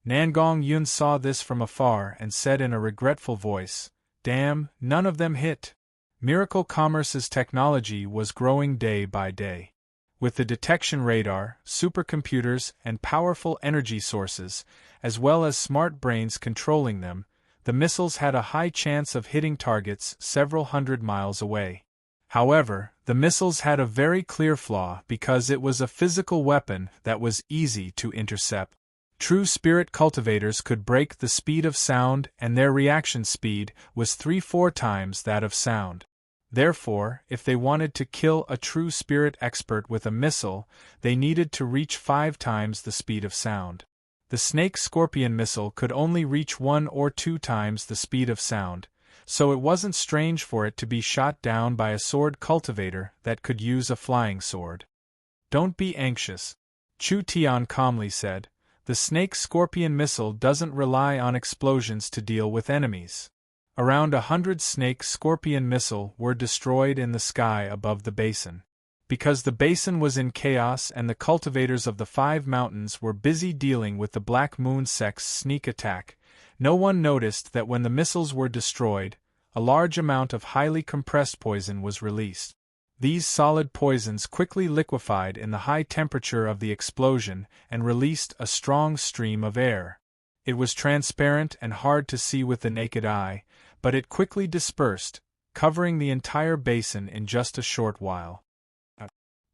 Nangong Yun saw this from afar and said in a regretful voice, "Damn, none of them hit." Miracle Commerce's technology was growing day by day. With the detection radar, supercomputers, and powerful energy sources, as well as smart brains controlling them, the missiles had a high chance of hitting targets several hundred miles away. However, the missiles had a very clear flaw because it was a physical weapon that was easy to intercept. True spirit cultivators could break the speed of sound, and their reaction speed was 3-4 times that of sound. Therefore, if they wanted to kill a true spirit expert with a missile, they needed to reach 5 times the speed of sound. The Snake-Scorpion missile could only reach 1 or 2 times the speed of sound, so it wasn't strange for it to be shot down by a sword cultivator that could use a flying sword. Don't be anxious, Chu Tian calmly said. The Snake-Scorpion missile doesn't rely on explosions to deal with enemies. Around 100 Snake-Scorpion missiles were destroyed in the sky above the basin. Because the basin was in chaos and the cultivators of the Five Mountains were busy dealing with the Black Moon sect's sneak attack, no one noticed that when the missiles were destroyed, a large amount of highly compressed poison was released. These solid poisons quickly liquefied in the high temperature of the explosion and released a strong stream of air. It was transparent and hard to see with the naked eye, but it quickly dispersed, covering the entire basin in just a short while.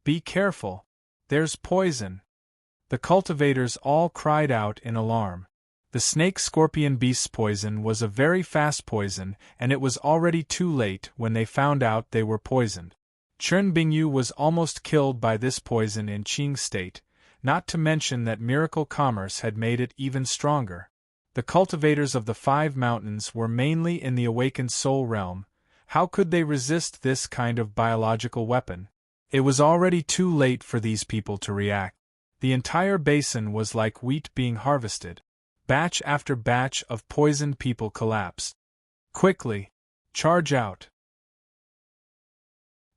Be careful! There's poison! The cultivators all cried out in alarm. The snake-scorpion beast's poison was a very fast poison, and it was already too late when they found out they were poisoned. Chen Bingyu was almost killed by this poison in Qing state, not to mention that Miracle Commerce had made it even stronger. The cultivators of the Five Mountains were mainly in the awakened soul realm. How could they resist this kind of biological weapon? It was already too late for these people to react. The entire basin was like wheat being harvested. Batch after batch of poisoned people collapsed. Quickly! Charge out!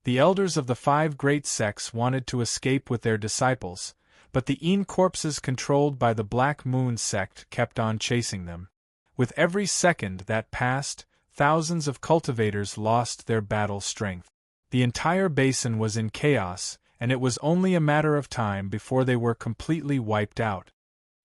The elders of the 5 great sects wanted to escape with their disciples, but the corpses controlled by the Black Moon sect kept on chasing them. With every second that passed, thousands of cultivators lost their battle strength. The entire basin was in chaos, and it was only a matter of time before they were completely wiped out.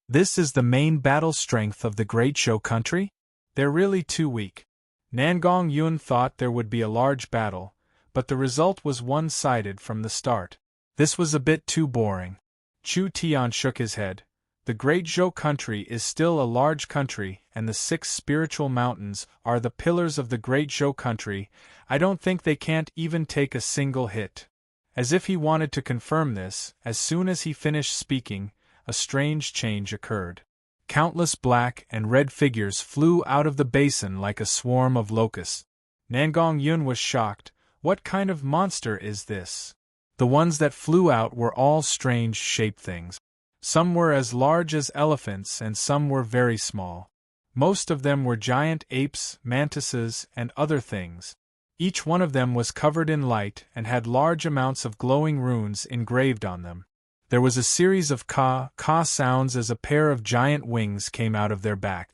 This is the main battle strength of the Great Zhou country? They're really too weak. Nangong Yun thought there would be a large battle, but the result was one-sided from the start. This was a bit too boring. Chu Tian shook his head. The Great Zhou country is still a large country, and the 6 spiritual mountains are the pillars of the Great Zhou country. I don't think they can't even take a single hit. As if he wanted to confirm this, as soon as he finished speaking, a strange change occurred. Countless black and red figures flew out of the basin like a swarm of locusts. Nangong Yun was shocked. What kind of monster is this? The ones that flew out were all strange shaped things. Some were as large as elephants and some were very small. Most of them were giant apes, mantises, and other things. Each one of them was covered in light and had large amounts of glowing runes engraved on them. There was a series of caw sounds as a pair of giant wings came out of their back.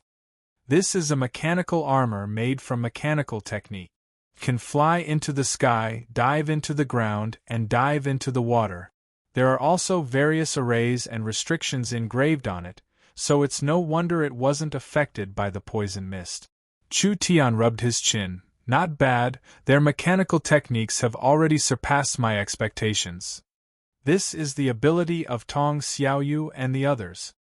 This is a mechanical armor made from mechanical technique. Can fly into the sky, dive into the ground, and dive into the water. There are also various arrays and restrictions engraved on it, so it's no wonder it wasn't affected by the poison mist. Chu Tian rubbed his chin. Not bad, their mechanical techniques have already surpassed my expectations. This is the ability of Tong Xiaoyu and the others.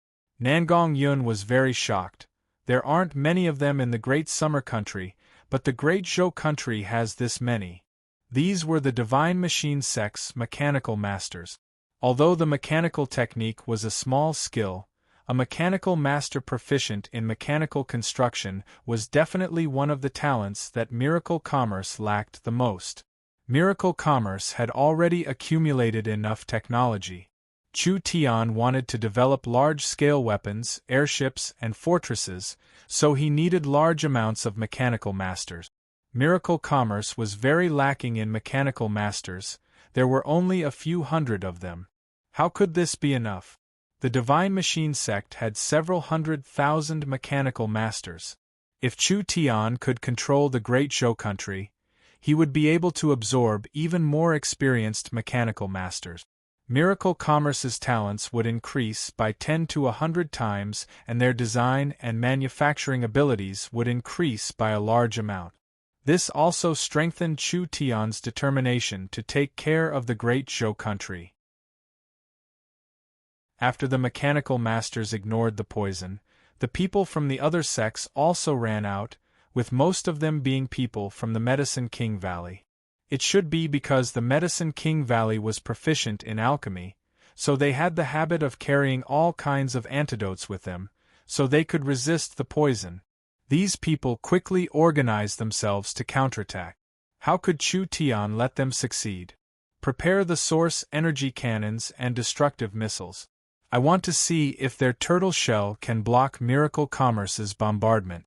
Nangong Yun was very shocked. There aren't many of them in the Great Summer Country, but the Great Zhou Country has this many. These were the Divine Machine Sect's mechanical masters. Although the mechanical technique was a small skill, a mechanical master proficient in mechanical construction was definitely one of the talents that Miracle Commerce lacked the most. Miracle Commerce had already accumulated enough technology. Chu Tian wanted to develop large-scale weapons, airships, and fortresses, so he needed large amounts of mechanical masters. Miracle Commerce was very lacking in mechanical masters. There were only a few hundred of them. How could this be enough? The Divine Machine Sect had several 100,000 mechanical masters. If Chu Tian could control the Great Zhou Country, he would be able to absorb even more experienced mechanical masters. Miracle Commerce's talents would increase by 10 to 100 times, and their design and manufacturing abilities would increase by a large amount. This also strengthened Chu Tian's determination to take care of the Great Zhou Country. After the mechanical masters ignored the poison, the people from the other sects also ran out, with most of them being people from the Medicine King Valley. It should be because the Medicine King Valley was proficient in alchemy, so they had the habit of carrying all kinds of antidotes with them, so they could resist the poison. These people quickly organized themselves to counterattack. How could Chu Tian let them succeed? Prepare the source energy cannons and destructive missiles. I want to see if their turtle shell can block Miracle Commerce's bombardment.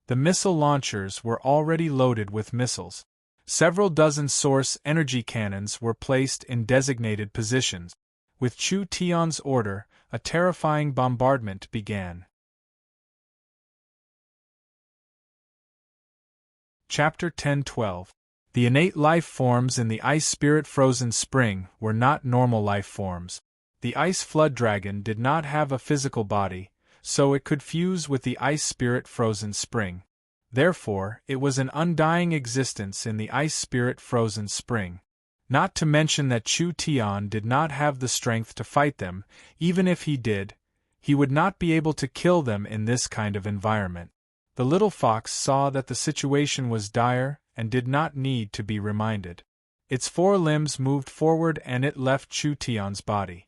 The missile launchers were already loaded with missiles. Several dozen source energy cannons were placed in designated positions. With Chu Tian's order, a terrifying bombardment began. Chapter 10-12. The innate life forms in the Ice Spirit Frozen Spring were not normal life forms. The Ice Flood Dragon did not have a physical body, so it could fuse with the Ice Spirit Frozen Spring. Therefore, it was an undying existence in the Ice Spirit Frozen Spring. Not to mention that Chu Tian did not have the strength to fight them. Even if he did, he would not be able to kill them in this kind of environment. The little fox saw that the situation was dire and did not need to be reminded. Its four limbs moved forward and it left Chu Tian's body.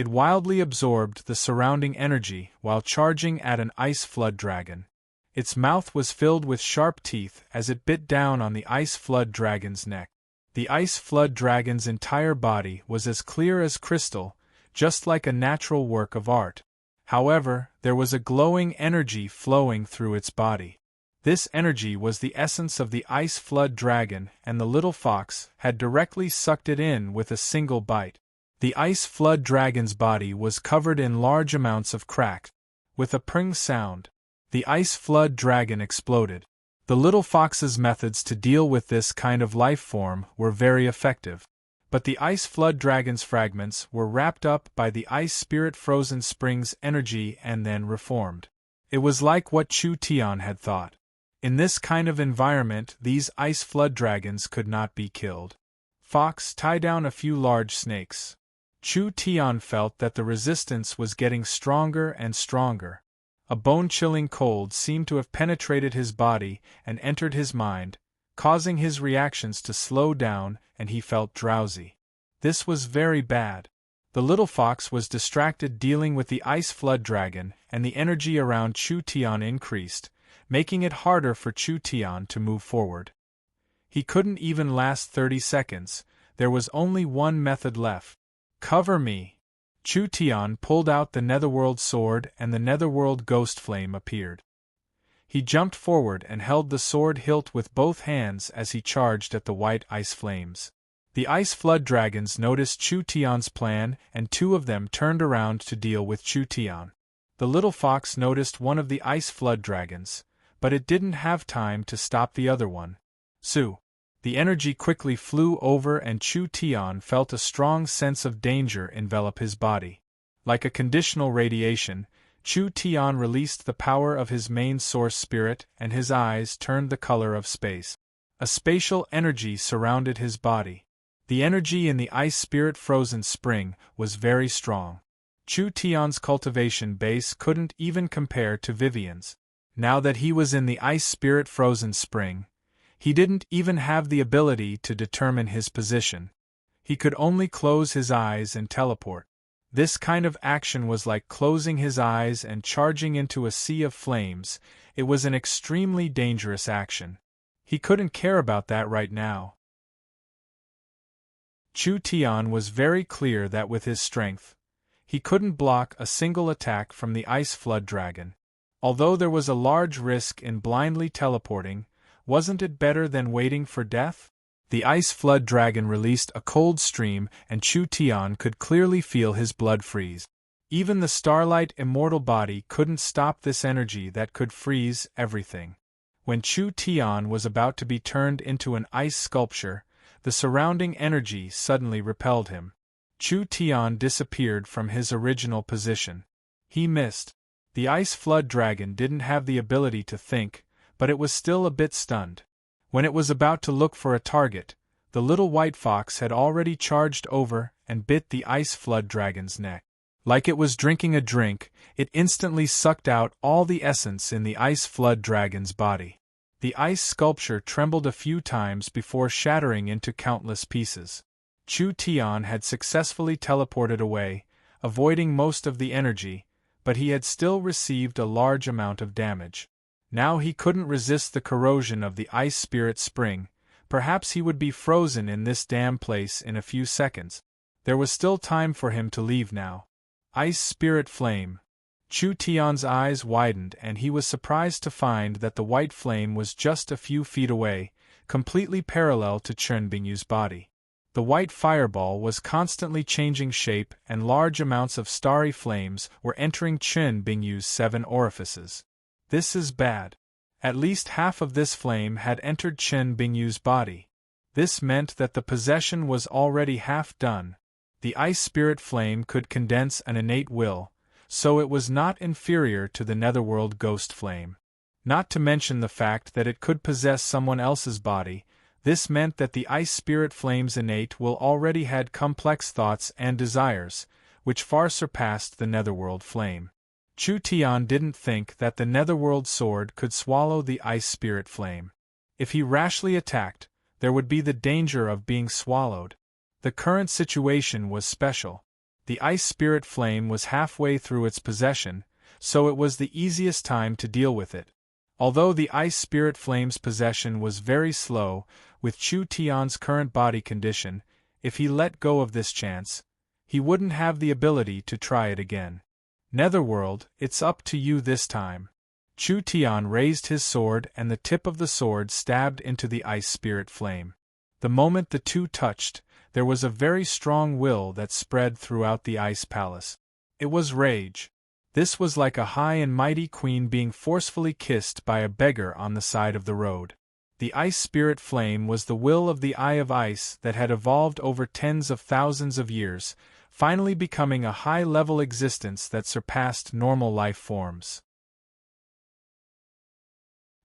It wildly absorbed the surrounding energy while charging at an ice flood dragon. Its mouth was filled with sharp teeth as it bit down on the ice flood dragon's neck. The ice flood dragon's entire body was as clear as crystal, just like a natural work of art. However, there was a glowing energy flowing through its body. This energy was the essence of the ice flood dragon, and the little fox had directly sucked it in with a single bite. The ice flood dragon's body was covered in large amounts of crack. With a pring sound, the ice flood dragon exploded. The little fox's methods to deal with this kind of life form were very effective. But the ice flood dragon's fragments were wrapped up by the ice spirit frozen spring's energy and then reformed. It was like what Chu Tian had thought. In this kind of environment, these ice flood dragons could not be killed. Fox, tie down a few large snakes. Chu Tian felt that the resistance was getting stronger and stronger. A bone-chilling cold seemed to have penetrated his body and entered his mind, causing his reactions to slow down, and he felt drowsy. This was very bad. The little fox was distracted dealing with the ice flood dragon, and the energy around Chu Tian increased, making it harder for Chu Tian to move forward. He couldn't even last 30 seconds. There was only one method left. Cover me! Chu Tian pulled out the Netherworld sword and the Netherworld ghost flame appeared. He jumped forward and held the sword hilt with both hands as he charged at the white ice flames. The ice flood dragons noticed Chu Tian's plan, and two of them turned around to deal with Chu Tian. The little fox noticed one of the ice flood dragons, but it didn't have time to stop the other one. Su. The energy quickly flew over and Chu Tian felt a strong sense of danger envelop his body. Like a conditional radiation, Chu Tian released the power of his main source spirit and his eyes turned the color of space. A spatial energy surrounded his body. The energy in the ice spirit frozen spring was very strong. Chu Tian's cultivation base couldn't even compare to Vivian's. Now that he was in the ice spirit frozen spring, he didn't even have the ability to determine his position. He could only close his eyes and teleport. This kind of action was like closing his eyes and charging into a sea of flames. It was an extremely dangerous action. He couldn't care about that right now. Chu Tian was very clear that with his strength, he couldn't block a single attack from the ice flood dragon. Although there was a large risk in blindly teleporting, wasn't it better than waiting for death? The ice flood dragon released a cold stream and Chu Tian could clearly feel his blood freeze. Even the starlight immortal body couldn't stop this energy that could freeze everything. When Chu Tian was about to be turned into an ice sculpture, the surrounding energy suddenly repelled him. Chu Tian disappeared from his original position. He missed. The ice flood dragon didn't have the ability to think, but it was still a bit stunned. When it was about to look for a target, the little white fox had already charged over and bit the ice flood dragon's neck. Like it was drinking a drink, it instantly sucked out all the essence in the ice flood dragon's body. The ice sculpture trembled a few times before shattering into countless pieces. Chu Tian had successfully teleported away, avoiding most of the energy, but he had still received a large amount of damage. Now he couldn't resist the corrosion of the ice spirit spring. Perhaps he would be frozen in this damn place in a few seconds. There was still time for him to leave now. Ice spirit flame. Chu Tian's eyes widened and he was surprised to find that the white flame was just a few feet away, completely parallel to Chen Bingyu's body. The white fireball was constantly changing shape and large amounts of starry flames were entering Chen Bingyu's 7 orifices. This is bad. At least half of this flame had entered Chen Bingyu's body. This meant that the possession was already half done. The ice spirit flame could condense an innate will, so it was not inferior to the netherworld ghost flame. Not to mention the fact that it could possess someone else's body, this meant that the ice spirit flame's innate will already had complex thoughts and desires, which far surpassed the netherworld flame. Chu Tian didn't think that the netherworld sword could swallow the ice spirit flame. If he rashly attacked, there would be the danger of being swallowed. The current situation was special. The ice spirit flame was halfway through its possession, so it was the easiest time to deal with it. Although the ice spirit flame's possession was very slow, with Chu Tian's current body condition, if he let go of this chance, he wouldn't have the ability to try it again. Netherworld, it's up to you this time. Chu Tian raised his sword and the tip of the sword stabbed into the ice spirit flame. The moment the two touched, there was a very strong will that spread throughout the ice palace. It was rage. This was like a high and mighty queen being forcefully kissed by a beggar on the side of the road. The ice spirit flame was the will of the Eye of Ice that had evolved over tens of thousands of years, finally becoming a high-level existence that surpassed normal life forms.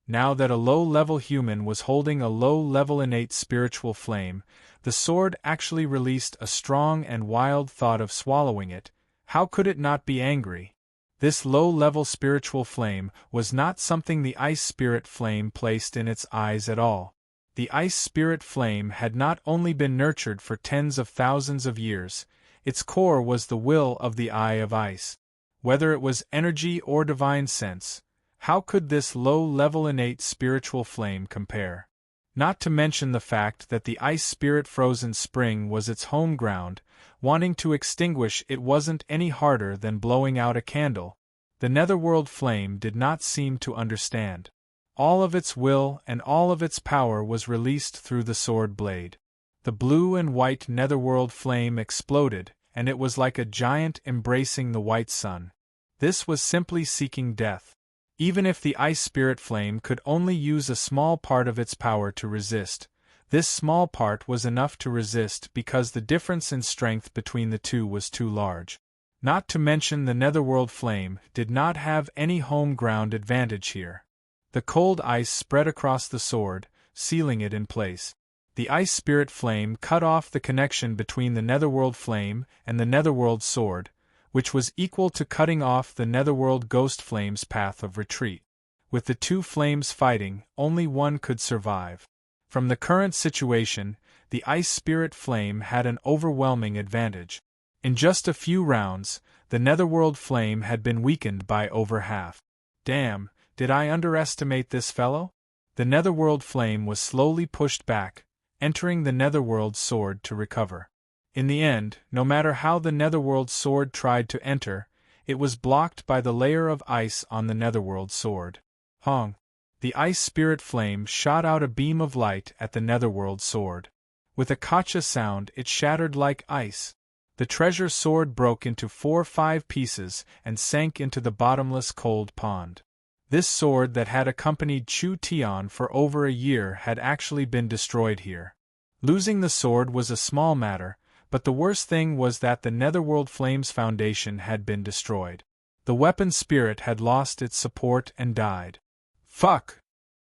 Now that a low-level human was holding a low-level innate spiritual flame, the sword actually released a strong and wild thought of swallowing it. How could it not be angry? This low-level spiritual flame was not something the ice spirit flame placed in its eyes at all. The ice spirit flame had not only been nurtured for tens of thousands of years, its core was the will of the Eye of Ice. Whether it was energy or divine sense, how could this low-level innate spiritual flame compare? Not to mention the fact that the ice spirit frozen spring was its home ground, wanting to extinguish it wasn't any harder than blowing out a candle. The netherworld flame did not seem to understand. All of its will and all of its power was released through the sword blade. The blue and white netherworld flame exploded, and it was like a giant embracing the white sun. This was simply seeking death. Even if the ice spirit flame could only use a small part of its power to resist, this small part was enough to resist because the difference in strength between the two was too large. Not to mention the netherworld flame did not have any home ground advantage here. The cold ice spread across the sword, sealing it in place. The ice spirit flame cut off the connection between the netherworld flame and the netherworld sword, which was equal to cutting off the netherworld ghost flame's path of retreat. With the two flames fighting, only one could survive. From the current situation, the ice spirit flame had an overwhelming advantage. In just a few rounds, the netherworld flame had been weakened by over half. Damn, did I underestimate this fellow? The netherworld flame was slowly pushed back, entering the netherworld sword to recover. In the end, no matter how the netherworld sword tried to enter, it was blocked by the layer of ice on the netherworld sword. Hong! The ice spirit flame shot out a beam of light at the netherworld sword. With a kacha sound, it shattered like ice. The treasure sword broke into 4-5 pieces and sank into the bottomless cold pond. This sword that had accompanied Chu Tian for over a year had actually been destroyed here. Losing the sword was a small matter, but the worst thing was that the netherworld flame's foundation had been destroyed. The weapon spirit had lost its support and died. Fuck!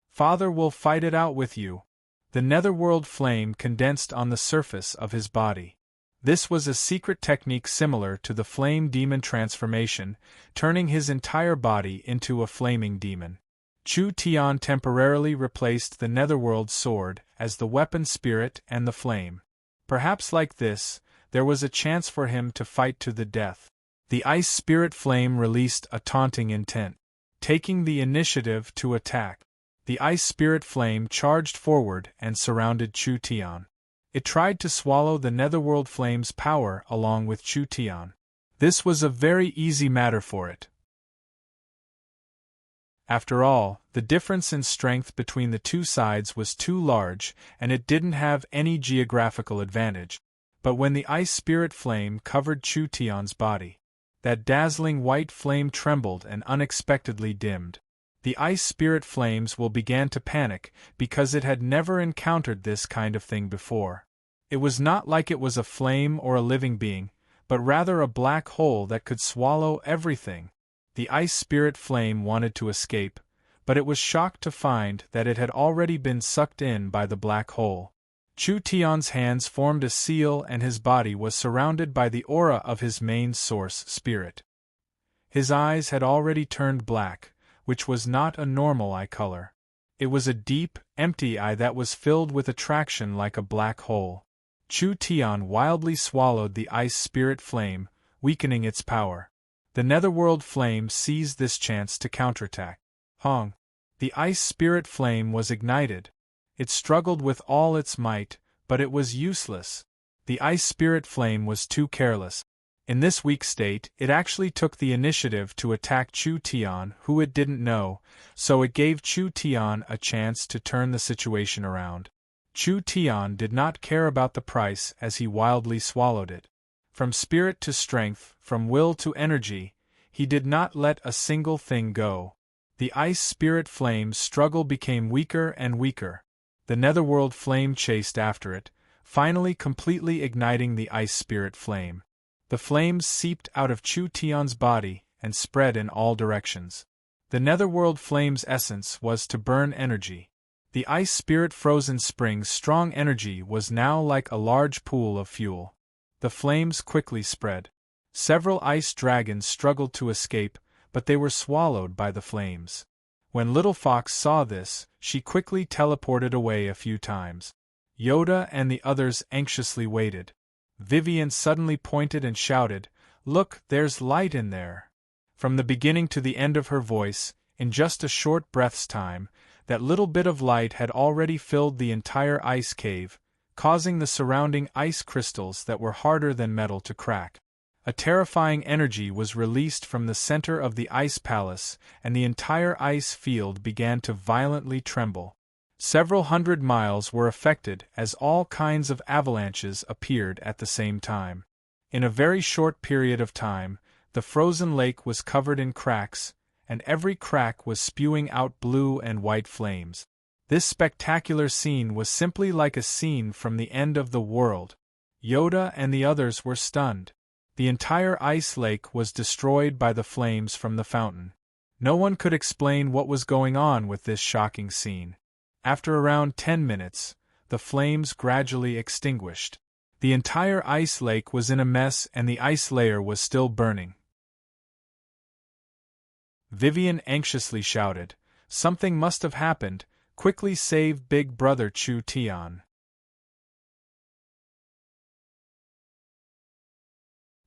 Father will fight it out with you. The netherworld flame condensed on the surface of his body. This was a secret technique similar to the flame demon transformation, turning his entire body into a flaming demon. Chu Tian temporarily replaced the netherworld sword as the weapon spirit and the flame. Perhaps like this, there was a chance for him to fight to the death. The ice spirit flame released a taunting intent, taking the initiative to attack. The ice spirit flame charged forward and surrounded Chu Tian. It tried to swallow the netherworld flame's power along with Chu Tian. This was a very easy matter for it. After all, the difference in strength between the two sides was too large, and it didn't have any geographical advantage. But when the ice spirit flame covered Chu Tian's body, that dazzling white flame trembled and unexpectedly dimmed. The ice spirit flames began to panic because it had never encountered this kind of thing before. It was not like it was a flame or a living being, but rather a black hole that could swallow everything. The ice spirit flame wanted to escape, but it was shocked to find that it had already been sucked in by the black hole. Chu Tian's hands formed a seal and his body was surrounded by the aura of his main source spirit. His eyes had already turned black, which was not a normal eye color. It was a deep, empty eye that was filled with attraction like a black hole. Chu Tian wildly swallowed the ice spirit flame, weakening its power. The netherworld flame seized this chance to counterattack. Hong! The ice spirit flame was ignited. It struggled with all its might, but it was useless. The ice spirit flame was too careless. In this weak state, it actually took the initiative to attack Chu Tian, who it didn't know, so it gave Chu Tian a chance to turn the situation around. Chu Tian did not care about the price as he wildly swallowed it. From spirit to strength, from will to energy, he did not let a single thing go. The ice spirit flame's struggle became weaker and weaker. The netherworld flame chased after it, finally completely igniting the ice spirit flame. The flames seeped out of Chu Tian's body and spread in all directions. The netherworld flame's essence was to burn energy. The ice spirit frozen spring's strong energy was now like a large pool of fuel. The flames quickly spread. Several ice dragons struggled to escape, but they were swallowed by the flames. When Little Fox saw this, she quickly teleported away a few times. Yoda and the others anxiously waited. Vivian suddenly pointed and shouted, "Look, there's light in there." From the beginning to the end of her voice, in just a short breath's time, that little bit of light had already filled the entire ice cave, causing the surrounding ice crystals that were harder than metal to crack. A terrifying energy was released from the center of the ice palace, and the entire ice field began to violently tremble. Several hundred miles were affected as all kinds of avalanches appeared at the same time. In a very short period of time, the frozen lake was covered in cracks, and every crack was spewing out blue and white flames. This spectacular scene was simply like a scene from the end of the world. Yoda and the others were stunned. The entire ice lake was destroyed by the flames from the fountain. No one could explain what was going on with this shocking scene. After around 10 minutes, the flames gradually extinguished. The entire ice lake was in a mess and the ice layer was still burning. Vivian anxiously shouted, "Something must have happened. Quickly save Big Brother Chu Tian."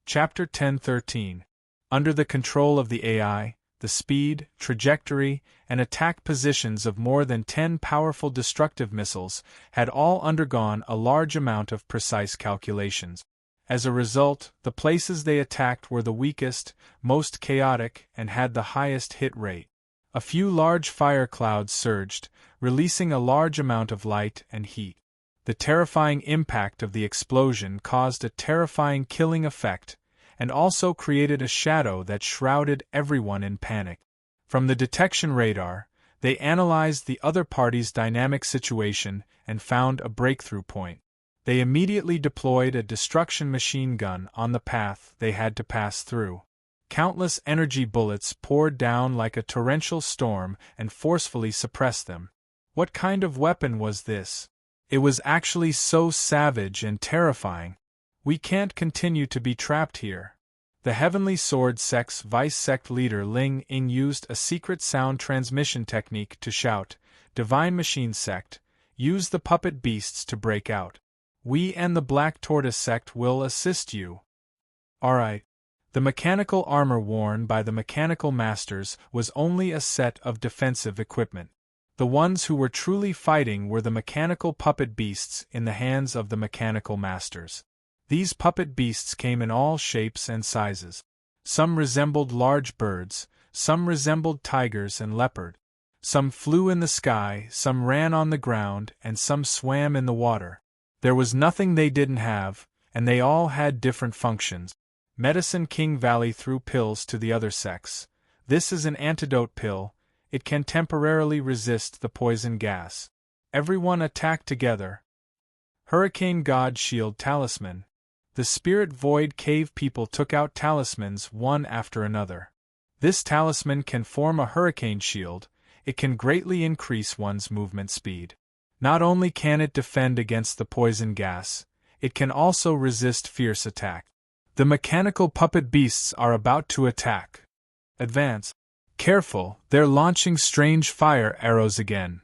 Chapter 10:13. Under the control of the AI, the speed, trajectory, and attack positions of more than 10 powerful destructive missiles had all undergone a large amount of precise calculations. As a result, the places they attacked were the weakest, most chaotic, and had the highest hit rate. A few large fire clouds surged, releasing a large amount of light and heat. The terrifying impact of the explosion caused a terrifying killing effect, and also created a shadow that shrouded everyone in panic. From the detection radar, they analyzed the other party's dynamic situation and found a breakthrough point. They immediately deployed a destruction machine gun on the path they had to pass through. Countless energy bullets poured down like a torrential storm and forcefully suppressed them. What kind of weapon was this? It was actually so savage and terrifying. We can't continue to be trapped here. The Heavenly Sword Sect's Vice Sect leader Ling Ying used a secret sound transmission technique to shout, "Divine Machine Sect, use the puppet beasts to break out. We and the Black Tortoise Sect will assist you." Alright. The mechanical armor worn by the mechanical masters was only a set of defensive equipment. The ones who were truly fighting were the mechanical puppet beasts in the hands of the mechanical masters. These puppet beasts came in all shapes and sizes. Some resembled large birds, some resembled tigers and leopard. Some flew in the sky, some ran on the ground, and some swam in the water. There was nothing they didn't have, and they all had different functions. Medicine King Valley threw pills to the other sects. This is an antidote pill. It can temporarily resist the poison gas. Everyone attacked together. Hurricane God Shield Talisman. The Spirit Void Cave people took out talismans one after another. This talisman can form a hurricane shield. It can greatly increase one's movement speed. Not only can it defend against the poison gas, it can also resist fierce attack. The mechanical puppet beasts are about to attack. Advance. Careful, they're launching strange fire arrows again.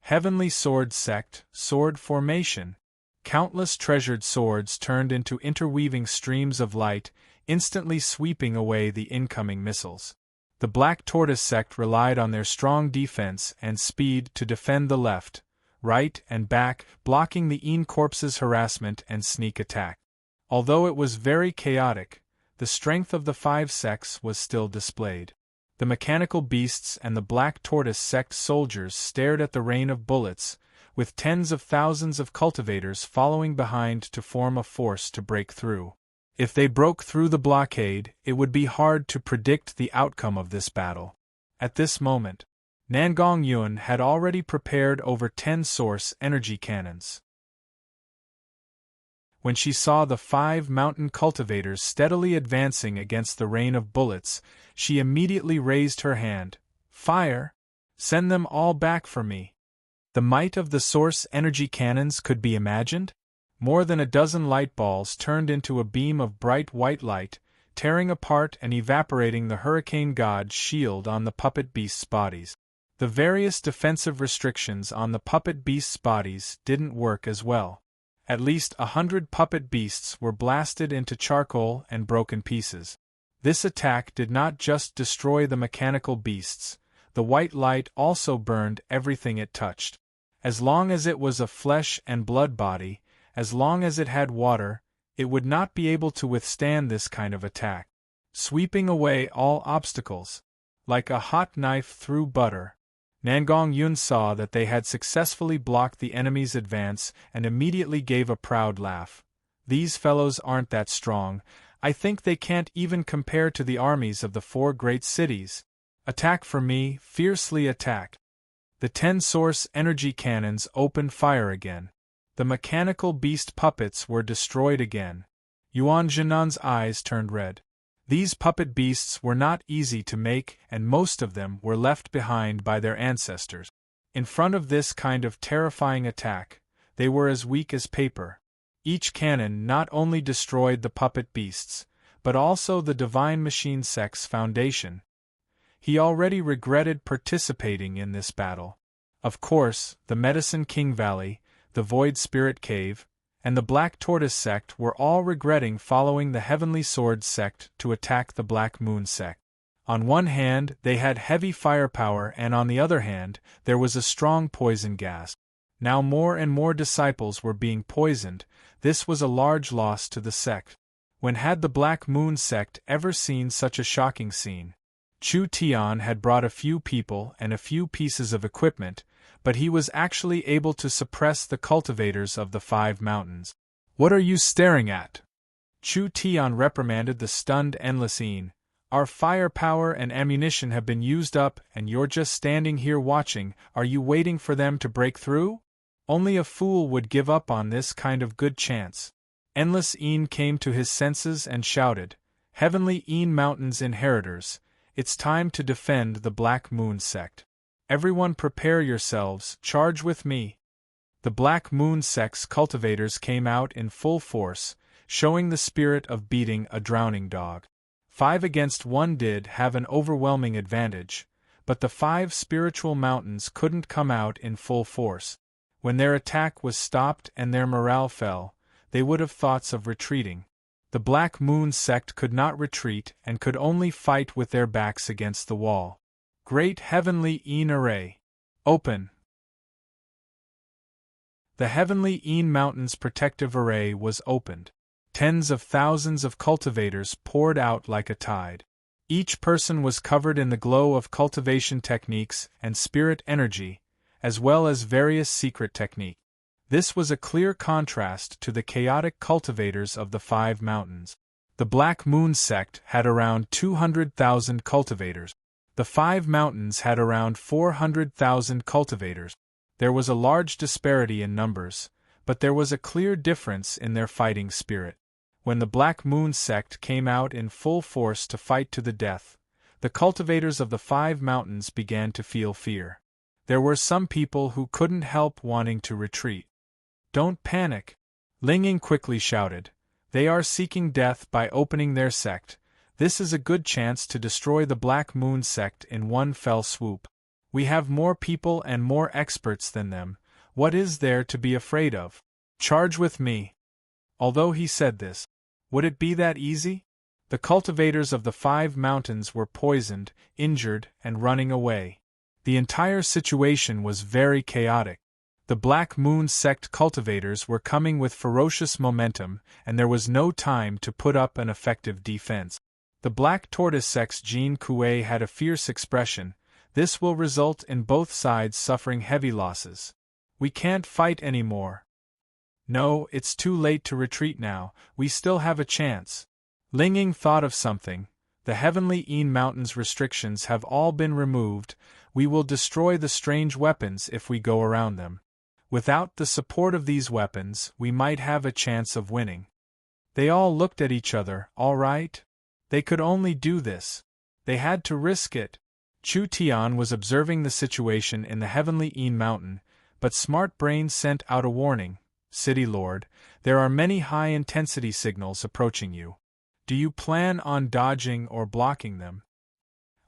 Heavenly Sword Sect, Sword Formation. Countless treasured swords turned into interweaving streams of light, instantly sweeping away the incoming missiles. The Black Tortoise Sect relied on their strong defense and speed to defend the left, right, and back, blocking the Een Corps's harassment and sneak attack. Although it was very chaotic, the strength of the 5 sects was still displayed. The mechanical beasts and the Black Tortoise Sect soldiers stared at the rain of bullets, with tens of thousands of cultivators following behind to form a force to break through. If they broke through the blockade, it would be hard to predict the outcome of this battle. At this moment, Nangong Yun had already prepared over 10 source energy cannons. When she saw the 5 mountain cultivators steadily advancing against the rain of bullets, she immediately raised her hand. "Fire! Send them all back for me." The might of the source energy cannons could be imagined. More than a dozen light balls turned into a beam of bright white light, tearing apart and evaporating the Hurricane God's shield on the puppet beasts' bodies. The various defensive restrictions on the puppet beasts' bodies didn't work as well. At least 100 puppet beasts were blasted into charcoal and broken pieces. This attack did not just destroy the mechanical beasts, the white light also burned everything it touched. As long as it was a flesh and blood body, as long as it had water, it would not be able to withstand this kind of attack. Sweeping away all obstacles. Like a hot knife through butter. Nangong Yun saw that they had successfully blocked the enemy's advance and immediately gave a proud laugh. These fellows aren't that strong. I think they can't even compare to the armies of the 4 great cities. Attack for me, fiercely attack. The 10 source energy cannons opened fire again. The mechanical beast puppets were destroyed again. Yuan Zhenan's eyes turned red. These puppet beasts were not easy to make, and most of them were left behind by their ancestors. In front of this kind of terrifying attack, they were as weak as paper. Each cannon not only destroyed the puppet beasts, but also the Divine Machine Sect's foundation. He already regretted participating in this battle. Of course, the Medicine King Valley, the Void Spirit Cave, and the Black Tortoise Sect were all regretting following the Heavenly Sword Sect to attack the Black Moon Sect. On one hand, they had heavy firepower, and on the other hand, there was a strong poison gas. Now more and more disciples were being poisoned. This was a large loss to the sect. When had the Black Moon Sect ever seen such a shocking scene? Chu Tian had brought a few people and a few pieces of equipment, but he was actually able to suppress the cultivators of the 5 mountains. What are you staring at? Chu Tian reprimanded the stunned Endless Een. Our firepower and ammunition have been used up and you're just standing here watching. Are you waiting for them to break through? Only a fool would give up on this kind of good chance. Endless Een came to his senses and shouted, Heavenly Een Mountain's inheritors, it's time to defend the Black Moon Sect. Everyone prepare yourselves, charge with me. The Black Moon Sect's cultivators came out in full force, showing the spirit of beating a drowning dog. 5 against 1 did have an overwhelming advantage, but the 5 spiritual mountains couldn't come out in full force. When their attack was stopped and their morale fell, they would have thoughts of retreating. The Black Moon Sect could not retreat and could only fight with their backs against the wall. Great Heavenly Een Array. Open. The Heavenly Een Mountain's protective array was opened. Tens of thousands of cultivators poured out like a tide. Each person was covered in the glow of cultivation techniques and spirit energy, as well as various secret techniques. This was a clear contrast to the chaotic cultivators of the 5 mountains. The Black Moon Sect had around 200,000 cultivators. The 5 mountains had around 400,000 cultivators. There was a large disparity in numbers, but there was a clear difference in their fighting spirit. When the Black Moon Sect came out in full force to fight to the death, the cultivators of the 5 mountains began to feel fear. There were some people who couldn't help wanting to retreat. Don't panic, Ling Ying quickly shouted. They are seeking death by opening their sect. This is a good chance to destroy the Black Moon Sect in one fell swoop. We have more people and more experts than them. What is there to be afraid of? Charge with me. Although he said this, would it be that easy? The cultivators of the 5 mountains were poisoned, injured, and running away. The entire situation was very chaotic. The Black Moon Sect cultivators were coming with ferocious momentum, and there was no time to put up an effective defense. The Black Tortoise Sect's Jean Kuei had a fierce expression. This will result in both sides suffering heavy losses. We can't fight anymore. No, it's too late to retreat now, we still have a chance. Ling Ying thought of something. The Heavenly Een Mountain's restrictions have all been removed. We will destroy the strange weapons if we go around them. Without the support of these weapons, we might have a chance of winning. They all looked at each other. All right? They could only do this. They had to risk it. Chu Tian was observing the situation in the Heavenly Een Mountain, but Smart Brain sent out a warning. City Lord, there are many high-intensity signals approaching you. Do you plan on dodging or blocking them?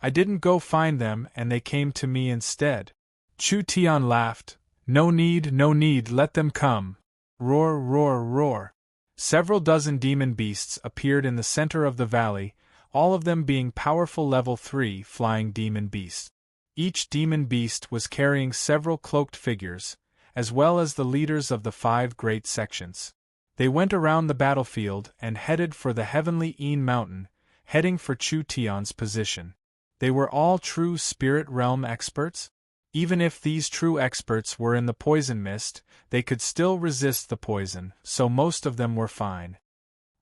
I didn't go find them and they came to me instead. Chu Tian laughed. No need, let them come. Roar, roar, roar. Several dozen demon beasts appeared in the center of the valley, all of them being powerful level 3 flying demon beasts. Each demon beast was carrying several cloaked figures, as well as the leaders of the 5 great sections. They went around the battlefield and headed for the Heavenly Een Mountain, heading for Chu Tian's position. They were all true spirit realm experts? Even if these true experts were in the poison mist, they could still resist the poison, so most of them were fine.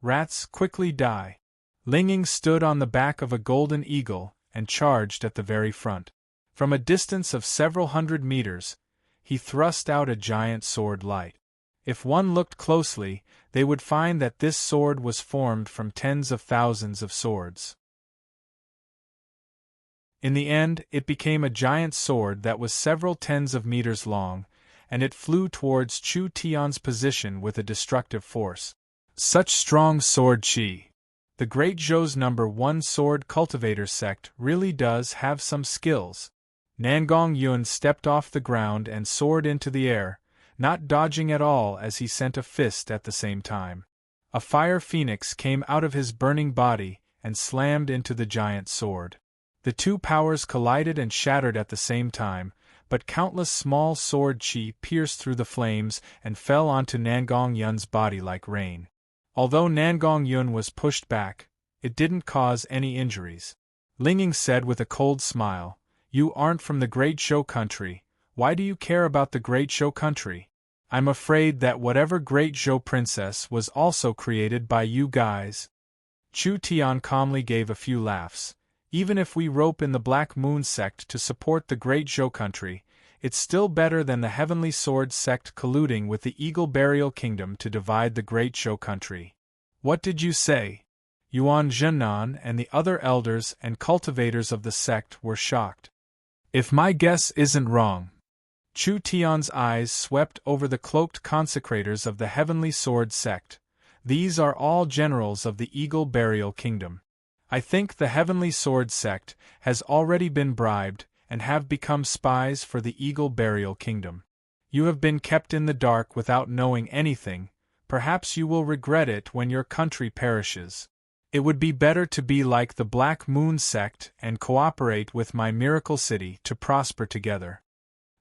Rats quickly die. Linging stood on the back of a golden eagle and charged at the very front. From a distance of several hundred meters, he thrust out a giant sword light. If one looked closely, they would find that this sword was formed from tens of thousands of swords. In the end, it became a giant sword that was several tens of meters long, and it flew towards Chu Tian's position with a destructive force. Such strong sword chi! The Great Zhou's #1 sword cultivator sect really does have some skills. Nangong Yun stepped off the ground and soared into the air, not dodging at all as he sent a fist at the same time. A fire phoenix came out of his burning body and slammed into the giant sword. The two powers collided and shattered at the same time, but countless small sword chi pierced through the flames and fell onto Nangong Yun's body like rain. Although Nangong Yun was pushed back, it didn't cause any injuries. Linging said with a cold smile, "You aren't from the Great Zhou country. Why do you care about the Great Zhou country? I'm afraid that whatever Great Zhou princess was also created by you guys." Chu Tian calmly gave a few laughs. "Even if we rope in the Black Moon sect to support the Great Zhou country, it's still better than the Heavenly Sword sect colluding with the Eagle Burial Kingdom to divide the Great Zhou country." "What did you say?" Yuan Zhennan and the other elders and cultivators of the sect were shocked. "If my guess isn't wrong." Chu Tian's eyes swept over the cloaked consecrators of the Heavenly Sword sect. "These are all generals of the Eagle Burial Kingdom. I think the Heavenly Sword sect has already been bribed and have become spies for the Eagle Burial Kingdom. You have been kept in the dark without knowing anything. Perhaps you will regret it when your country perishes. It would be better to be like the Black Moon sect and cooperate with my Miracle City to prosper together."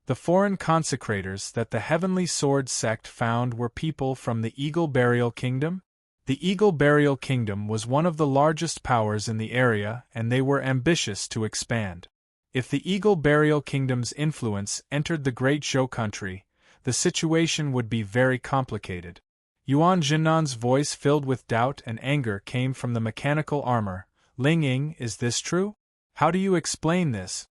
The foreign consecrators that the Heavenly Sword sect found were people from the Eagle Burial Kingdom? The Eagle Burial Kingdom was one of the largest powers in the area, and they were ambitious to expand. If the Eagle Burial Kingdom's influence entered the Great Zhou country, the situation would be very complicated. Yuan Zhennan's voice filled with doubt and anger came from the mechanical armor. "Ling Ying, is this true? How do you explain this?"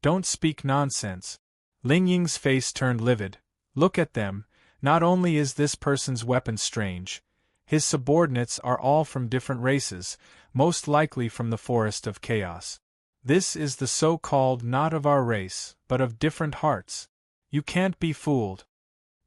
"Don't speak nonsense." Ling Ying's face turned livid. "Look at them. Not only is this person's weapon strange, his subordinates are all from different races, most likely from the Forest of Chaos. This is the so-called not of our race, but of different hearts. You can't be fooled."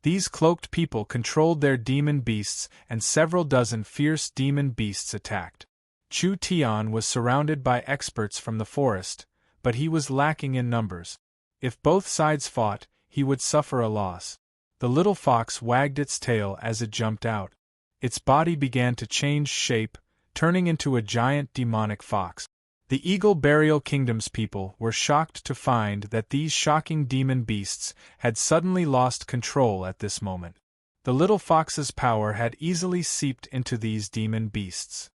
These cloaked people controlled their demon beasts, and several dozen fierce demon beasts attacked. Chu Tian was surrounded by experts from the forest, but he was lacking in numbers. If both sides fought, he would suffer a loss. The little fox wagged its tail as it jumped out. Its body began to change shape, turning into a giant demonic fox. The Eagle Burial Kingdom's people were shocked to find that these shocking demon beasts had suddenly lost control at this moment. The little fox's power had easily seeped into these demon beasts.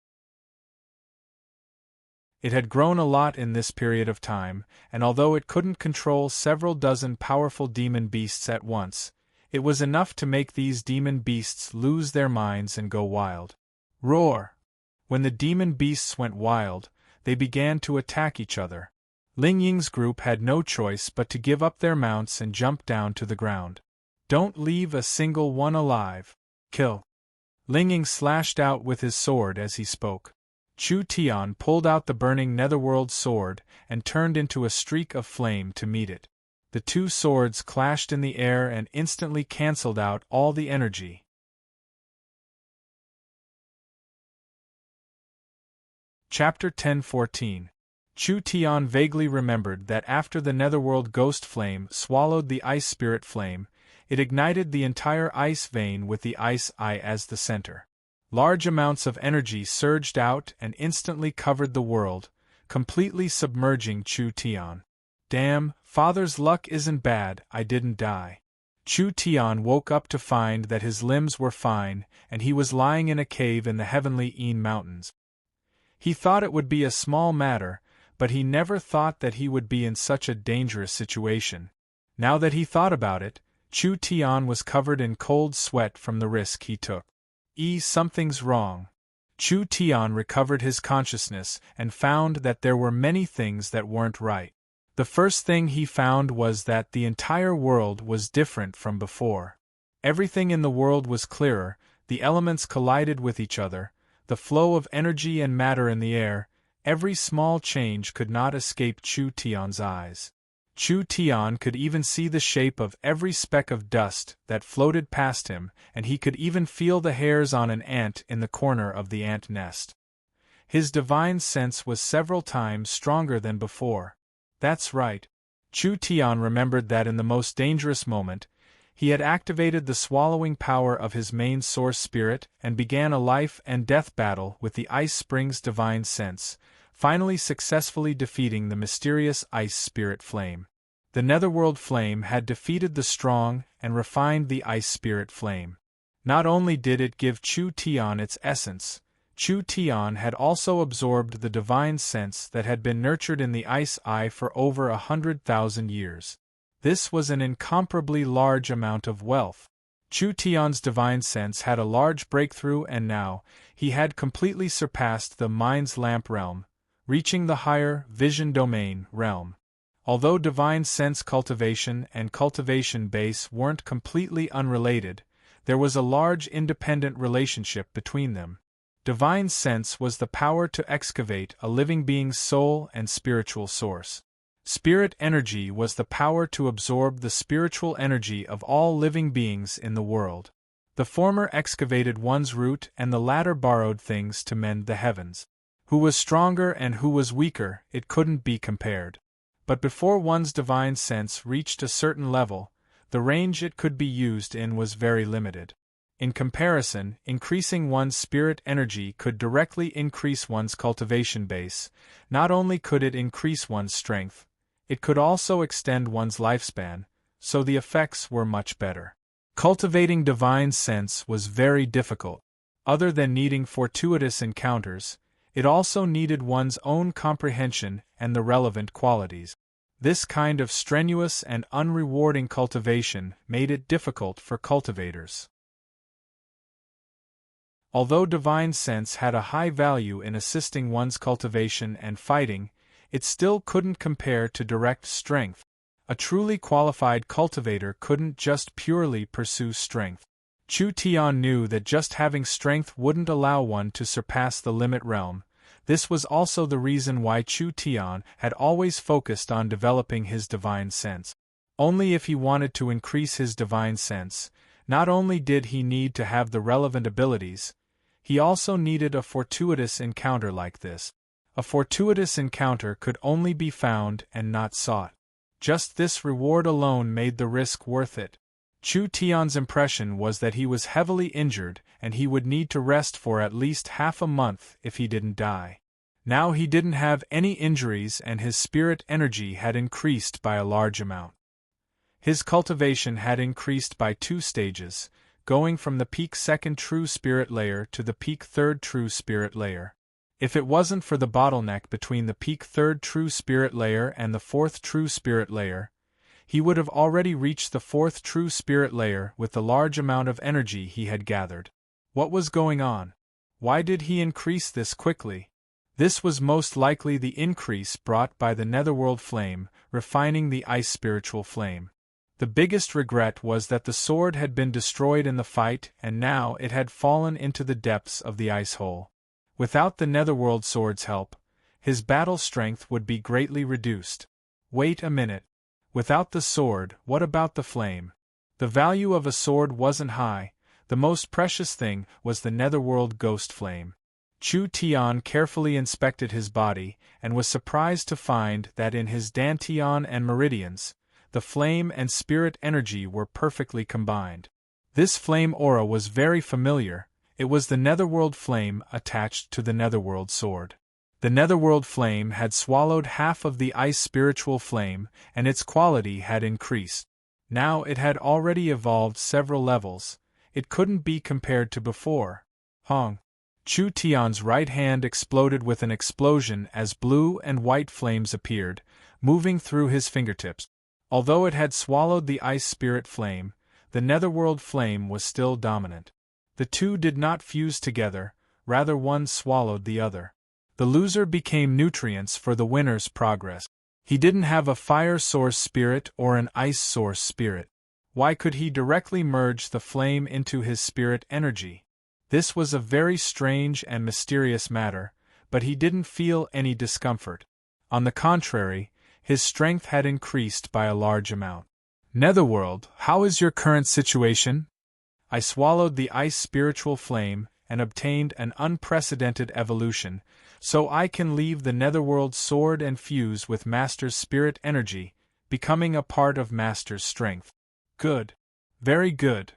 It had grown a lot in this period of time, and although it couldn't control several dozen powerful demon beasts at once, it was enough to make these demon beasts lose their minds and go wild. Roar! When the demon beasts went wild, they began to attack each other. Ling Ying's group had no choice but to give up their mounts and jump down to the ground. "Don't leave a single one alive. Kill!" Ling Ying slashed out with his sword as he spoke. Chu Tian pulled out the burning netherworld sword and turned into a streak of flame to meet it. The two swords clashed in the air and instantly cancelled out all the energy. Chapter 10:14. Chu Tian vaguely remembered that after the netherworld ghost flame swallowed the ice spirit flame, it ignited the entire ice vein with the ice eye as the center. Large amounts of energy surged out and instantly covered the world, completely submerging Chu Tian. "Damn, father's luck isn't bad, I didn't die." Chu Tian woke up to find that his limbs were fine, and he was lying in a cave in the heavenly Yin Mountains. He thought it would be a small matter, but he never thought that he would be in such a dangerous situation. Now that he thought about it, Chu Tian was covered in cold sweat from the risk he took. Something's wrong. Chu Tian recovered his consciousness and found that there were many things that weren't right. The first thing he found was that the entire world was different from before. Everything in the world was clearer, the elements collided with each other, the flow of energy and matter in the air, every small change could not escape Chu Tian's eyes. Chu Tian could even see the shape of every speck of dust that floated past him, and he could even feel the hairs on an ant in the corner of the ant nest. His divine sense was several times stronger than before. That's right. Chu Tian remembered that in the most dangerous moment, he had activated the swallowing power of his main source spirit and began a life and death battle with the Ice Spring's divine sense, finally successfully defeating the mysterious ice spirit flame. The Netherworld flame had defeated the strong and refined the ice spirit flame. Not only did it give Chu Tian its essence, Chu Tian had also absorbed the divine sense that had been nurtured in the ice eye for over 100,000 years. This was an incomparably large amount of wealth. Chu Tian's divine sense had a large breakthrough, and now he had completely surpassed the mind's lamp realm, reaching the higher vision domain realm. Although divine sense cultivation and cultivation base weren't completely unrelated, there was a large independent relationship between them. Divine sense was the power to excavate a living being's soul and spiritual source. Spirit energy was the power to absorb the spiritual energy of all living beings in the world. The former excavated one's root and the latter borrowed things to mend the heavens. Who was stronger and who was weaker, it couldn't be compared. But before one's divine sense reached a certain level, the range it could be used in was very limited. In comparison, increasing one's spirit energy could directly increase one's cultivation base. Not only could it increase one's strength, it could also extend one's lifespan, so the effects were much better. Cultivating divine sense was very difficult. Other than needing fortuitous encounters, it also needed one's own comprehension and the relevant qualities. This kind of strenuous and unrewarding cultivation made it difficult for cultivators. Although divine sense had a high value in assisting one's cultivation and fighting, it still couldn't compare to direct strength. A truly qualified cultivator couldn't just purely pursue strength. Chu Tian knew that just having strength wouldn't allow one to surpass the limit realm. This was also the reason why Chu Tian had always focused on developing his divine sense. Only if he wanted to increase his divine sense, not only did he need to have the relevant abilities, he also needed a fortuitous encounter like this. A fortuitous encounter could only be found and not sought. Just this reward alone made the risk worth it. Chu Tian's impression was that he was heavily injured and he would need to rest for at least half a month if he didn't die. Now he didn't have any injuries and his spirit energy had increased by a large amount. His cultivation had increased by 2 stages, going from the peak 2nd true spirit layer to the peak 3rd true spirit layer. If it wasn't for the bottleneck between the peak 3rd true spirit layer and the 4th true spirit layer, he would have already reached the 4th true spirit layer with the large amount of energy he had gathered. What was going on? Why did he increase this quickly? This was most likely the increase brought by the Netherworld flame, refining the ice spiritual flame. The biggest regret was that the sword had been destroyed in the fight and now it had fallen into the depths of the ice hole. Without the Netherworld sword's help, his battle strength would be greatly reduced. Wait a minute. Without the sword, what about the flame? The value of a sword wasn't high. The most precious thing was the Netherworld ghost flame. Chu Tian carefully inspected his body and was surprised to find that in his dantian and meridians, the flame and spirit energy were perfectly combined. This flame aura was very familiar. It was the Netherworld flame attached to the Netherworld sword. The Netherworld flame had swallowed half of the ice spiritual flame, and its quality had increased. Now it had already evolved several levels. It couldn't be compared to before. Chu Tian's right hand exploded with an explosion as blue and white flames appeared, moving through his fingertips. Although it had swallowed the ice spirit flame, the netherworld flame was still dominant. The two did not fuse together, rather one swallowed the other. The loser became nutrients for the winner's progress. He didn't have a fire source spirit or an ice source spirit. Why could he directly merge the flame into his spirit energy? This was a very strange and mysterious matter, but he didn't feel any discomfort. On the contrary, his strength had increased by a large amount. Netherworld, how is your current situation? I swallowed the ice spiritual flame and obtained an unprecedented evolution, so I can leave the netherworld sword and fuse with Master's spirit energy, becoming a part of Master's strength. Good. Very good.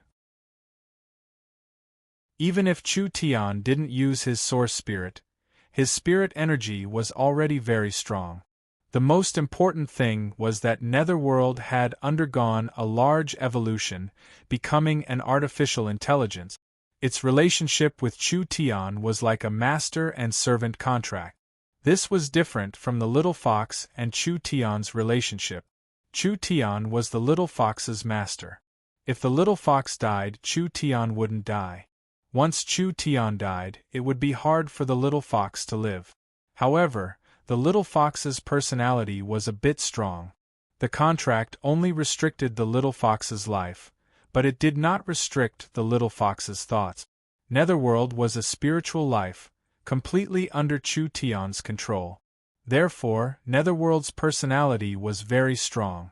Even if Chu Tian didn't use his source spirit, his spirit energy was already very strong. The most important thing was that Netherworld had undergone a large evolution, becoming an artificial intelligence. Its relationship with Chu Tian was like a master and servant contract. This was different from the little fox and Chu Tian's relationship. Chu Tian was the little fox's master. If the little fox died, Chu Tian wouldn't die. Once Chu Tian died, it would be hard for the little fox to live. However, the little fox's personality was a bit strong. The contract only restricted the little fox's life, but it did not restrict the little fox's thoughts. Netherworld was a spiritual life, completely under Chu Tian's control. Therefore, Netherworld's personality was very strong.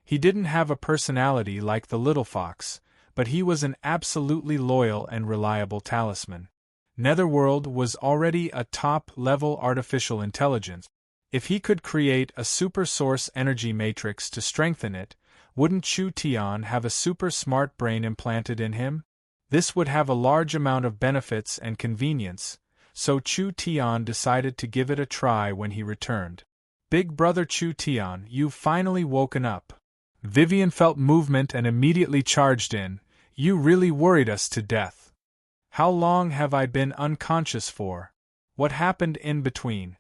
He didn't have a personality like the little fox, but he was an absolutely loyal and reliable talisman. Netherworld was already a top-level artificial intelligence. If he could create a super source energy matrix to strengthen it, wouldn't Chu Tian have a super smart brain implanted in him? This would have a large amount of benefits and convenience, so Chu Tian decided to give it a try when he returned. Big brother Chu Tian, you've finally woken up. Vivian felt movement and immediately charged in. You really worried us to death. How long have I been unconscious for? What happened in between?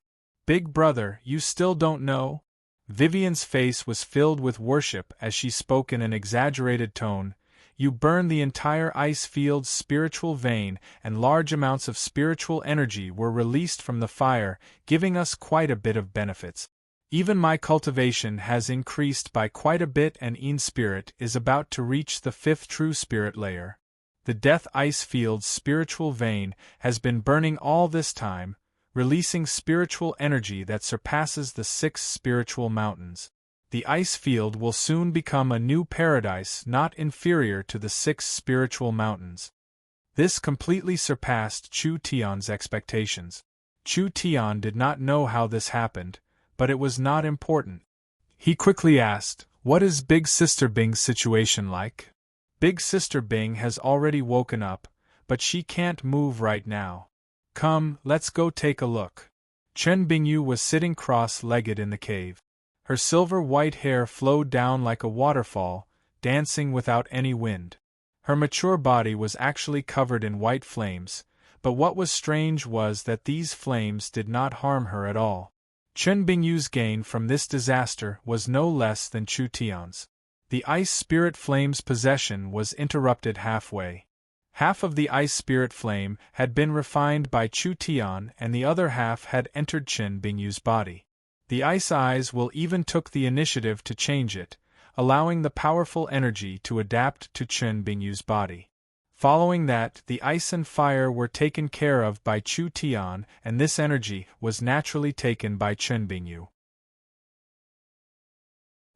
Big brother, you still don't know? Vivian's face was filled with worship as she spoke in an exaggerated tone. You burned the entire ice field's spiritual vein, and large amounts of spiritual energy were released from the fire, giving us quite a bit of benefits. Even my cultivation has increased by quite a bit, and Een spirit is about to reach the 5th true spirit layer. The death ice field's spiritual vein has been burning all this time, releasing spiritual energy that surpasses the 6 spiritual mountains. The ice field will soon become a new paradise not inferior to the 6 spiritual mountains. This completely surpassed Chu Tian's expectations. Chu Tian did not know how this happened, but it was not important. He quickly asked, "What is Big Sister Bing's situation like?" Big Sister Bing has already woken up, but she can't move right now. Come, let's go take a look. Chen Bingyu was sitting cross-legged in the cave. Her silver-white hair flowed down like a waterfall, dancing without any wind. Her mature body was actually covered in white flames, but what was strange was that these flames did not harm her at all. Chen Bingyu's gain from this disaster was no less than Chu Tian's. The ice spirit flame's possession was interrupted halfway. Half of the ice spirit flame had been refined by Chu Tian and the other half had entered Chen Bingyu's body. The ice eyes will even took the initiative to change it, allowing the powerful energy to adapt to Chen Bingyu's body. Following that, the ice and fire were taken care of by Chu Tian, and this energy was naturally taken by Chen Bingyu.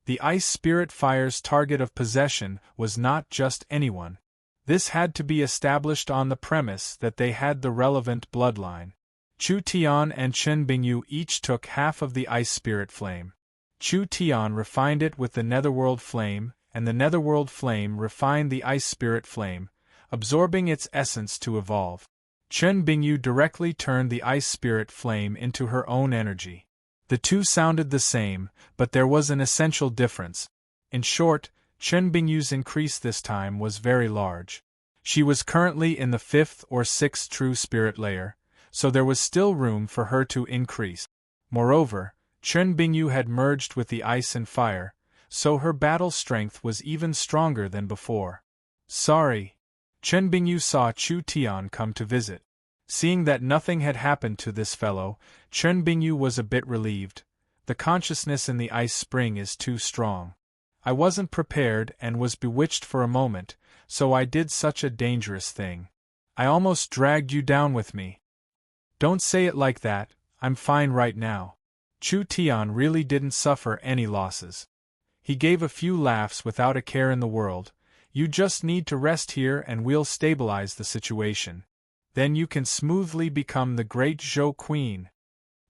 The ice spirit fire's target of possession was not just anyone. This had to be established on the premise that they had the relevant bloodline. Chu Tian and Chen Bingyu each took half of the ice spirit flame. Chu Tian refined it with the netherworld flame, and the netherworld flame refined the ice spirit flame, absorbing its essence to evolve. Chen Bingyu directly turned the ice spirit flame into her own energy. The two sounded the same, but there was an essential difference. In short, Chen Bingyu's increase this time was very large. She was currently in the 5th or 6th true spirit layer, so there was still room for her to increase. Moreover, Chen Bingyu had merged with the ice and fire, so her battle strength was even stronger than before. Sorry. Chen Bingyu saw Chu Tian come to visit. Seeing that nothing had happened to this fellow, Chen Bingyu was a bit relieved. The consciousness in the ice spring is too strong. I wasn't prepared and was bewitched for a moment, so I did such a dangerous thing. I almost dragged you down with me. Don't say it like that, I'm fine right now. Chu Tian really didn't suffer any losses. He gave a few laughs without a care in the world. You just need to rest here and we'll stabilize the situation. Then you can smoothly become the great Zhou Queen.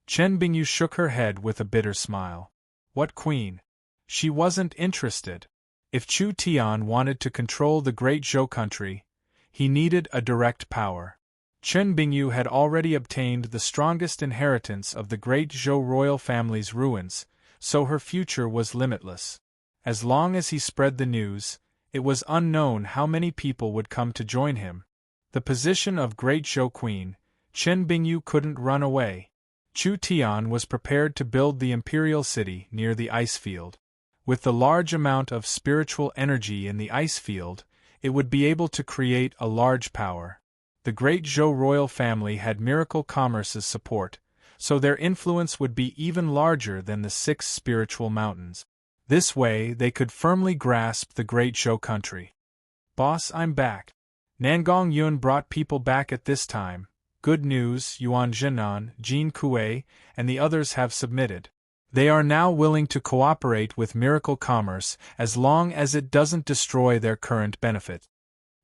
Chen Bingyu shook her head with a bitter smile. What queen? She wasn't interested. If Chu Tian wanted to control the great Zhou country, he needed a direct power. Chen Bingyu had already obtained the strongest inheritance of the great Zhou royal family's ruins, so her future was limitless. As long as he spread the news, it was unknown how many people would come to join him. The position of great Zhou queen, Chen Bingyu couldn't run away. Chu Tian was prepared to build the imperial city near the ice field. With the large amount of spiritual energy in the ice field, it would be able to create a large power. The great Zhou royal family had miracle commerce's support, so their influence would be even larger than the 6 spiritual mountains. This way they could firmly grasp the great Zhou country. Boss, I'm back. Nangong Yun brought people back at this time. Good news, Yuan Zhenan, Jin Kuei, and the others have submitted. They are now willing to cooperate with miracle commerce as long as it doesn't destroy their current benefit.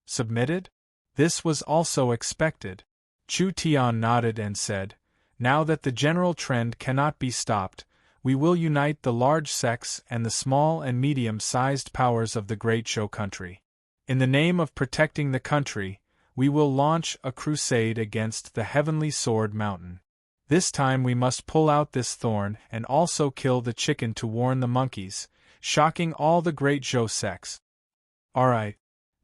Submitted? This was also expected. Chu Tian nodded and said, now that the general trend cannot be stopped, we will unite the large sects and the small and medium-sized powers of the great Zhou country. In the name of protecting the country, we will launch a crusade against the Heavenly Sword Mountain. This time we must pull out this thorn and also kill the chicken to warn the monkeys, shocking all the great Zhou sects. Alright.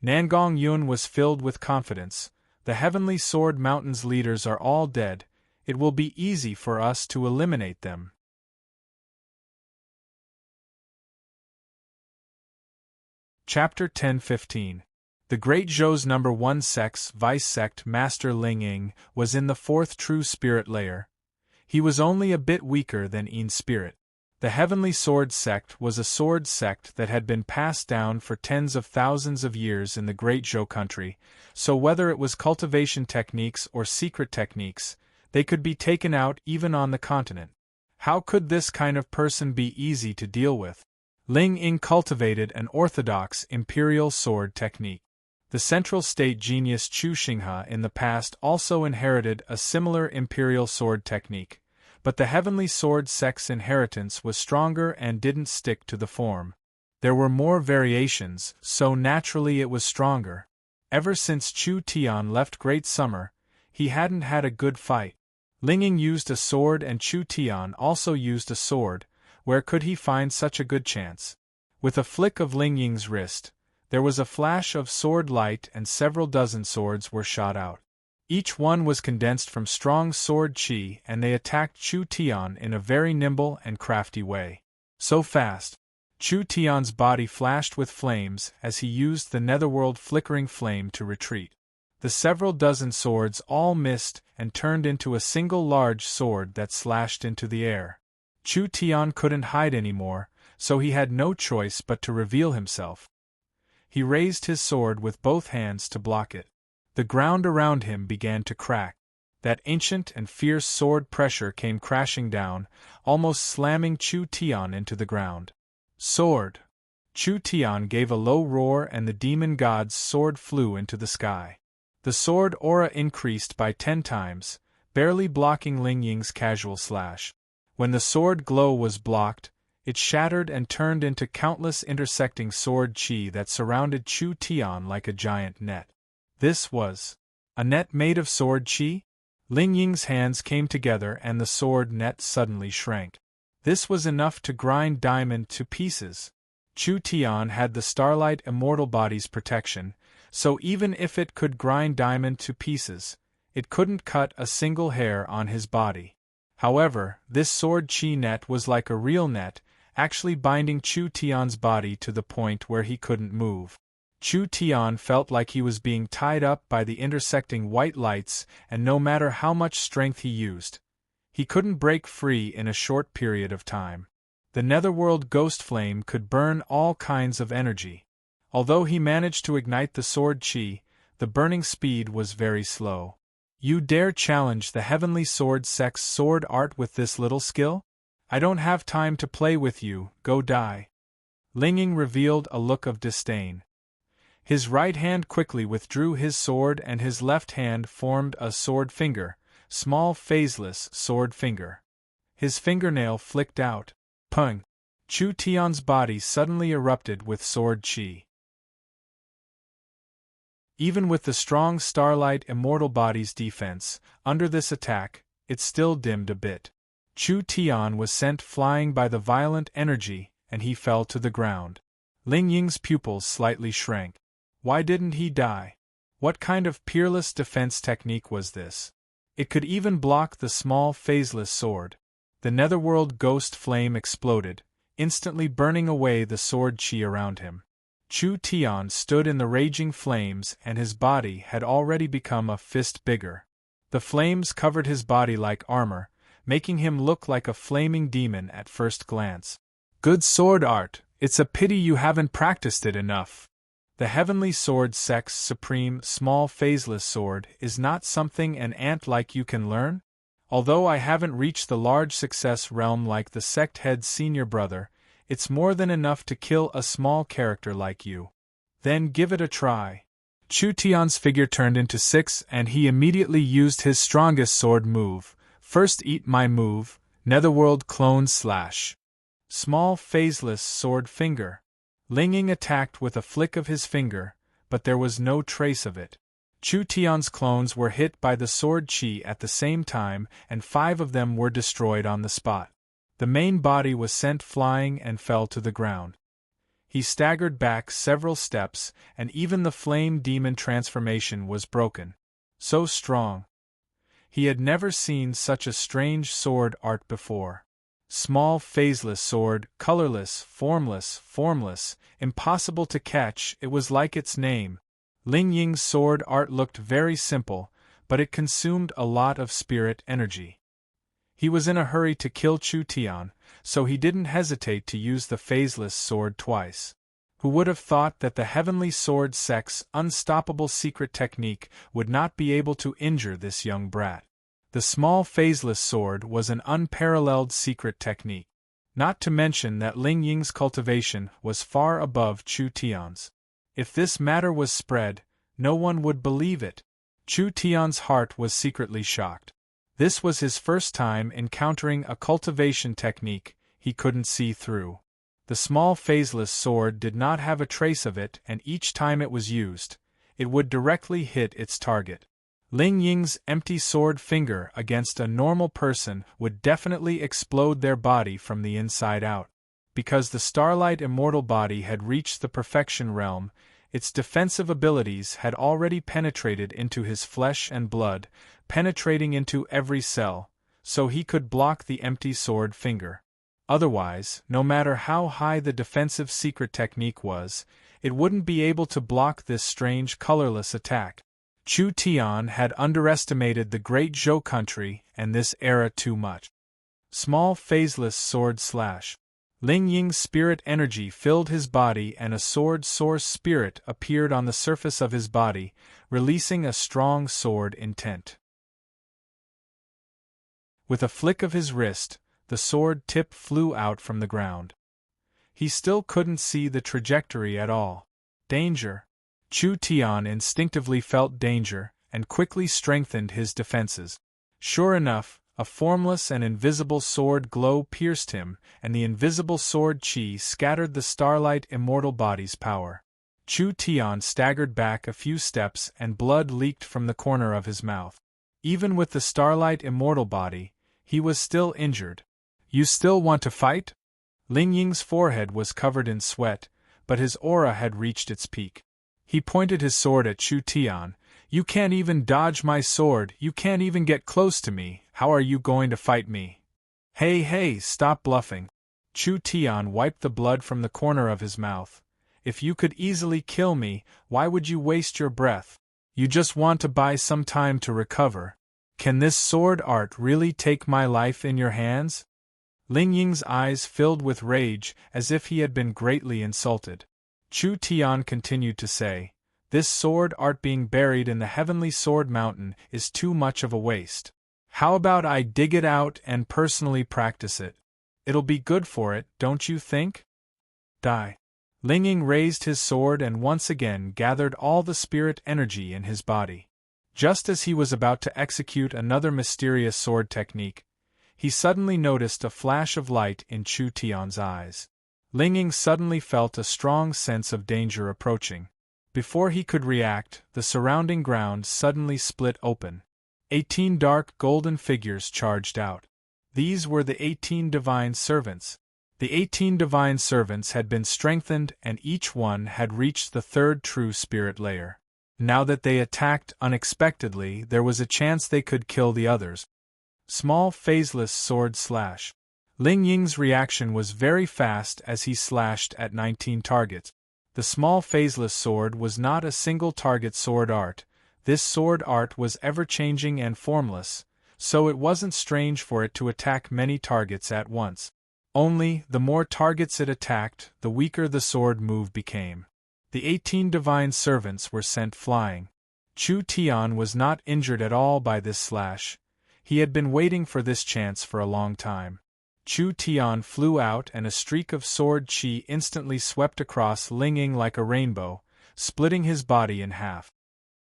Nangong Yun was filled with confidence. The Heavenly Sword Mountain's leaders are all dead. It will be easy for us to eliminate them. Chapter 10-15. The great Zhou's number 1 sect's vice sect Master Ling Ying was in the 4th true spirit layer. He was only a bit weaker than Yin spirit. The Heavenly Sword sect was a sword sect that had been passed down for tens of thousands of years in the great Zhou country, so whether it was cultivation techniques or secret techniques, they could be taken out even on the continent. How could this kind of person be easy to deal with? Ling Ying cultivated an orthodox imperial sword technique. The central state genius Chu Xinghe in the past also inherited a similar imperial sword technique, but the Heavenly Sword sect's inheritance was stronger and didn't stick to the form. There were more variations, so naturally it was stronger. Ever since Chu Tian left Great Summer, he hadn't had a good fight. Ling Ying used a sword and Chu Tian also used a sword. Where could he find such a good chance? With a flick of Ling Ying's wrist, there was a flash of sword light and several dozen swords were shot out. Each one was condensed from strong sword chi and they attacked Chu Tian in a very nimble and crafty way. So fast. Chu Tian's body flashed with flames as he used the netherworld flickering flame to retreat. The several dozen swords all missed and turned into a single large sword that slashed into the air. Chu Tian couldn't hide anymore, so he had no choice but to reveal himself. He raised his sword with both hands to block it. The ground around him began to crack. That ancient and fierce sword pressure came crashing down, almost slamming Chu Tian into the ground. Sword! Chu Tian gave a low roar and the demon god's sword flew into the sky. The sword aura increased by 10 times, barely blocking Ling Ying's casual slash. When the sword glow was blocked, it shattered and turned into countless intersecting sword chi that surrounded Chu Tian like a giant net. This was a net made of sword chi? Ling Ying's hands came together and the sword net suddenly shrank. This was enough to grind diamond to pieces. Chu Tian had the Starlight Immortal Body's protection, so even if it could grind diamond to pieces, it couldn't cut a single hair on his body. However, this sword chi net was like a real net, actually binding Chu Tian's body to the point where he couldn't move. Chu Tian felt like he was being tied up by the intersecting white lights, and no matter how much strength he used, he couldn't break free in a short period of time. The netherworld ghost flame could burn all kinds of energy. Although he managed to ignite the sword chi, the burning speed was very slow. You dare challenge the heavenly sword sex sword art with this little skill? I don't have time to play with you, go die. Ling Ying revealed a look of disdain. His right hand quickly withdrew his sword and his left hand formed a sword finger, small phaseless sword finger. His fingernail flicked out. Pung! Chu Tian's body suddenly erupted with sword chi. Even with the strong starlight immortal body's defense, under this attack, it still dimmed a bit. Chu Tian was sent flying by the violent energy, and he fell to the ground. Ling Ying's pupils slightly shrank. Why didn't he die? What kind of peerless defense technique was this? It could even block the small phaseless sword. The netherworld ghost flame exploded, instantly burning away the sword chi around him. Chu Tian stood in the raging flames and his body had already become a fist bigger. The flames covered his body like armor, making him look like a flaming demon at first glance. Good sword art, it's a pity you haven't practiced it enough. The heavenly sword sex supreme small phaseless sword is not something an ant like you can learn? Although I haven't reached the large success realm like the sect head's senior brother, it's more than enough to kill a small character like you. Then give it a try. Chu Tian's figure turned into 6 and he immediately used his strongest sword move. First eat my move, netherworld clone slash. Small phaseless sword finger. Ling Ying attacked with a flick of his finger, but there was no trace of it. Chu Tian's clones were hit by the sword chi at the same time and 5 of them were destroyed on the spot. The main body was sent flying and fell to the ground. He staggered back several steps and even the flame demon transformation was broken. So strong. He had never seen such a strange sword art before. Small phaseless sword, colorless, formless, impossible to catch, it was like its name. Ling Ying's sword art looked very simple, but it consumed a lot of spirit energy. He was in a hurry to kill Chu Tian, so he didn't hesitate to use the phaseless sword twice. Who would have thought that the heavenly sword sex unstoppable secret technique would not be able to injure this young brat? The small phaseless sword was an unparalleled secret technique. Not to mention that Ling Ying's cultivation was far above Chu Tian's. If this matter was spread, no one would believe it. Chu Tian's heart was secretly shocked. This was his first time encountering a cultivation technique he couldn't see through. The small phaseless sword did not have a trace of it and each time it was used, it would directly hit its target. Ling Ying's empty sword finger against a normal person would definitely explode their body from the inside out. Because the starlight immortal body had reached the perfection realm, its defensive abilities had already penetrated into his flesh and blood, penetrating into every cell, so he could block the empty sword finger. Otherwise, no matter how high the defensive secret technique was, it wouldn't be able to block this strange colorless attack. Chu Tian had underestimated the great Zhou country and this era too much. Small phaseless sword slash. Ling Ying's spirit energy filled his body and a sword source spirit appeared on the surface of his body, releasing a strong sword intent. With a flick of his wrist, the sword tip flew out from the ground. He still couldn't see the trajectory at all. Danger. Chu Tian instinctively felt danger, and quickly strengthened his defenses. Sure enough, a formless and invisible sword glow pierced him, and the invisible sword chi scattered the starlight immortal body's power. Chu Tian staggered back a few steps and blood leaked from the corner of his mouth. Even with the starlight immortal body, he was still injured. You still want to fight? Ling Ying's forehead was covered in sweat, but his aura had reached its peak. He pointed his sword at Chu Tian. "You can't even dodge my sword, you can't even get close to me, how are you going to fight me?" "Hey, hey, stop bluffing." Chu Tian wiped the blood from the corner of his mouth. "If you could easily kill me, why would you waste your breath? You just want to buy some time to recover. Can this sword art really take my life in your hands?" Ling Ying's eyes filled with rage, as if he had been greatly insulted. Chu Tian continued to say, "This sword art being buried in the heavenly sword mountain is too much of a waste. How about I dig it out and personally practice it? It'll be good for it, don't you think?" Die. Ling Ying raised his sword and once again gathered all the spirit energy in his body. Just as he was about to execute another mysterious sword technique, he suddenly noticed a flash of light in Chu Tian's eyes. Ling Ying suddenly felt a strong sense of danger approaching. Before he could react, the surrounding ground suddenly split open. 18 dark golden figures charged out. These were the 18 divine servants. The 18 divine servants had been strengthened and each one had reached the third true spirit layer. Now that they attacked unexpectedly, there was a chance they could kill the others. Small phaseless sword slash. Ling Ying's reaction was very fast as he slashed at 19 targets. The small phaseless sword was not a single target sword art. This sword art was ever-changing and formless, so it wasn't strange for it to attack many targets at once. Only, the more targets it attacked, the weaker the sword move became. The 18 divine servants were sent flying. Chu Tian was not injured at all by this slash. He had been waiting for this chance for a long time. Chu Tian flew out and a streak of sword chi instantly swept across Ling Ying like a rainbow, splitting his body in half.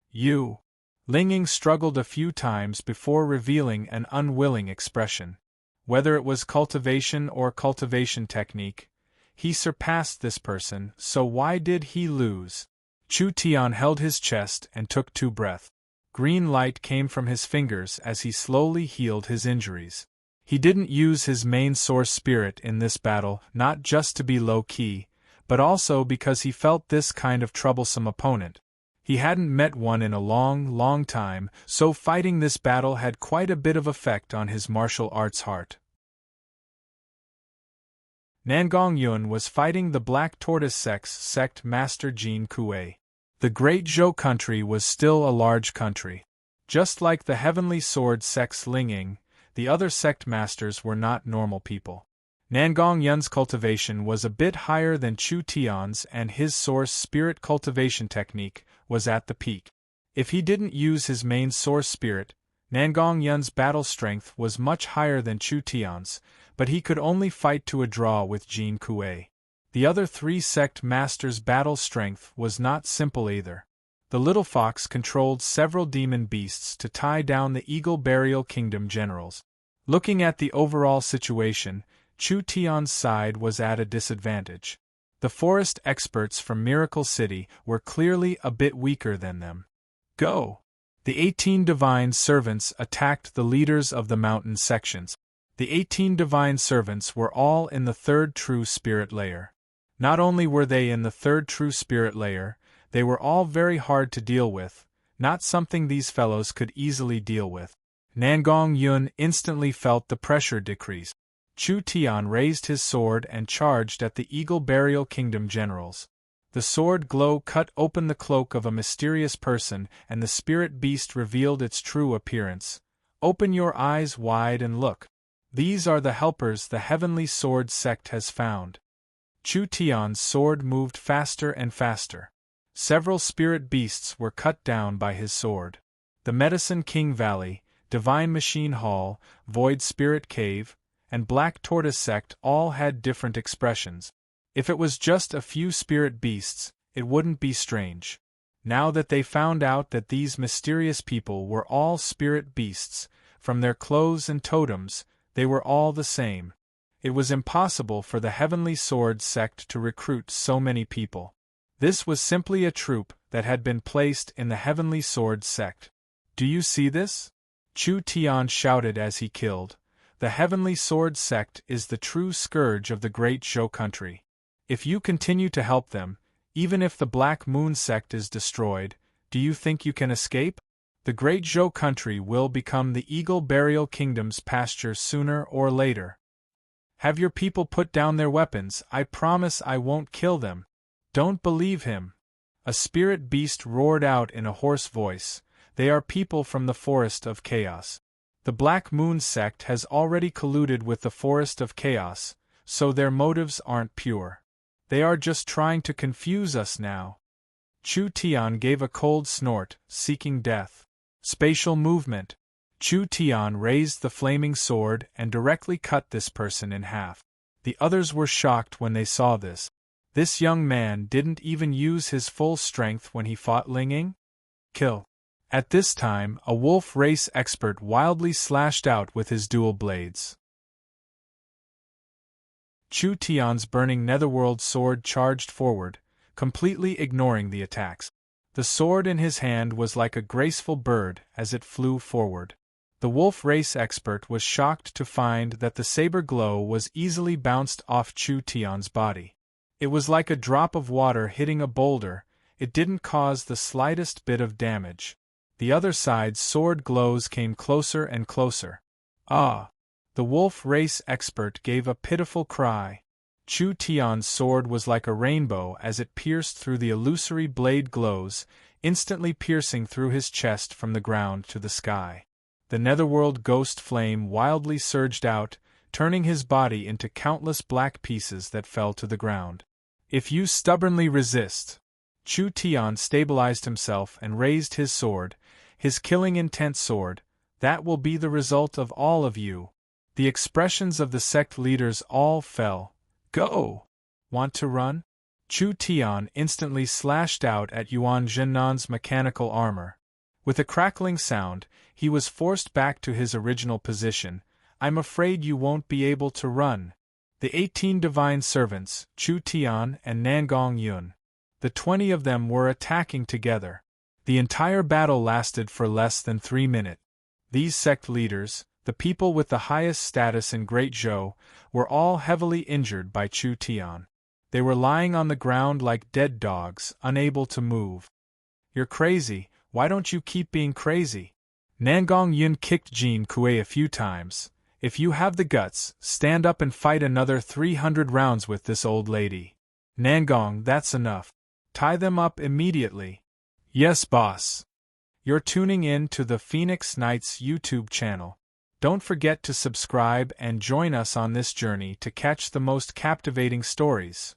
"You!" Ling Ying struggled a few times before revealing an unwilling expression. Whether it was cultivation or cultivation technique, he surpassed this person, so why did he lose? Chu Tian held his chest and took 2 breaths. Green light came from his fingers as he slowly healed his injuries. He didn't use his main source spirit in this battle, not just to be low-key, but also because he felt this kind of troublesome opponent. He hadn't met one in a long time, so fighting this battle had quite a bit of effect on his martial arts heart. Nangong Yun was fighting the Black Tortoise sect master Jin Kuei. The Great Zhou country was still a large country. Just like the Heavenly Sword sect's Ling Ying, the other sect masters were not normal people. Nangong Yun's cultivation was a bit higher than Chu Tian's and his source spirit cultivation technique was at the peak. If he didn't use his main source spirit, Nangong Yun's battle strength was much higher than Chu Tian's, but he could only fight to a draw with Jin Kuei. The other 3 sect masters' battle strength was not simple either. The little fox controlled several demon beasts to tie down the Eagle Burial Kingdom generals. Looking at the overall situation, Chu Tian's side was at a disadvantage. The forest experts from Miracle City were clearly a bit weaker than them. Go! The 18 divine servants attacked the leaders of the mountain sections. The 18 divine servants were all in the third true spirit layer. Not only were they in the third true spirit layer, they were all very hard to deal with, not something these fellows could easily deal with. Nangong Yun instantly felt the pressure decrease. Chu Tian raised his sword and charged at the Eagle Burial Kingdom generals. The sword glow cut open the cloak of a mysterious person and the spirit beast revealed its true appearance. "Open your eyes wide and look. These are the helpers the Heavenly Sword sect has found." Chu Tian's sword moved faster and faster. Several spirit beasts were cut down by his sword. The Medicine King Valley, Divine Machine Hall, Void Spirit Cave, and Black Tortoise sect all had different expressions. If it was just a few spirit beasts, it wouldn't be strange. Now that they found out that these mysterious people were all spirit beasts, from their clothes and totems, they were all the same. It was impossible for the Heavenly Sword sect to recruit so many people. This was simply a troop that had been placed in the Heavenly Sword sect. "Do you see this?" Chu Tian shouted as he killed. "The Heavenly Sword sect is the true scourge of the Great Zhou country. If you continue to help them, Even if the Black Moon sect is destroyed, do you think you can escape? The great Zhou country will become the Eagle Burial Kingdom's pasture sooner or later. Have your people put down their weapons. I promise I won't kill them. Don't believe him. A spirit beast roared out in a hoarse voice. They are people from the Forest of Chaos. The Black Moon sect has already colluded with the Forest of Chaos, so their motives aren't pure. They are just trying to confuse us now. Chu Tian gave a cold snort, seeking death. Spatial movement. Chu Tian raised the flaming sword and directly cut this person in half. The others were shocked when they saw this. This young man didn't even use his full strength when he fought Ling Ying? Kill. At this time, a wolf race expert wildly slashed out with his dual blades. Chu Tian's burning netherworld sword charged forward, completely ignoring the attacks. The sword in his hand was like a graceful bird as it flew forward. The wolf race expert was shocked to find that the saber glow was easily bounced off Chu Tian's body. It was like a drop of water hitting a boulder. It didn't cause the slightest bit of damage. The other side's sword glows came closer and closer. Ah! The wolf race expert gave a pitiful cry. Chu Tian's sword was like a rainbow as it pierced through the illusory blade glows, instantly piercing through his chest from the ground to the sky. The netherworld ghost flame wildly surged out, turning his body into countless black pieces that fell to the ground. If you stubbornly resist... Chu Tian stabilized himself and raised his sword, his killing intent sword. That will be the result of all of you. The expressions of the sect leaders all fell. Go! Want to run? Chu Tian instantly slashed out at Yuan Zhennan's mechanical armor. With a crackling sound, he was forced back to his original position. I'm afraid you won't be able to run. The 18 divine servants, Chu Tian and Nangong Yun. The 20 of them were attacking together. The entire battle lasted for less than 3 minutes. These sect leaders, the people with the highest status in Great Zhou, were all heavily injured by Chu Tian. They were lying on the ground like dead dogs, unable to move. You're crazy, why don't you keep being crazy? Nangong Yun kicked Jin Kuei a few times. If you have the guts, stand up and fight another 300 rounds with this old lady. Nangong, that's enough. Tie them up immediately. Yes, boss. You're tuning in to the Phoenix Knights YouTube channel. Don't forget to subscribe and join us on this journey to catch the most captivating stories.